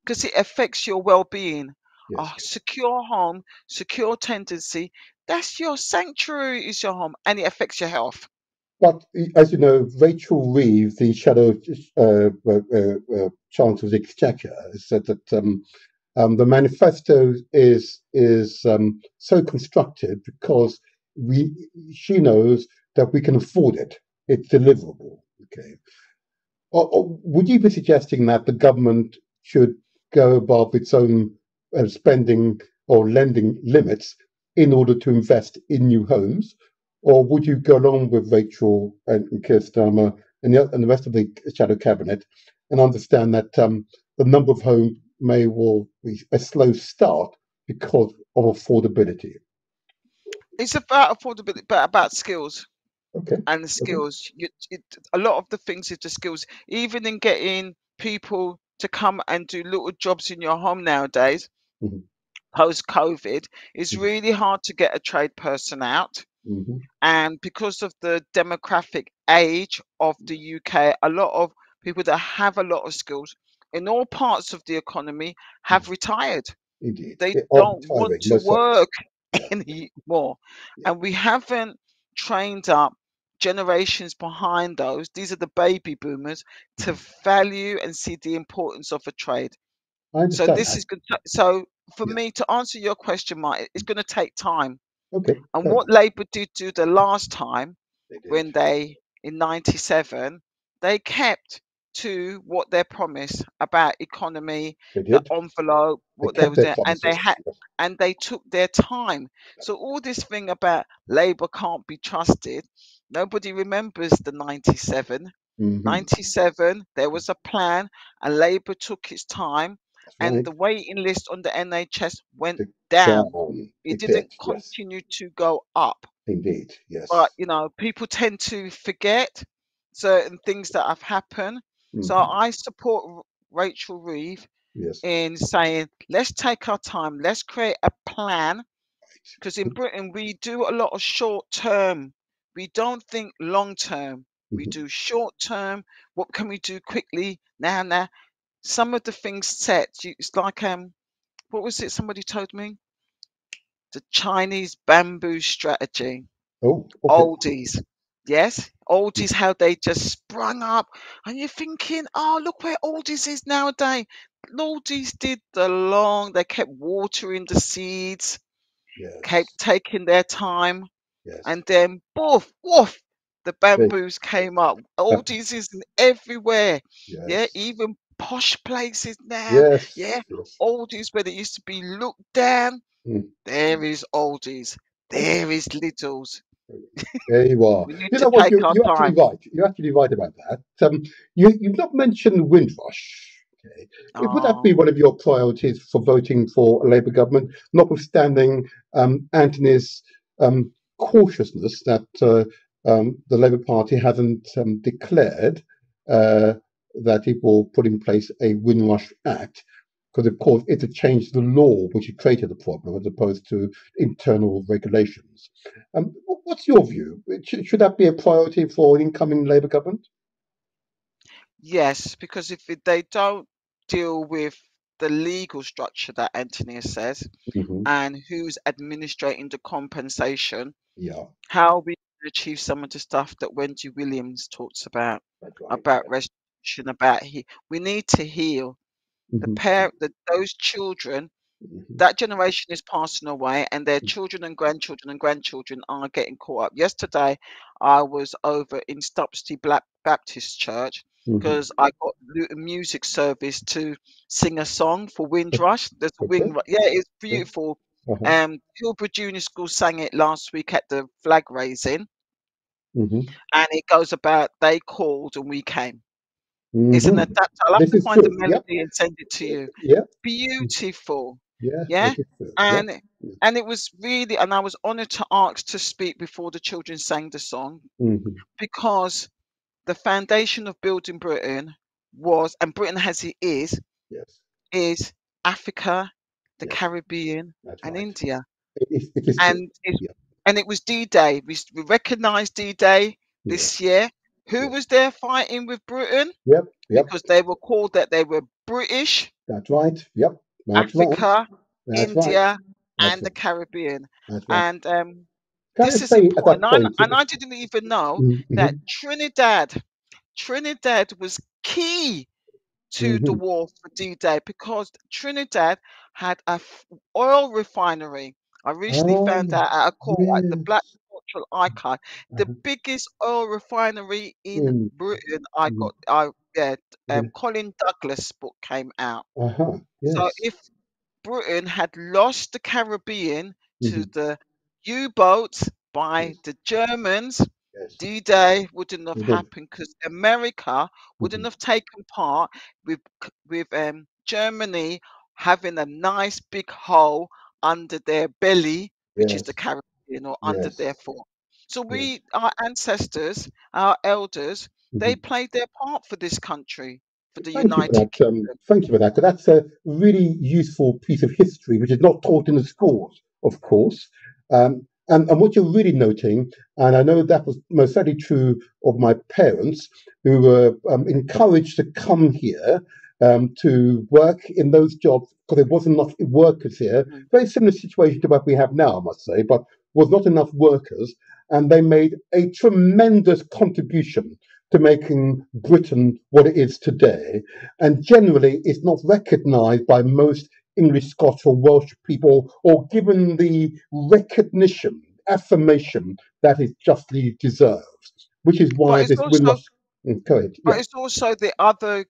because it affects your well-being. A Yes. secure home, secure tendency, that's your sanctuary, is your home, and it affects your health. But as you know, Rachel Reeves, the Shadow Chancellor of the Exchequer, has said that the manifesto is so constructed because we she knows that we can afford it. It's deliverable. Okay. Or would you be suggesting that the government should go above its own spending or lending limits in order to invest in new homes? Or would you go along with Rachel and Keir Starmer and the rest of the shadow cabinet and understand that the number of homes may well be a slow start because of affordability? It's about affordability, but about skills. Okay. And the Okay. skills. A lot of the things is the skills. Even in getting people to come and do little jobs in your home nowadays, Hmm. post COVID, it's really hard to get a trade person out. Hmm. And because of the demographic age of the UK, a lot of people that have a lot of skills in all parts of the economy have retired. Indeed. They Of don't want retiring, to most certainly. work Yeah. anymore. Yeah. And we haven't trained up generations behind those, these are the baby boomers, to Mhm. value and see the importance of a trade. I So understand this that. is good. So for Yeah. me to answer your question, Mike, it's going to take time. Okay. And what Labour did do the last time, when they, in 97, they kept to what they promised about economy, the envelope, what they were doing, and they took their time. So all this thing about Labour can't be trusted, nobody remembers the 97. 97, there was a plan, and Labour took its time, and the waiting list on the NHS went down. It didn't continue to go up. Indeed, yes. But people tend to forget certain things that have happened. So I support Rachel Reeve in saying, let's take our time, let's create a plan, because in Britain we do a lot of short term. We don't think long term. We do short term. What can we do quickly now? Some of the things set, it's like what was it somebody told me? The Chinese bamboo strategy. Oh, okay. Oldies. Yes, oldies, how they just sprung up, and you're thinking, oh, look where oldies is nowadays. Oldies did they kept watering the seeds, kept taking their time, and then poof, woof, the bamboos came up. Oldies is everywhere. Yeah, even posh places now. Yeah, oldies where they used to be looked down. There is oldies. There is littles. There you are. We need You to know what? take You're our actually time. right. You're actually right about that. You've not mentioned Windrush. Okay. Would that be one of your priorities for voting for a Labour government, notwithstanding Anthony's cautiousness that the Labour Party hasn't declared that it will put in place a Windrush Act? Because, of course, it's a change to the law which created the problem as opposed to internal regulations. What's your view? Should that be a priority for an incoming Labour government? Yes, because if they don't deal with the legal structure that Anthony says and who's administrating the compensation, how we achieve some of the stuff that Wendy Williams talks about restitution, we need to heal those children. That generation is passing away, and their children and grandchildren are getting caught up. Yesterday, I was over in Stopsty Black Baptist Church because I got a music service to sing a song for Windrush. There's a Windrush. Yeah, it's beautiful. Hillbrook Junior School sang it last week at the flag raising, and it goes about they called and we came. It's an adapt. I'll have to find the melody and send it to you. Beautiful. Yeah, and it was really, and I was honored to ask to speak before the children sang the song, because the foundation of building Britain was, and Britain as it is Africa, the Caribbean, and India. And it was D-Day. We recognized D-Day this year. Who was there fighting with Britain? Because they were called that they were British. That's right. Africa, India, and the Caribbean. And this is important. And I didn't even know that Trinidad was key to the war for D-Day, because Trinidad had a oil refinery. I recently found out at a call at the Black Cultural Icon, the biggest oil refinery in Britain. Colin Douglas' book came out. So if Britain had lost the Caribbean to the U-boats by the Germans, D-Day wouldn't have happened, because America wouldn't have taken part with Germany having a nice big hole under their belly, which is the Caribbean, or under their foot. So our ancestors, our elders, they played their part for this country, for the United Kingdom. Thank you for that, because that's a really useful piece of history which is not taught in the schools, of course. And what you're really noting, and I know that was most certainly true of my parents, who were encouraged to come here to work in those jobs because there wasn't enough workers here. Very similar situation to what we have now, I must say, but was not enough workers. And they made a tremendous contribution to making Britain what it is today. And generally, it's not recognized by most English, Scotch, or Welsh people, or given the recognition, affirmation that it justly deserves, which is But why it's this also, Windrush. Go ahead. Yeah. the other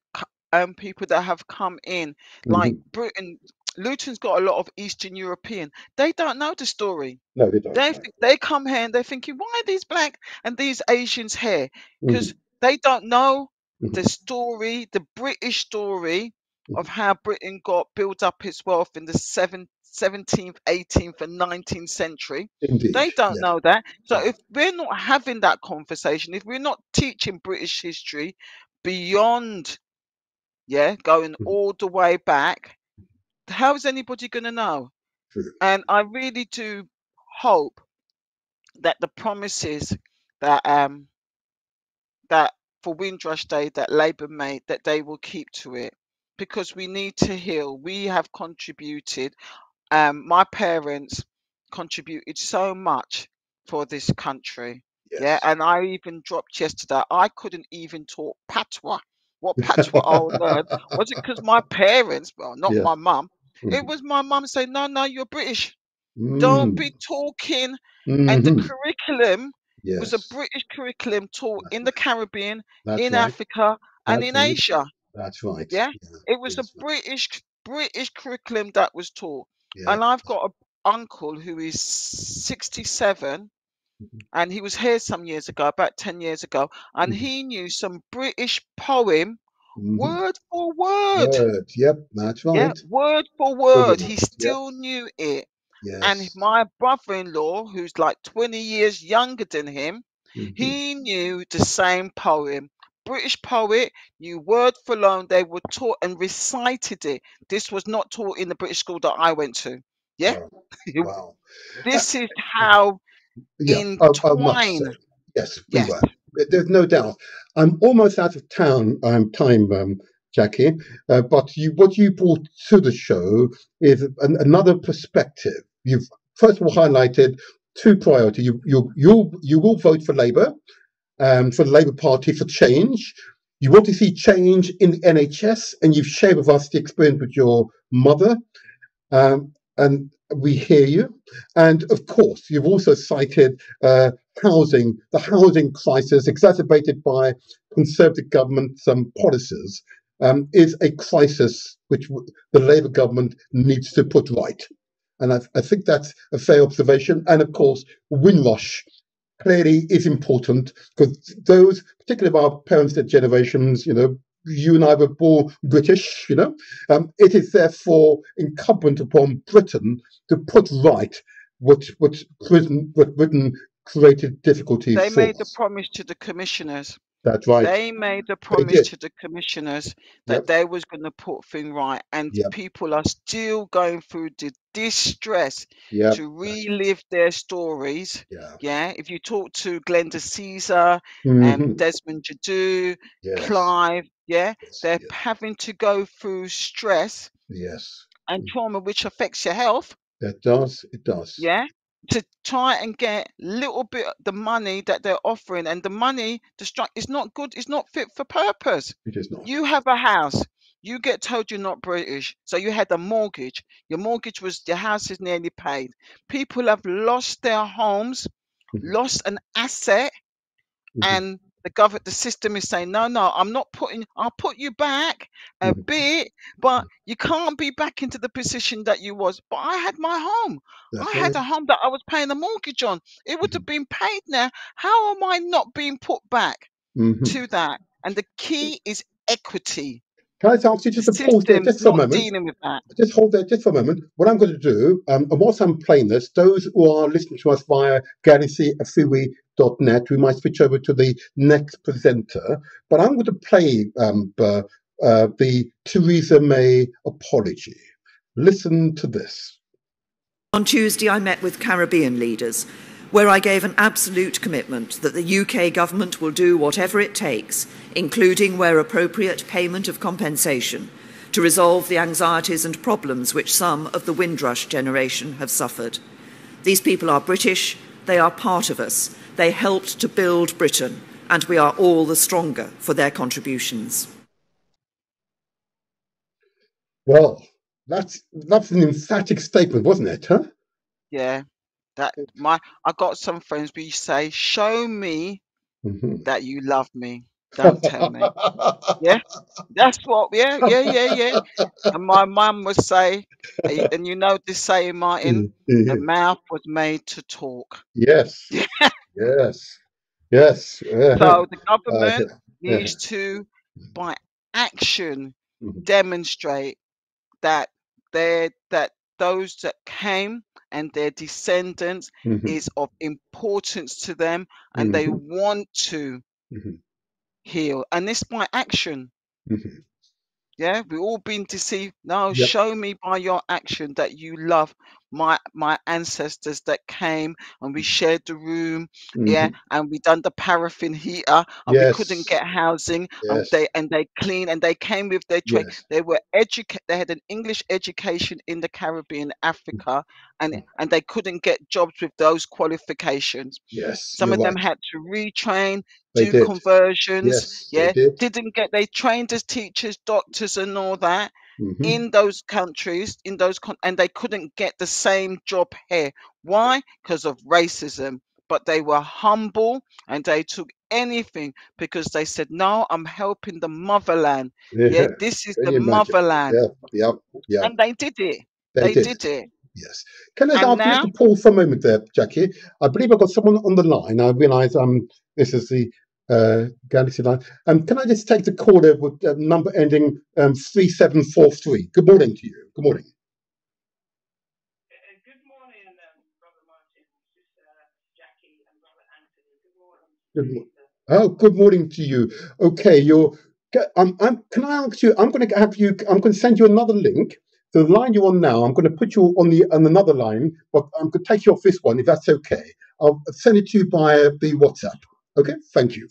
people that have come in, like Hmm. Britain. Luton's got a lot of Eastern European. They don't know the story. No, they don't. No. They come here and they're thinking, why are these black and these Asians here? Hmm. Because they don't know Hmm. the story, the British story of Hmm. how Britain got built up its wealth in the 17th, 18th, and 19th century. Indeed. They don't Yes. know that. So No. if we're not having that conversation, if we're not teaching British history beyond, going Mhm. all the way back, how is anybody going to know? True. And I really do hope that the promises that that for Windrush Day that Labour made, that they will keep to it, because we need to heal. We have contributed. My parents contributed so much for this country. Yeah, Yes. and I even dropped yesterday. I couldn't even talk patois. What patois I learned was it because my parents, well, not Yes. my mum. It Mhm. was my mum saying, "No, no, you're British. Don't Mm. be talking." And the Hmm. curriculum was a Yes. British curriculum taught That's in the right. Caribbean, That's in right. Africa, and That's in right. Asia. That's right. Yeah, Yeah. it was a Yes. British curriculum that was taught. Yeah. And I've got a uncle who is 67, Mhm. and he was here some years ago, about 10 years ago, and Mhm. he knew some British poem Mhm. word for word. Word. Yep. That's Yeah, right. word for Good word. He enough. Yep. still knew it. And Yes. my brother-in-law, who's like 20 years younger than him, Hmm. he knew the same poem. British poet, knew word for loan. They were taught and recited it. This was not taught in the British school that I went to. Yeah, Wow. Wow. Uh, this is how yeah. I must say. entwined. Yes, we Yes, were. There's no doubt. I'm almost out of time, Jackie. But what you brought to the show is another perspective. You've first of all highlighted two priorities. You will vote for Labour, for the Labour Party, for change. You want to see change in the NHS, and you've shared with us the experience with your mother. And we hear you. And of course, you've also cited the housing crisis exacerbated by Conservative government policies, is a crisis which the Labour government needs to put right. And I think that's a fair observation. And of course, Windrush clearly is important because those, particularly of our parents' generations, you and I were born British, it is therefore incumbent upon Britain to put right what Britain created difficulties they for made the us. promise to the commissioners. That's right. They made a They promise did. to the commissioners that Yep. they was going to put things right, and Yep. people are still going through the distress Yep. to That's relive their stories. yeah. Yeah, if you talk to Glenda Caesar and Hmm. Desmond Jadu, Yes. Clive, yeah, Yes. they're Yes. having to go through stress Yes. and trauma, which affects your health. That does. It does. Yeah, to try and get little bit the money that they're offering, and the money the strike is not good, it's not fit for purpose. It is not. You have a house, you get told you're not British, so you had a mortgage. Your mortgage was, your house is nearly paid. People have lost their homes, Mhm. lost an asset, Mhm. and the system is saying, no, I'll put you back a Mhm. bit, but you can't be back into the position that you was. But I had my home. I That's had right. a home that I was paying a mortgage on. It would have Mhm. been paid now. How am I not being put back Mhm. to that? And the key is equity. Can I ask you The just to pause there system's just for a not moment? dealing with that. Just hold there just for a moment. What I'm going to do, and whilst I'm playing this, those who are listening to us via galaxyafiwi.net, we might switch over to the next presenter. But I'm going to play the Theresa May apology. Listen to this. On Tuesday, I met with Caribbean leaders, where I gave an absolute commitment that the UK government will do whatever it takes, including where appropriate payment of compensation, to resolve the anxieties and problems which some of the Windrush generation have suffered. These people are British, they are part of us, they helped to build Britain, and we are all the stronger for their contributions. Well, That's an emphatic statement, wasn't it? Huh? Yeah. I got some friends who say, show me that you love me. Don't tell me. Yeah. That's what, yeah. And my mum would say, and you know this saying, Martin, the mouth was made to talk. Yes, yes, yes. So the Uh, government needs to, by action, demonstrate that that those that came and their descendants is of importance to them, and they want to heal, and this by action. Yeah, we've all been deceived. No, Yep. show me by your action that you love my ancestors that came and we shared the room, yeah, and we done the paraffin heater and we couldn't Yes, get housing, and yes, they clean and they came with their trade. yes. They were they had an English education in the Caribbean, Africa, and they couldn't get jobs with those qualifications. Yes, Some you're of them right. had to retrain, They do did. conversions. Yes, they Yeah, did. didn't get they trained as teachers, doctors, and all that Mm-hmm. in those countries, and they couldn't get the same job here. Why? Because of racism. But they were humble and they took anything because they said, "No, I'm helping the motherland. Yeah, Yeah. this is Can the you imagine? motherland," Yeah, yeah, yeah. and they did it. They They did. did it, Yes. Can I and ask you now to pause for a moment there, Jackie? I believe I've got someone on the line. I realise this is the Galaxy line. Can I just take the caller with number ending 3743? Good morning to you. Good morning. Good morning, Brother Martin. This is Jackie and Brother Anthony. Good morning. Oh, good morning to you. Okay, can I ask you? I'm going to have you. I'm going to send you another link. The line you're on now, I'm going to put you on another line, but I'm going to take you off this one if that's okay. I'll send it to you via the WhatsApp. Okay, thank you.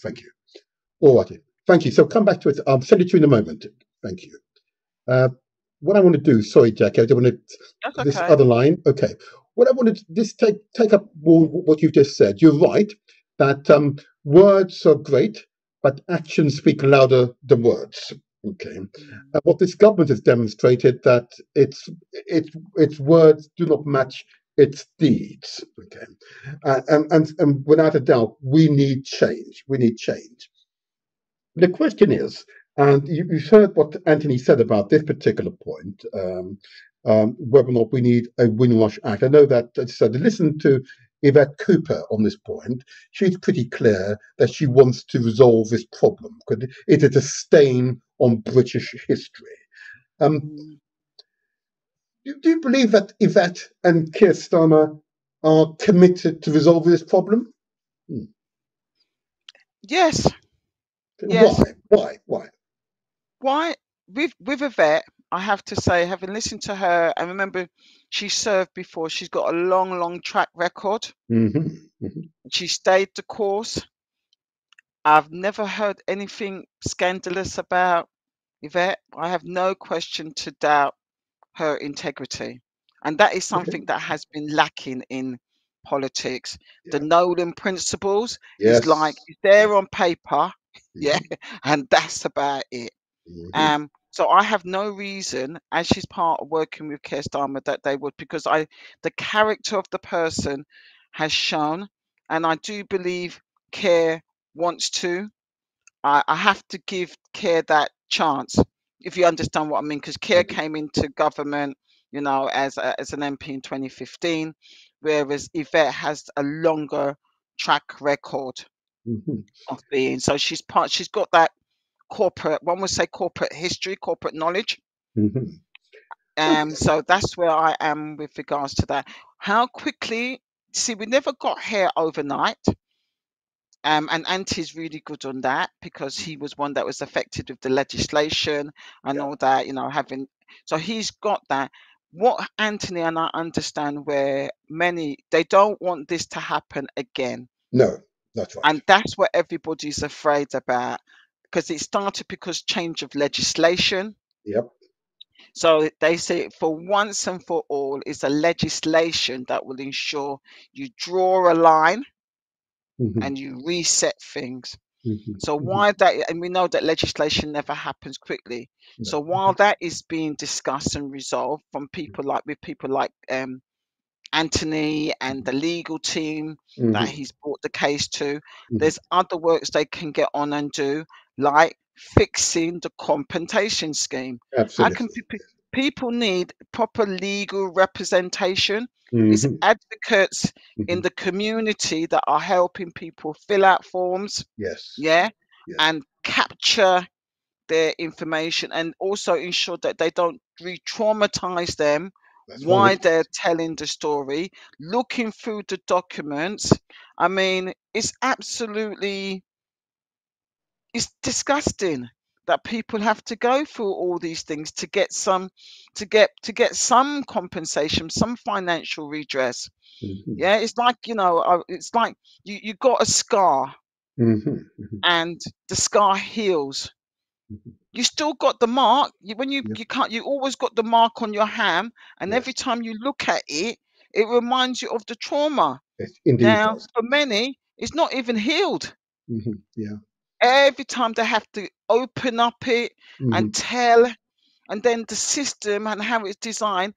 All right, thank you. So come back to it. I'll send it to you in a moment. Thank you. What I want to do, sorry, Jackie, I don't want to That's this okay. other line. Okay, what I want to just take up what you've just said. You're right that words are great, but actions speak louder than words. Okay, and what this government has demonstrated that its words do not match its deeds. Okay, and without a doubt, we need change. We need change. The question is, and you've heard what Anthony said about this particular point, whether or not we need a Windrush Act. I know that, so to listen to Yvette Cooper on this point, she's pretty clear that she wants to resolve this problem because it is a stain on British history. Do you believe that Yvette and Keir Starmer are committed to resolving this problem? Yes. Yes. Why? Why with Yvette, I have to say, having listened to her, and remember, she served before. She's got a long track record. She stayed the course. I've never heard anything scandalous about Yvette. I have no question to doubt her integrity, and that is something that has been lacking in politics. The Nolan principles is like it's there on paper, yeah, and that's about it. So I have no reason, as she's part of working with Keir Starmer, that they would, because the character of the person has shown, and I do believe Keir wants to. I have to give Keir that chance, if you understand what I mean, because Keir came into government, as an MP in 2015, whereas Yvette has a longer track record of being. So she's got that corporate, one would say corporate history, corporate knowledge. So that's where I am with regards to that. How quickly, see, we never got here overnight. And Anti's really good on that because he was one that was affected with the legislation and all that, having, so he's got that. What Anthony and I understand, where many, they don't want this to happen again. No, that's right. And that's what everybody's afraid about, because it started because change of legislation. Yep. So they say for once and for all, it's a legislation that will ensure you draw a line and you reset things. So why that, and we know that legislation never happens quickly. So while that is being discussed and resolved from people like Anthony and the legal team that he's brought the case to, there's other works they can get on and do, like fixing the compensation scheme. How can Absolutely. people need proper legal representation? It's advocates in the community that are helping people fill out forms, Yes. yeah, Yes. and capture their information, and also ensure that they don't re-traumatize them while they're telling the story, looking through the documents. I mean, it's disgusting that people have to go through all these things to get some compensation, some financial redress. Yeah, it's like, it's like you got a scar and the scar heals. You still got the mark. You always got the mark on your hand, and every time you look at it, it reminds you of the trauma. It indeed Now, does. for many, it's not even healed. Yeah. Every time they have to open up it and tell, and then the system and how it's designed,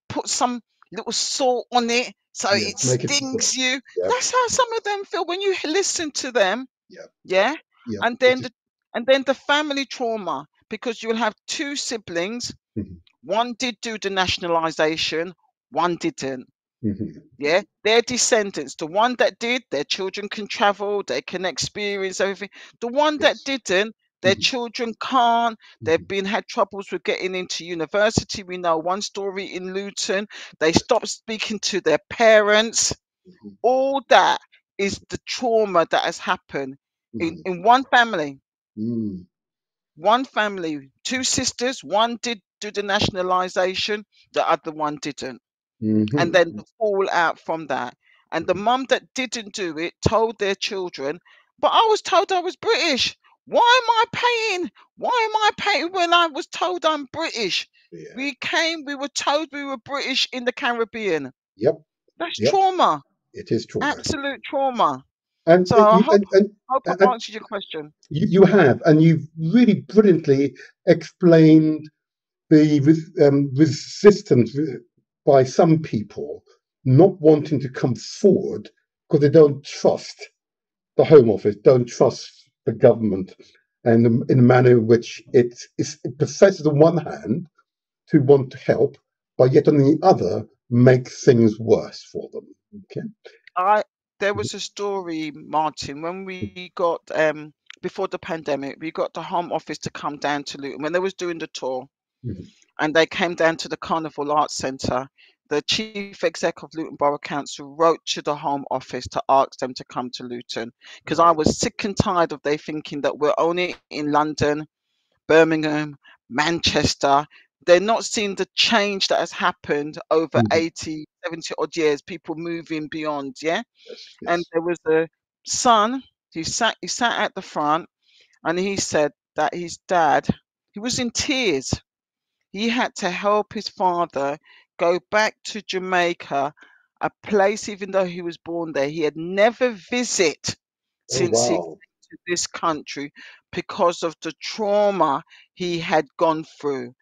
put some little salt on it so it Make it stings you. Yeah. That's how some of them feel when you listen to them. Yeah. Yeah. Yeah. And then the family trauma, because you'll have two siblings. One did do the nationalization, one didn't. Yeah, their descendants. The one that did, their children can travel, they can experience everything. The one that didn't, their children can't. They've had troubles with getting into university. We know one story in Luton. They stopped speaking to their parents. All that is the trauma that has happened in one family. One family, two sisters. One did do the nationalization, the other one didn't. And then the fallout from that. And the mum that didn't do it told their children, but I was told I was British. Why am I paying? Why am I paying when I was told I'm British? Yeah. We were told we were British in the Caribbean. Yep. That's Yep. trauma. It is trauma. Absolute trauma. And So I hope I've and answered your question. you have, and you've really brilliantly explained the resistance by some people not wanting to come forward because they don't trust the Home Office, don't trust the government, and in a manner in which it professes on one hand to want to help, but yet on the other make things worse for them. Okay. There was a story, Martin, when we got before the pandemic, we got the Home Office to come down to Luton when they was doing the tour, and they came down to the Carnival Arts Centre. The chief exec of Luton Borough Council wrote to the Home Office to ask them to come to Luton, because I was sick and tired of they thinking that we're only in London, Birmingham, Manchester. They're not seeing the change that has happened over 80, 70 odd years, people moving beyond, yeah? Yes. And there was a son he sat at the front, and he said that his dad, he was in tears. He had to help his father go back to Jamaica, a place, even though he was born there, he had never visited since he came to this country, because of the trauma he had gone through.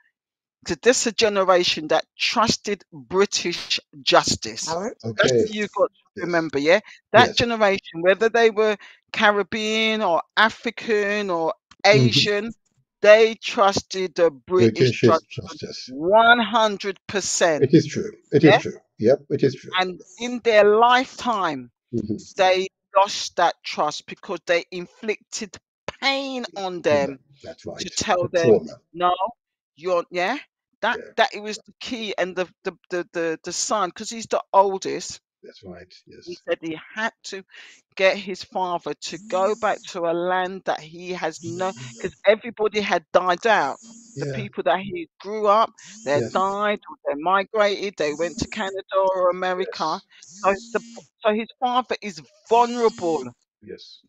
To this a generation that trusted British justice. That's what you've got to remember, yeah? That generation, whether they were Caribbean or African or Asian, they trusted the British justice 100%. It is true. It is true. Yep, it is true. And in their lifetime, they lost that trust because they inflicted pain on them. That's right. To tell them, no, you're that it was the key. And the son, because he's the oldest. That's right. Yes. He said he had to get his father to go back to a land that he has no, because everybody had died out. The people that he grew up, they died, or they migrated, they went to Canada or America. So his father is vulnerable. Yes.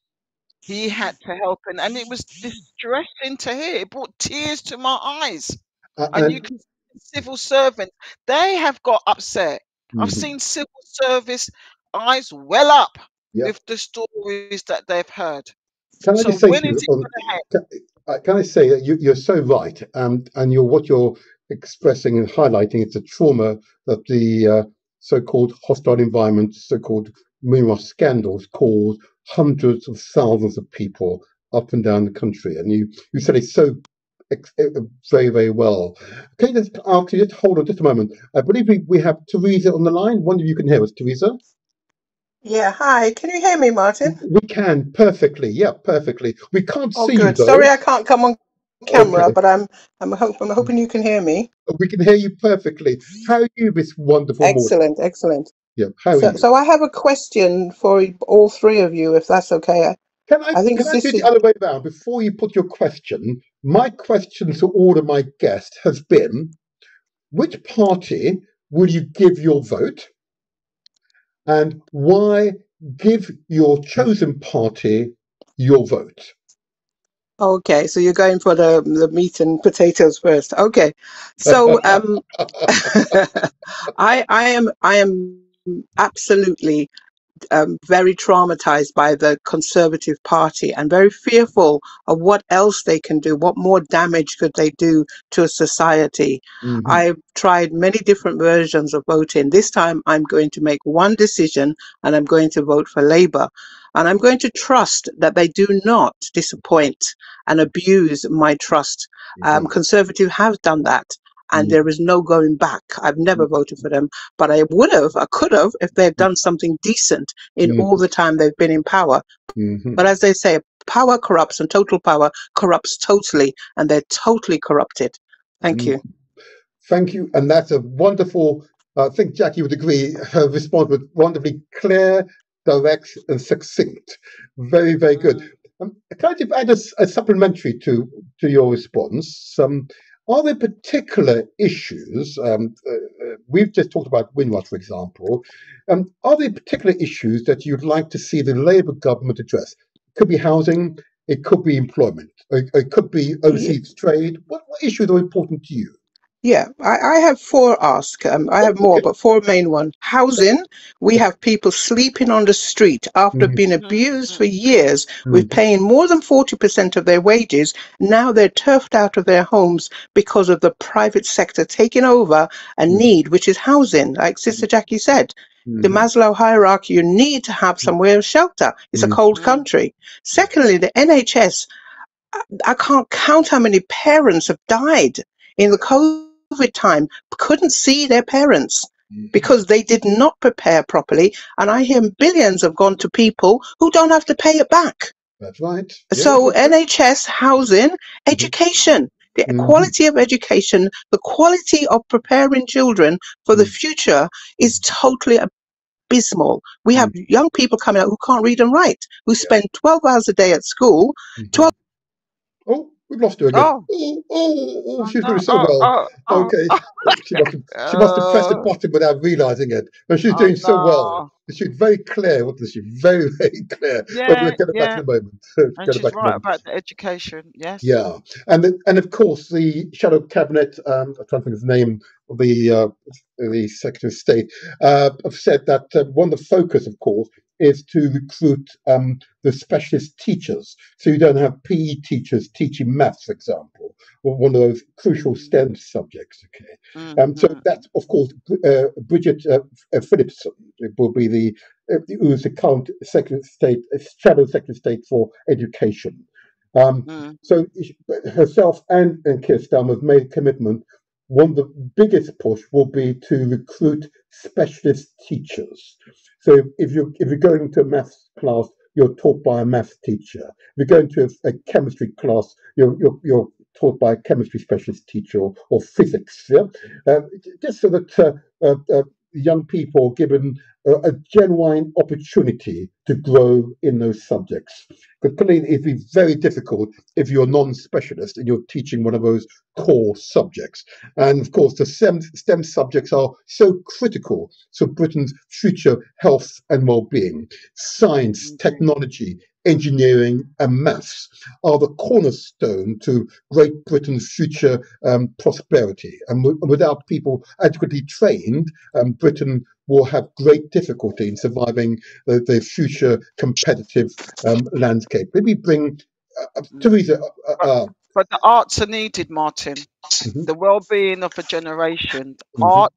He had to help, and it was distressing to hear. It brought tears to my eyes. And you can see civil servants, they have got upset. I've seen civil service eyes well up with the stories that they've heard. Can I So just say when to is you, it going to can I say that you're so right, and what you're expressing and highlighting is the trauma that the so-called hostile environment, so-called Windrush scandals, caused hundreds of thousands of people up and down the country, and you said it so very, very well. Can you just ask you, just hold on just a moment? I believe we have Teresa on the line. Wonder if you can hear us, Teresa? Yeah, hi. Can you hear me, Martin? We can perfectly. Yeah, perfectly. We can't Oh, see you good. though. Sorry, I can't come on camera, Okay, but I'm hoping you can hear me. we can hear you perfectly. How are you this wonderful morning? Excellent, excellent. Yeah, how are So, you? so I have a question for all three of you, if that's okay. I think Can I do it Sister. the other way around? Before you put your question, my question to all of my guests has been, which party will you give your vote, and why give your chosen party your vote? Okay, so you're going for the meat and potatoes first. Okay, so I am absolutely very traumatized by the Conservative Party and very fearful of what else they can do. What more damage could they do to a society? Mm-hmm. I've tried many different versions of voting. This time I'm going to make one decision and I'm going to vote for Labour. And I'm going to trust that they do not disappoint and abuse my trust. Conservative have done that. And there is no going back. I've never voted for them, but I could have, if they had done something decent in all the time they've been in power. But as they say, power corrupts and total power corrupts totally, and they're totally corrupted. Thank you. Thank you. And that's a wonderful, I think Jackie would agree, her response was wonderfully clear, direct, and succinct. Very, very good. Can I just add a supplementary to your response? Are there particular issues, we've just talked about Windrush, for example, are there particular issues that you'd like to see the Labour government address? It could be housing, it could be employment, it could be overseas trade. What issues are important to you? Yeah, I have four asks. I have more, but four main ones. Housing, we have people sleeping on the street after being abused for years with paying more than 40% of their wages. Now they're turfed out of their homes because of the private sector taking over a need, which is housing. Like Sister Jackie said, the Maslow hierarchy, you need to have somewhere shelter. It's a cold country. Secondly, the NHS, I can't count how many parents have died in the COVID time, couldn't see their parents because they did not prepare properly. And I hear billions have gone to people who don't have to pay it back. That's right. So NHS, housing, education, the quality of education, the quality of preparing children for the future is totally abysmal. We have young people coming out who can't read and write, who spend 12 hours a day at school. 12 Oh, we've lost her again. She's doing so well. Okay, she must have pressed the button without realizing it. But she's doing so well. She's very clear, wasn't she? Very, very clear. But we'll get her back in a moment. And she's right about the education. Yes. Yeah, and of course the shadow cabinet. I'm trying to think of the name of the Secretary of State. Have said that one of the focus, of course, is to recruit the specialist teachers. So you don't have PE teachers teaching maths, for example, or one of those crucial STEM subjects. Okay, so that's of course Bridget Phillipson will be who's the current Secretary of State, shadow Secretary of State for Education. So herself and Keir Starmer have made a commitment. One of the biggest push will be to recruit specialist teachers. So if you're going into a maths class, you're taught by a maths teacher. If you're going to a chemistry class, you're taught by a chemistry specialist teacher or physics. Yeah? Just so that young people are given a genuine opportunity to grow in those subjects. But clearly, it'd be very difficult if you're a non-specialist and you're teaching one of those core subjects. And of course, the STEM subjects are so critical to Britain's future health and well-being. Science, technology, engineering and maths are the cornerstone to Great Britain's future prosperity. And without people adequately trained, Britain will have great difficulty in surviving the future competitive landscape. Maybe bring Teresa. But the arts are needed, Martin. The well-being of a generation. Art,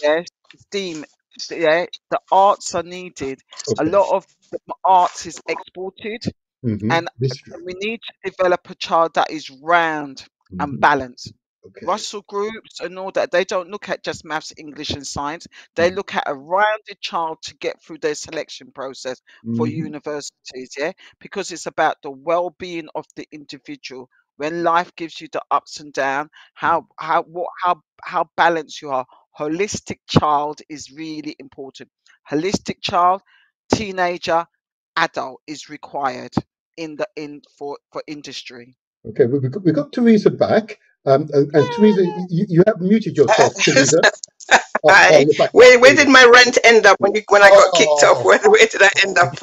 yes, STEAM, yeah, the arts are needed. A lot of the arts is exported, and we need to develop a child that is round and balanced. Russell groups and all that, they don't look at just maths, English, and science. They look at a rounded child to get through their selection process for universities, yeah, because it's about the well-being of the individual. When life gives you the ups and downs, how balanced you are. Holistic child is really important. Holistic child, teenager, adult is required for industry. Okay, we got Teresa back. And Teresa, you have muted yourself, Teresa. Where did my rent end up when I got kicked off? Where did I end up?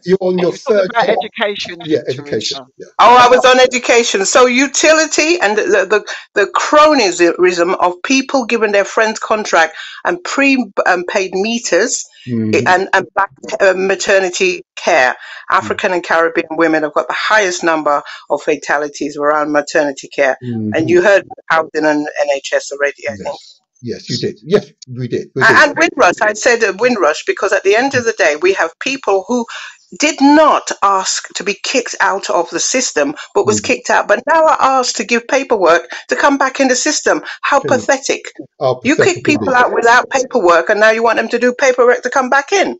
You're on your third about education. Yeah, education. Yeah. Oh, I was on education. So utility and the cronyism of people giving their friends contract and paid meters and black maternity care. African and Caribbean women have got the highest number of fatalities around maternity care. And you heard housing and NHS already, I think. Yes, you did. Yes, we did. And Windrush, I said Windrush because at the end of the day, we have people who did not ask to be kicked out of the system, but was kicked out, but now are asked to give paperwork to come back in the system. How pathetic. You kick people out without paperwork, and now you want them to do paperwork to come back in.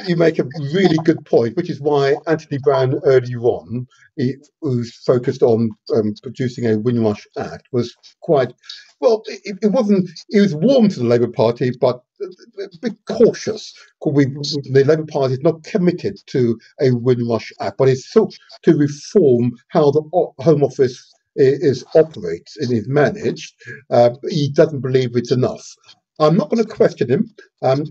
You make a really good point, which is why Anthony Brown earlier on, who's focused on producing a Windrush Act, was quite, well, it wasn't, he was warm to the Labour Party, but a bit cautious. The Labour Party is not committed to a Windrush Act, but it's sought to reform how the Home Office operates and is managed. He doesn't believe it's enough. I'm not going to question him.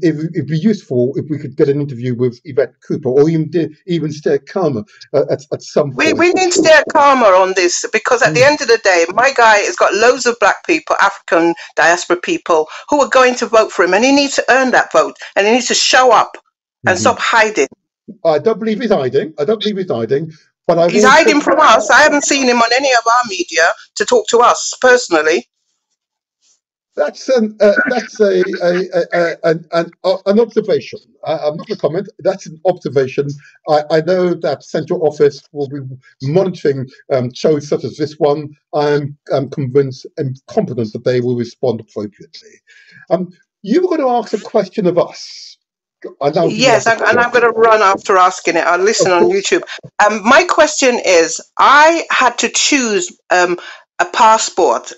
It'd be useful if we could get an interview with Yvette Cooper or even Stare Karma at some point. We need Stare Karma on this because at the end of the day, my guy has got loads of black people, African diaspora people who are going to vote for him, and he needs to earn that vote, and he needs to show up and stop hiding. I don't believe he's hiding. But he's hiding from us. I haven't seen him on any of our media to talk to us personally. That's an observation. I'm not going to comment. That's an observation. I know that Central Office will be monitoring shows such as this one. I'm convinced and confident that they will respond appropriately. You were going to ask a question of us. Yes, and I'm going to run after asking it. I'll listen on YouTube. My question is, I had to choose a passport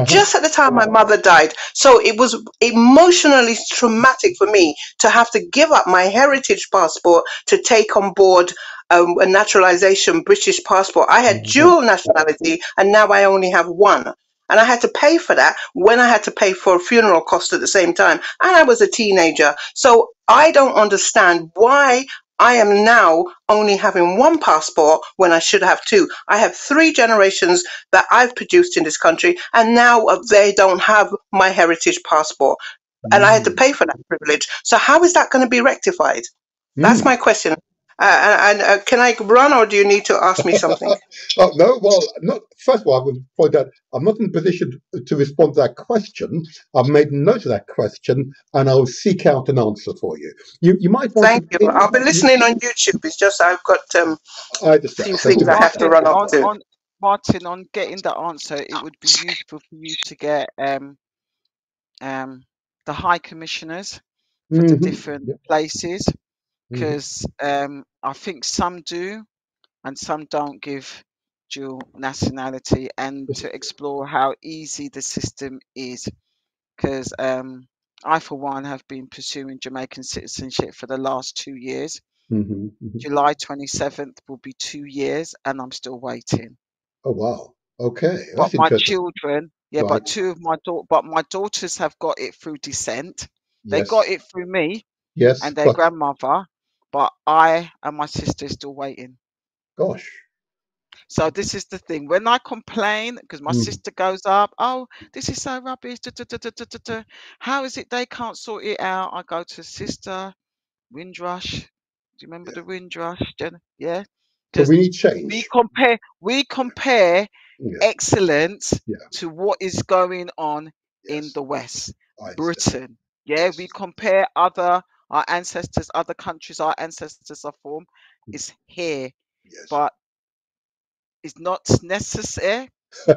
just at the time my mother died, so it was emotionally traumatic for me to have to give up my heritage passport to take on board a naturalization British passport. I had dual nationality and now I only have one, and I had to pay for that when I had to pay for a funeral cost at the same time, and I was a teenager. So I don't understand why I am now only having one passport when I should have two. I have 3 generations that I've produced in this country, and now they don't have my heritage passport. And I had to pay for that privilege. So how is that going to be rectified? That's my question. Can I run, or do you need to ask me something? No, well, first of all, I would point out I'm not in a position to respond to that question. I've made note of that question, and I'll seek out an answer for you. You might want Thank you. I'll be listening on YouTube. It's just I've got a few things I have to run off to. Martin, on getting the answer, it would be useful for you to get the high commissioners for the different places, because I think some do and some don't give dual nationality, and to explore how easy the system is, because I for one have been pursuing Jamaican citizenship for the last 2 years. July 27th will be 2 years and I'm still waiting. Oh wow. Okay. But my children, but but my daughters have got it through descent. They got it through me and their grandmother, but I and my sister are still waiting. Gosh. So this is the thing. When I complain, because my sister goes up, oh, this is so rubbish. How is it they can't sort it out? I go to sister Windrush. Do you remember the Windrush, Jen? Yeah. So we need We change. compare excellence Yeah. to what is going on in the West, Britain. Yeah, we compare our ancestors, other countries our ancestors are from, is here, but it's not necessary. You're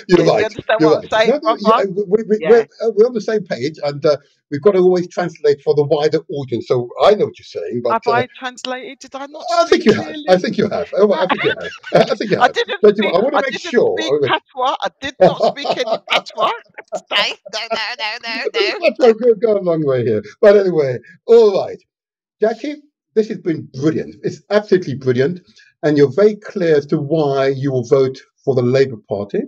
You right. understand You're what I'm right. saying, No, brother? Yeah. we're on the same page, and we've got to always translate for the wider audience. So I know what you're saying, but Have I translated? Did I not I think speak you have. I clearly? think you have. I think you have. I think you I have. didn't But speak. I want to I make didn't speak sure. patois. I did not speak any patois. Okay. No. Go a long way here. But anyway, all right. Jackie, this has been brilliant. It's absolutely brilliant. And you're very clear as to why you will vote for the Labour Party.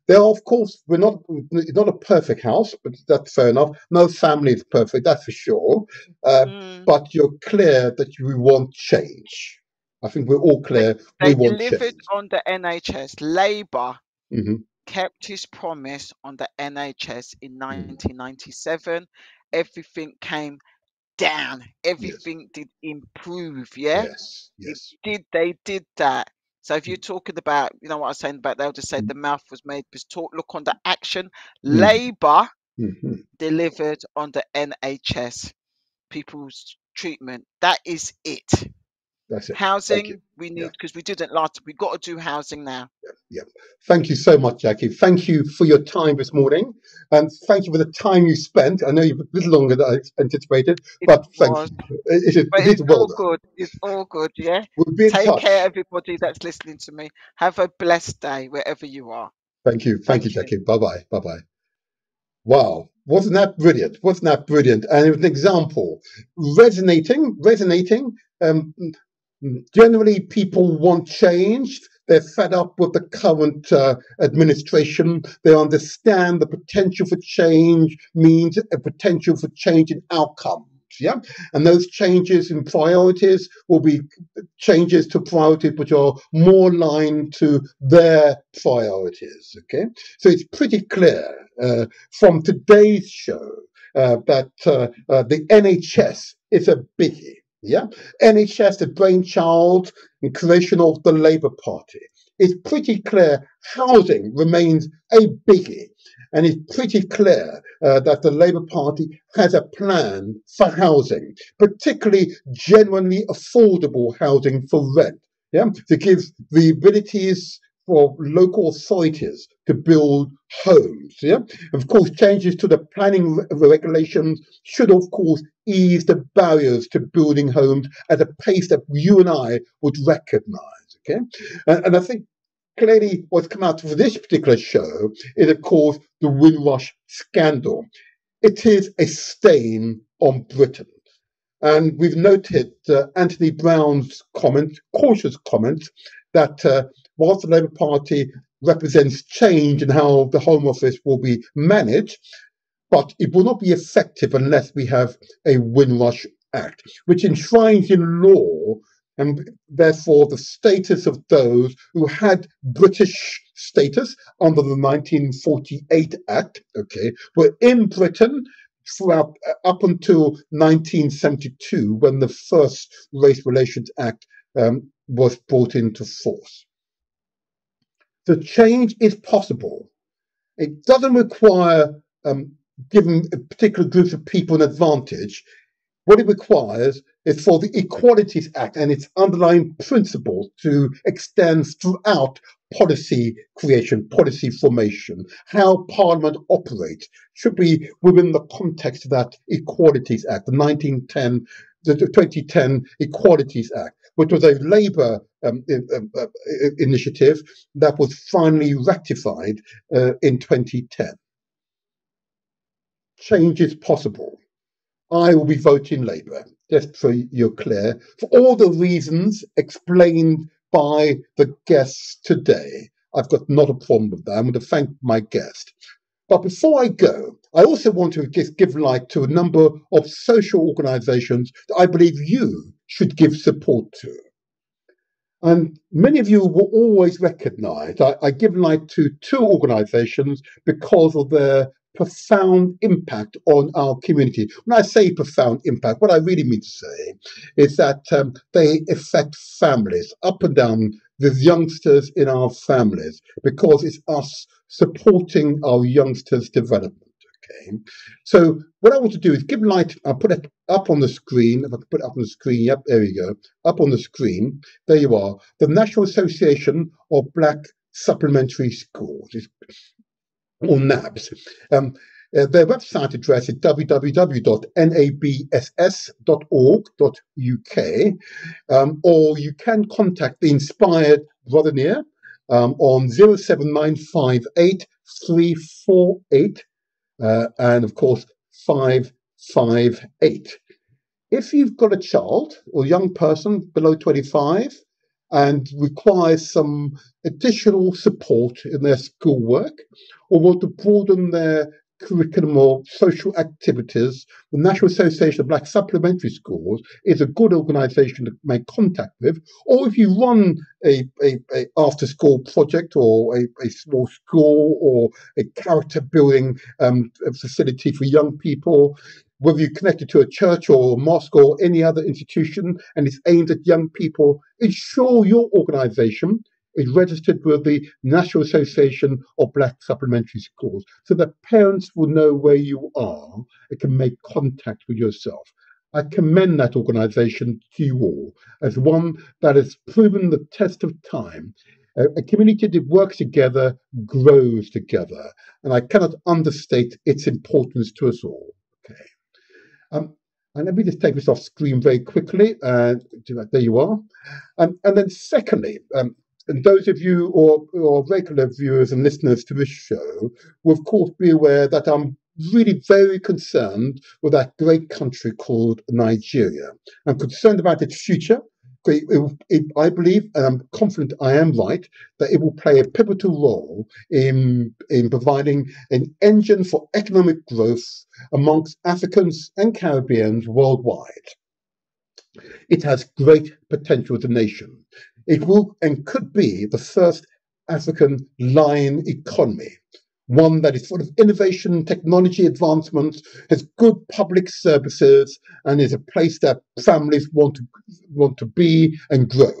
There are, of course, it's not a perfect house, but that's fair enough. No family is perfect, that's for sure. But you're clear that you want change. I think we're all clear we They want delivered change. on the NHS. Labour Mm-hmm. kept his promise on the NHS in 1997. Everything came down. Everything did improve. Yeah, Yes. They did that. So if you're talking about, you know what I was saying about, they'll just say the mouth was made because talk. Look on the action. Labour delivered on the NHS. People's treatment. That is it. That's it. Housing we need because we didn't last. We got to do housing now. Yeah. Thank you so much, Jackie. Thank you for your time this morning, and thank you for the time you spent. I know you've a little longer than I anticipated, but thank you. It is well all done. good. It's all good. Yeah. We'll be in Take touch. care, everybody that's listening to me. Have a blessed day wherever you are. Thank you, Jackie. Bye bye. Wow, wasn't that brilliant? Wasn't that brilliant? And it was an example, resonating. Generally, people want change. They're fed up with the current administration. They understand the potential for change means a potential for change in outcomes. Yeah, and those changes in priorities will be changes to priorities which are more aligned to their priorities. Okay, so it's pretty clear from today's show that the NHS is a biggie. Yeah, NHS, the brainchild and creation of the Labour Party. It's pretty clear housing remains a biggie. And it's pretty clear that the Labour Party has a plan for housing, particularly genuinely affordable housing for rent, to give the abilities for local authorities to build homes. Of course, changes to the planning regulations should, of course, ease the barriers to building homes at a pace that you and I would recognise. Okay, and I think clearly what's come out for this particular show is, of course, the Windrush scandal. It is a stain on Britain. And we've noted Anthony Brown's cautious comment, that whilst the Labour Party represents change in how the Home Office will be managed, but it will not be effective unless we have a Windrush Act, which enshrines in law and therefore the status of those who had British status under the 1948 Act, were in Britain throughout up until 1972, when the first Race Relations Act was brought into force. The change is possible. It doesn't require giving particular groups of people an advantage. What it requires is for the Equalities Act and its underlying principles to extend throughout policy creation, policy formation. How Parliament operates should be within the context of that Equalities Act, the 2010 Equalities Act, which was a Labour initiative that was finally ratified in 2010. Change is possible. I will be voting Labour, just so you're clear, for all the reasons explained by the guests today. I've got not a problem with that. I'm going to thank my guest. But before I go, I also want to just give light to a number of social organisations that I believe you should give support to. And many of you will always recognize I give light to two organizations because of their profound impact on our community. When I say profound impact, what I really mean to say is that they affect families up and down, the youngsters in our families, because it's us supporting our youngsters' development. Okay, so what I want to do is give light. I'll put it up on the screen. If I can put it up on the screen, yep, there you go. Up on the screen, there you are. The National Association of Black Supplementary Schools, or NABS. Their website address is www.nabss.org.uk, or you can contact the Inspired Volunteer on 07958 348 and of course 558. If you've got a child or young person below 25 and requires some additional support in their schoolwork, or want to broaden their curriculum or social activities, the National Association of Black Supplementary Schools is a good organisation to make contact with. Or if you run a after-school project or a small school or a character building facility for young people, whether you're connected to a church or a mosque or any other institution and it's aimed at young people, ensure your organisation is registered with the National Association of Black Supplementary Schools so that parents will know where you are and can make contact with yourself. I commend that organisation to you all as one that has proven the test of time. A community that works together grows together, and I cannot understate its importance to us all. Okay. And let me just take this off screen very quickly. There you are. And then secondly, and those of you or regular viewers and listeners to this show will of course be aware that I'm really very concerned with that great country called Nigeria. I'm concerned about its future. I believe, and I'm confident I am right, that it will play a pivotal role in providing an engine for economic growth amongst Africans and Caribbeans worldwide. It has great potential as a nation. It will and could be the first African lion economy, one that is full of innovation, technology advancements, has good public services, and is a place that families want to be and grow.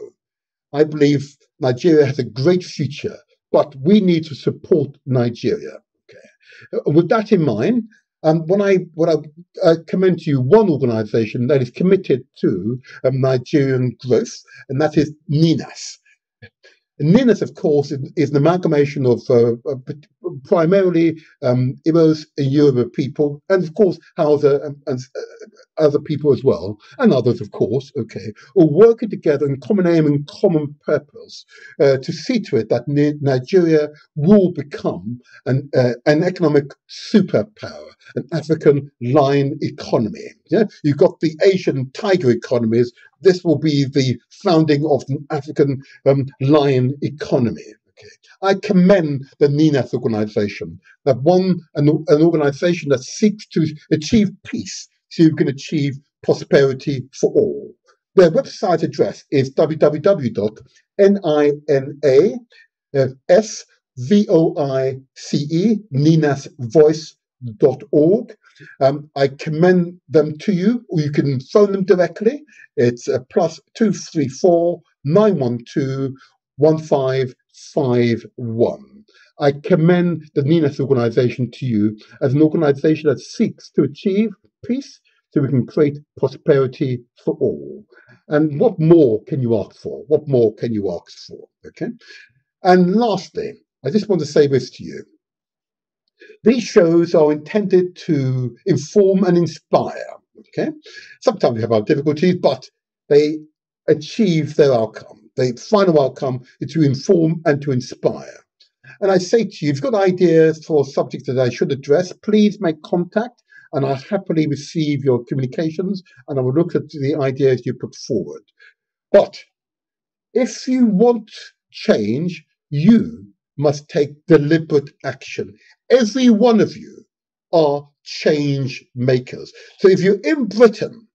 I believe Nigeria has a great future, but we need to support Nigeria. Okay. With that in mind, when I commend to you one organisation that is committed to Nigerian growth, and that is NINAS. NINAS, of course, is an amalgamation of primarily Igbos and Yoruba people, and of course Hausa and other people as well, and others, of course, okay, all working together in common aim and common purpose to see to it that Nigeria will become an economic superpower, an African lion economy. Yeah? You've got the Asian tiger economies. This will be the founding of an African lion economy. Okay. I commend the NINAS organization, that an organization that seeks to achieve peace so you can achieve prosperity for all. Their website address is ninasvoice.org. I commend them to you, or you can phone them directly. It's +234 912 1551. I commend the NINAS organization to you as an organization that seeks to achieve peace so we can create prosperity for all. And what more can you ask for? What more can you ask for? Okay. And lastly, I just want to say this to you. These shows are intended to inform and inspire. Okay. Sometimes we have our difficulties, but they achieve their outcome. The final outcome is to inform and to inspire. And I say to you, if you've got ideas for subjects that I should address, please make contact, and I'll happily receive your communications, and I will look at the ideas you put forward. But if you want change, you must take deliberate action. Every one of you are change makers. So if you're in Britain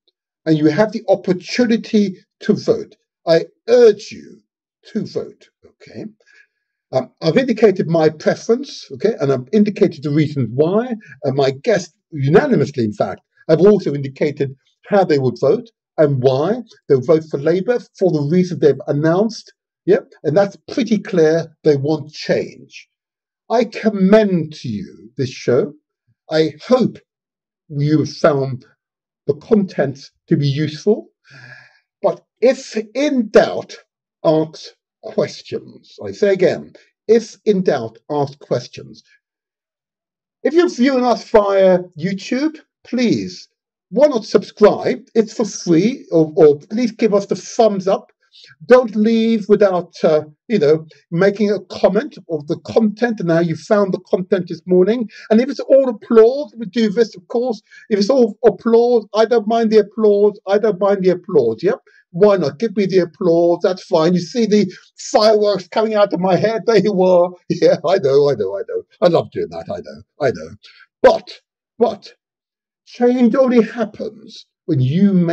and you have the opportunity to vote, I urge you to vote. Okay. I've indicated my preference, okay, and I've indicated the reasons why, and my guests unanimously, in fact, have also indicated how they would vote and why. They'll vote for Labour for the reasons they've announced, yep, and that's pretty clear. They want change. I commend to you this show. I hope you have found the content to be useful, but if in doubt, ask questions. I say again, if in doubt, ask questions. If you're viewing us via YouTube, please, why not subscribe? It's for free, or please give us the thumbs up. Don't leave without, making a comment of the content and how you found the content this morning. And if it's all applause, we do this, of course. If it's all applause, I don't mind the applause. I don't mind the applause, yep. Why not? Give me the applause. That's fine. You see the fireworks coming out of my head. There you are. Yeah, I know. I love doing that. I know. But change only happens when you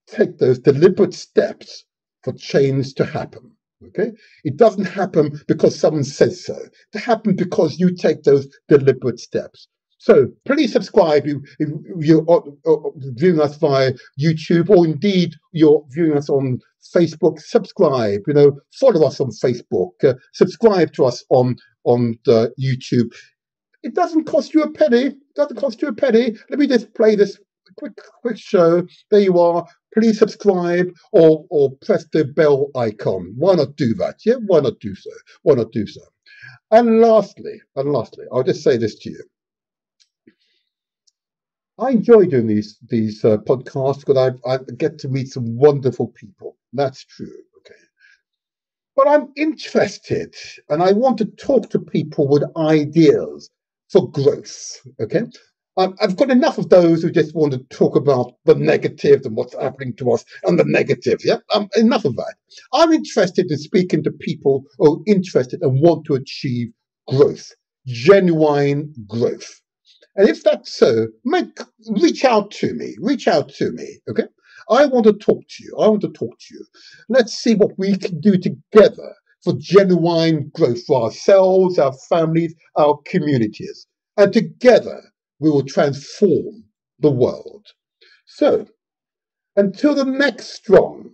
take those deliberate steps for change to happen. Okay? It doesn't happen because someone says so. It happens because you take those deliberate steps. So please subscribe if you're viewing us via YouTube, or indeed you're viewing us on Facebook. Subscribe, follow us on Facebook, subscribe to us on the YouTube. It doesn't cost you a penny. Let me just play this quick show. There you are. Please subscribe or press the bell icon. Why not do that? Yeah, why not do so? And lastly, I'll just say this to you. I enjoy doing these podcasts because I get to meet some wonderful people. That's true, okay. But I'm interested, and I want to talk to people with ideas for growth, okay? I've got enough of those who just want to talk about the negatives and what's happening to us and the negatives, yeah? Enough of that. I'm interested in speaking to people who are interested and want to achieve growth, genuine growth. And if that's so, reach out to me, okay? I want to talk to you. Let's see what we can do together for genuine growth for ourselves, our families, our communities. And together, we will transform the world. So, until the next strong,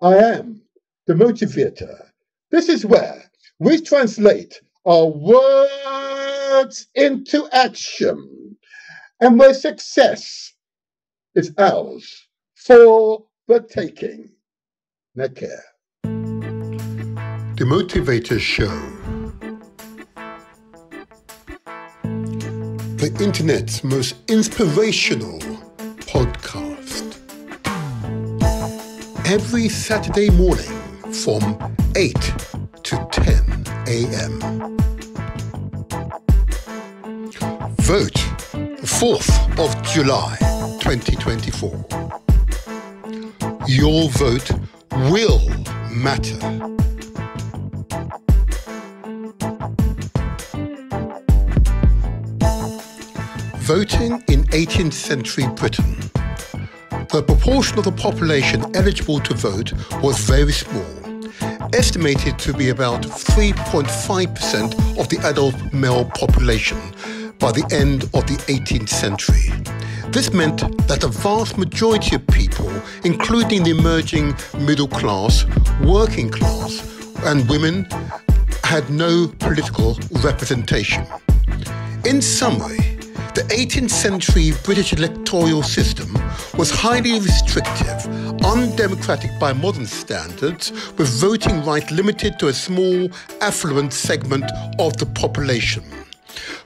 I am the motivator. This is where we translate our words into action, and where success is ours for the taking. Take care. The Motivator Show. The internet's most inspirational podcast. Every Saturday morning from 8 to 10 a.m. Vote 4th of July 2024. Your vote will matter. Voting in 18th century Britain. The proportion of the population eligible to vote was very small, estimated to be about 3.5% of the adult male population by the end of the 18th century. This meant that a vast majority of people, including the emerging middle class, working class, and women, had no political representation. In summary, the 18th century British electoral system was highly restrictive, undemocratic by modern standards, with voting rights limited to a small, affluent segment of the population,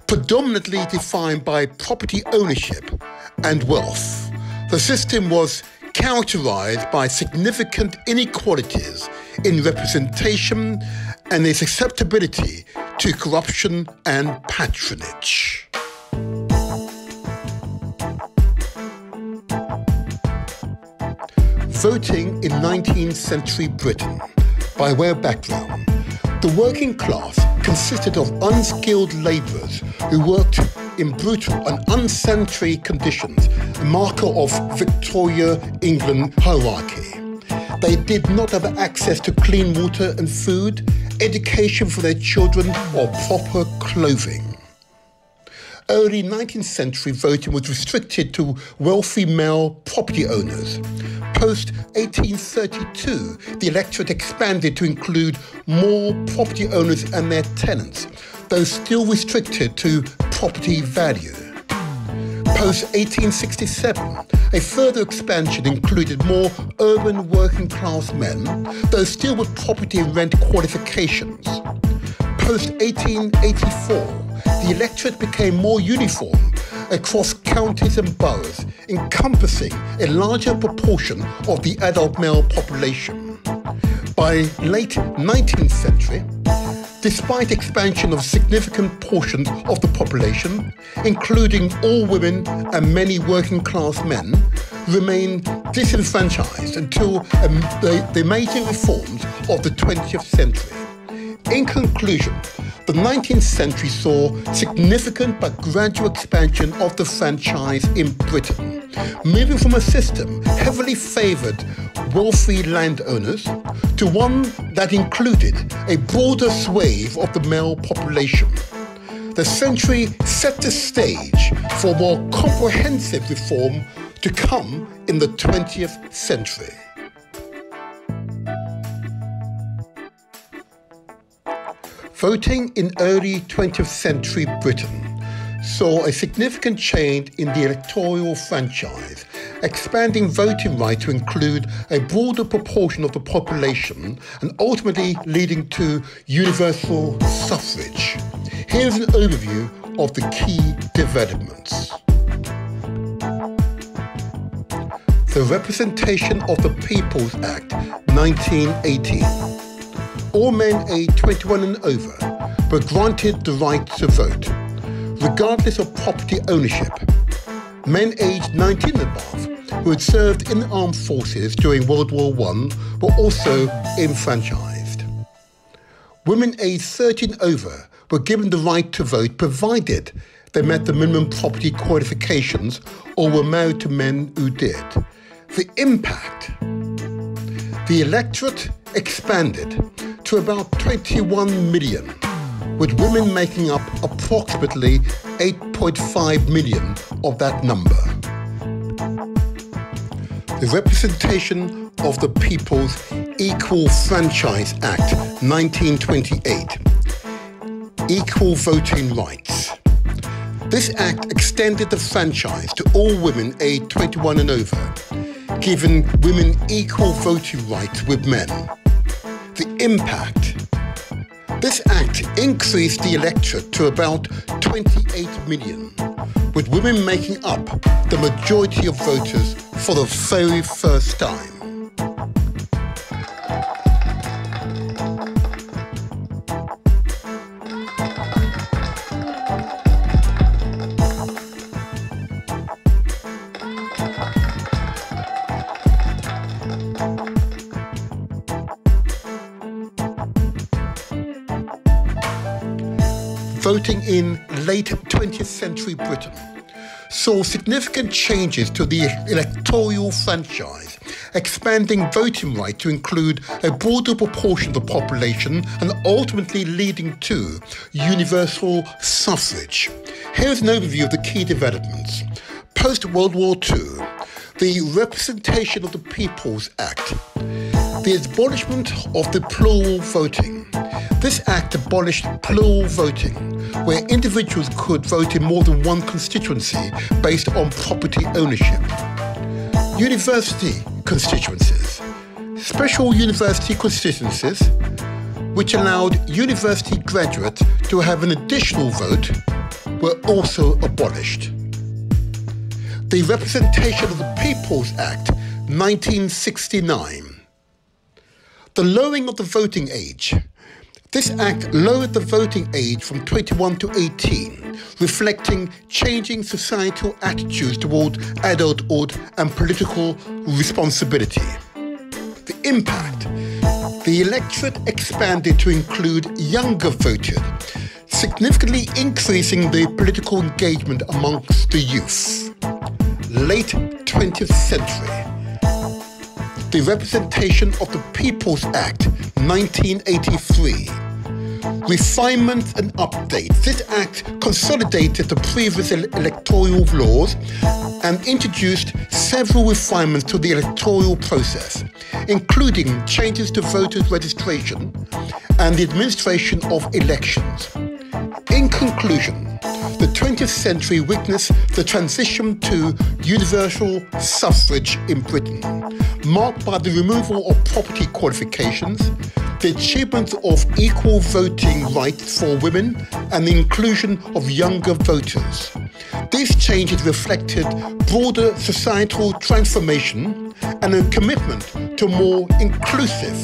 predominantly defined by property ownership and wealth. The system was characterized by significant inequalities in representation and a susceptibility to corruption and patronage. Voting in 19th century Britain. By way of background, the working class consisted of unskilled labourers who worked in brutal and unsanitary conditions, a marker of Victoria England hierarchy. They did not have access to clean water and food, education for their children, or proper clothing. Early 19th century voting was restricted to wealthy male property owners. Post-1832, the electorate expanded to include more property owners and their tenants, though still restricted to property value. Post-1867, a further expansion included more urban working-class men, though still with property and rent qualifications. Post-1884, the electorate became more uniform across counties and boroughs, encompassing a larger proportion of the adult male population. By late 19th century, despite expansion of significant portions of the population, including all women and many working-class men, remained disenfranchised until the major reforms of the 20th century. In conclusion, the 19th century saw significant but gradual expansion of the franchise in Britain, moving from a system heavily favoured wealthy landowners to one that included a broader swathe of the male population. The century set the stage for more comprehensive reform to come in the 20th century. Voting in early 20th century Britain saw a significant change in the electoral franchise, expanding voting rights to include a broader proportion of the population and ultimately leading to universal suffrage. Here's an overview of the key developments. The Representation of the People's Act, 1918. All men aged 21 and over were granted the right to vote, regardless of property ownership. Men aged 19 and above who had served in the armed forces during World War I were also enfranchised. Women aged 13 and over were given the right to vote provided they met the minimum property qualifications or were married to men who did. The impact: the electorate expanded to about 21 million, with women making up approximately 8.5 million of that number. The Representation of the People's Equal Franchise Act, 1928. Equal voting rights. This act extended the franchise to all women aged 21 and over, giving women equal voting rights with men. The impact: this act increased the electorate to about 28 million, with women making up the majority of voters for the very first time. Voting in late 20th century Britain saw significant changes to the electoral franchise, expanding voting rights to include a broader proportion of the population and ultimately leading to universal suffrage. Here's an overview of the key developments. Post-World War II, the Representation of the People's Act. The abolishment of the plural voting. This act abolished plural voting, where individuals could vote in more than one constituency based on property ownership. University constituencies. Special university constituencies, which allowed university graduates to have an additional vote, were also abolished. The Representation of the People's Act, 1969. The lowering of the voting age. This act lowered the voting age from 21 to 18, reflecting changing societal attitudes toward adulthood and political responsibility. The impact: the electorate expanded to include younger voters, significantly increasing the political engagement amongst the youth. Late 20th century. the Representation of the People's Act 1983. Refinements and updates. This act consolidated the previous electoral laws and introduced several refinements to the electoral process, including changes to voters' registration and the administration of elections. In conclusion, the 20th century witnessed the transition to universal suffrage in Britain, marked by the removal of property qualifications, the achievement of equal voting rights for women, and the inclusion of younger voters. These changes reflected broader societal transformation and a commitment to more inclusive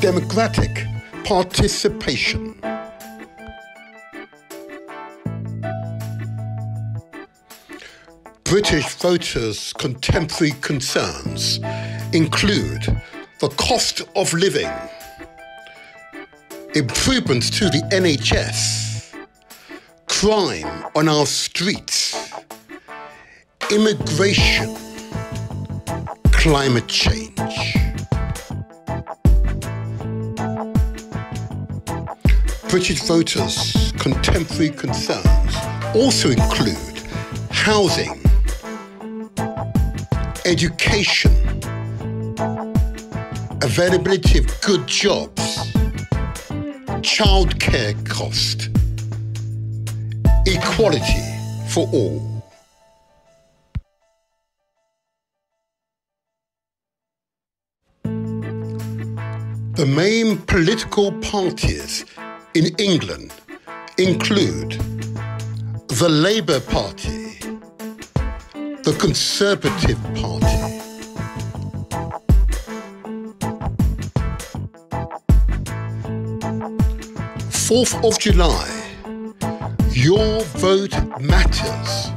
democratic participation. British voters' contemporary concerns include the cost of living, improvements to the NHS, crime on our streets, immigration, climate change. British voters' contemporary concerns also include housing, education, availability of good jobs, childcare cost, equality for all. The main political parties in England include the Labour Party, the Conservative Party, July 4th, your vote matters.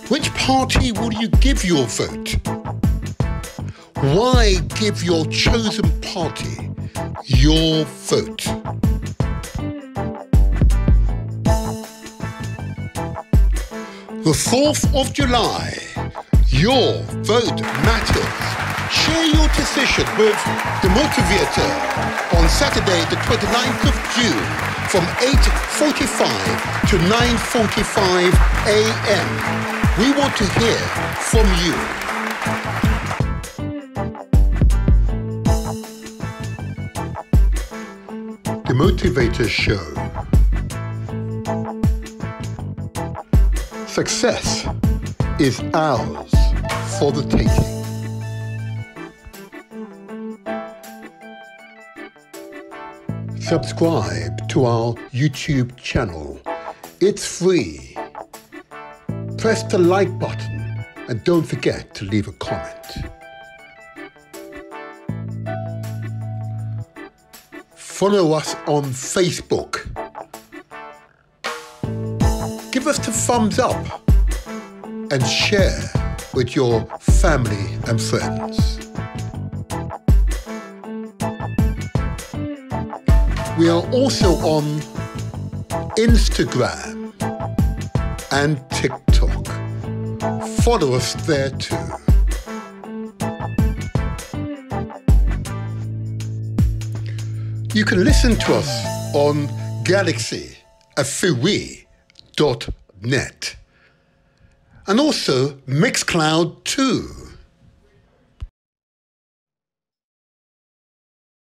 Which party will you give your vote? Why give your chosen party your vote? The 4th of July, your vote matters. Share your decision with the motivator on Saturday the 29th of June from 8:45 to 9:45 a.m. We want to hear from you. The Motivator Show. Success is ours for the taking. Subscribe to our YouTube channel. It's free. Press the like button and don't forget to leave a comment. Follow us on Facebook. Give us the thumbs up and share with your family and friends. We are also on Instagram and TikTok. Follow us there too. You can listen to us on galaxy.net and also Mixcloud too.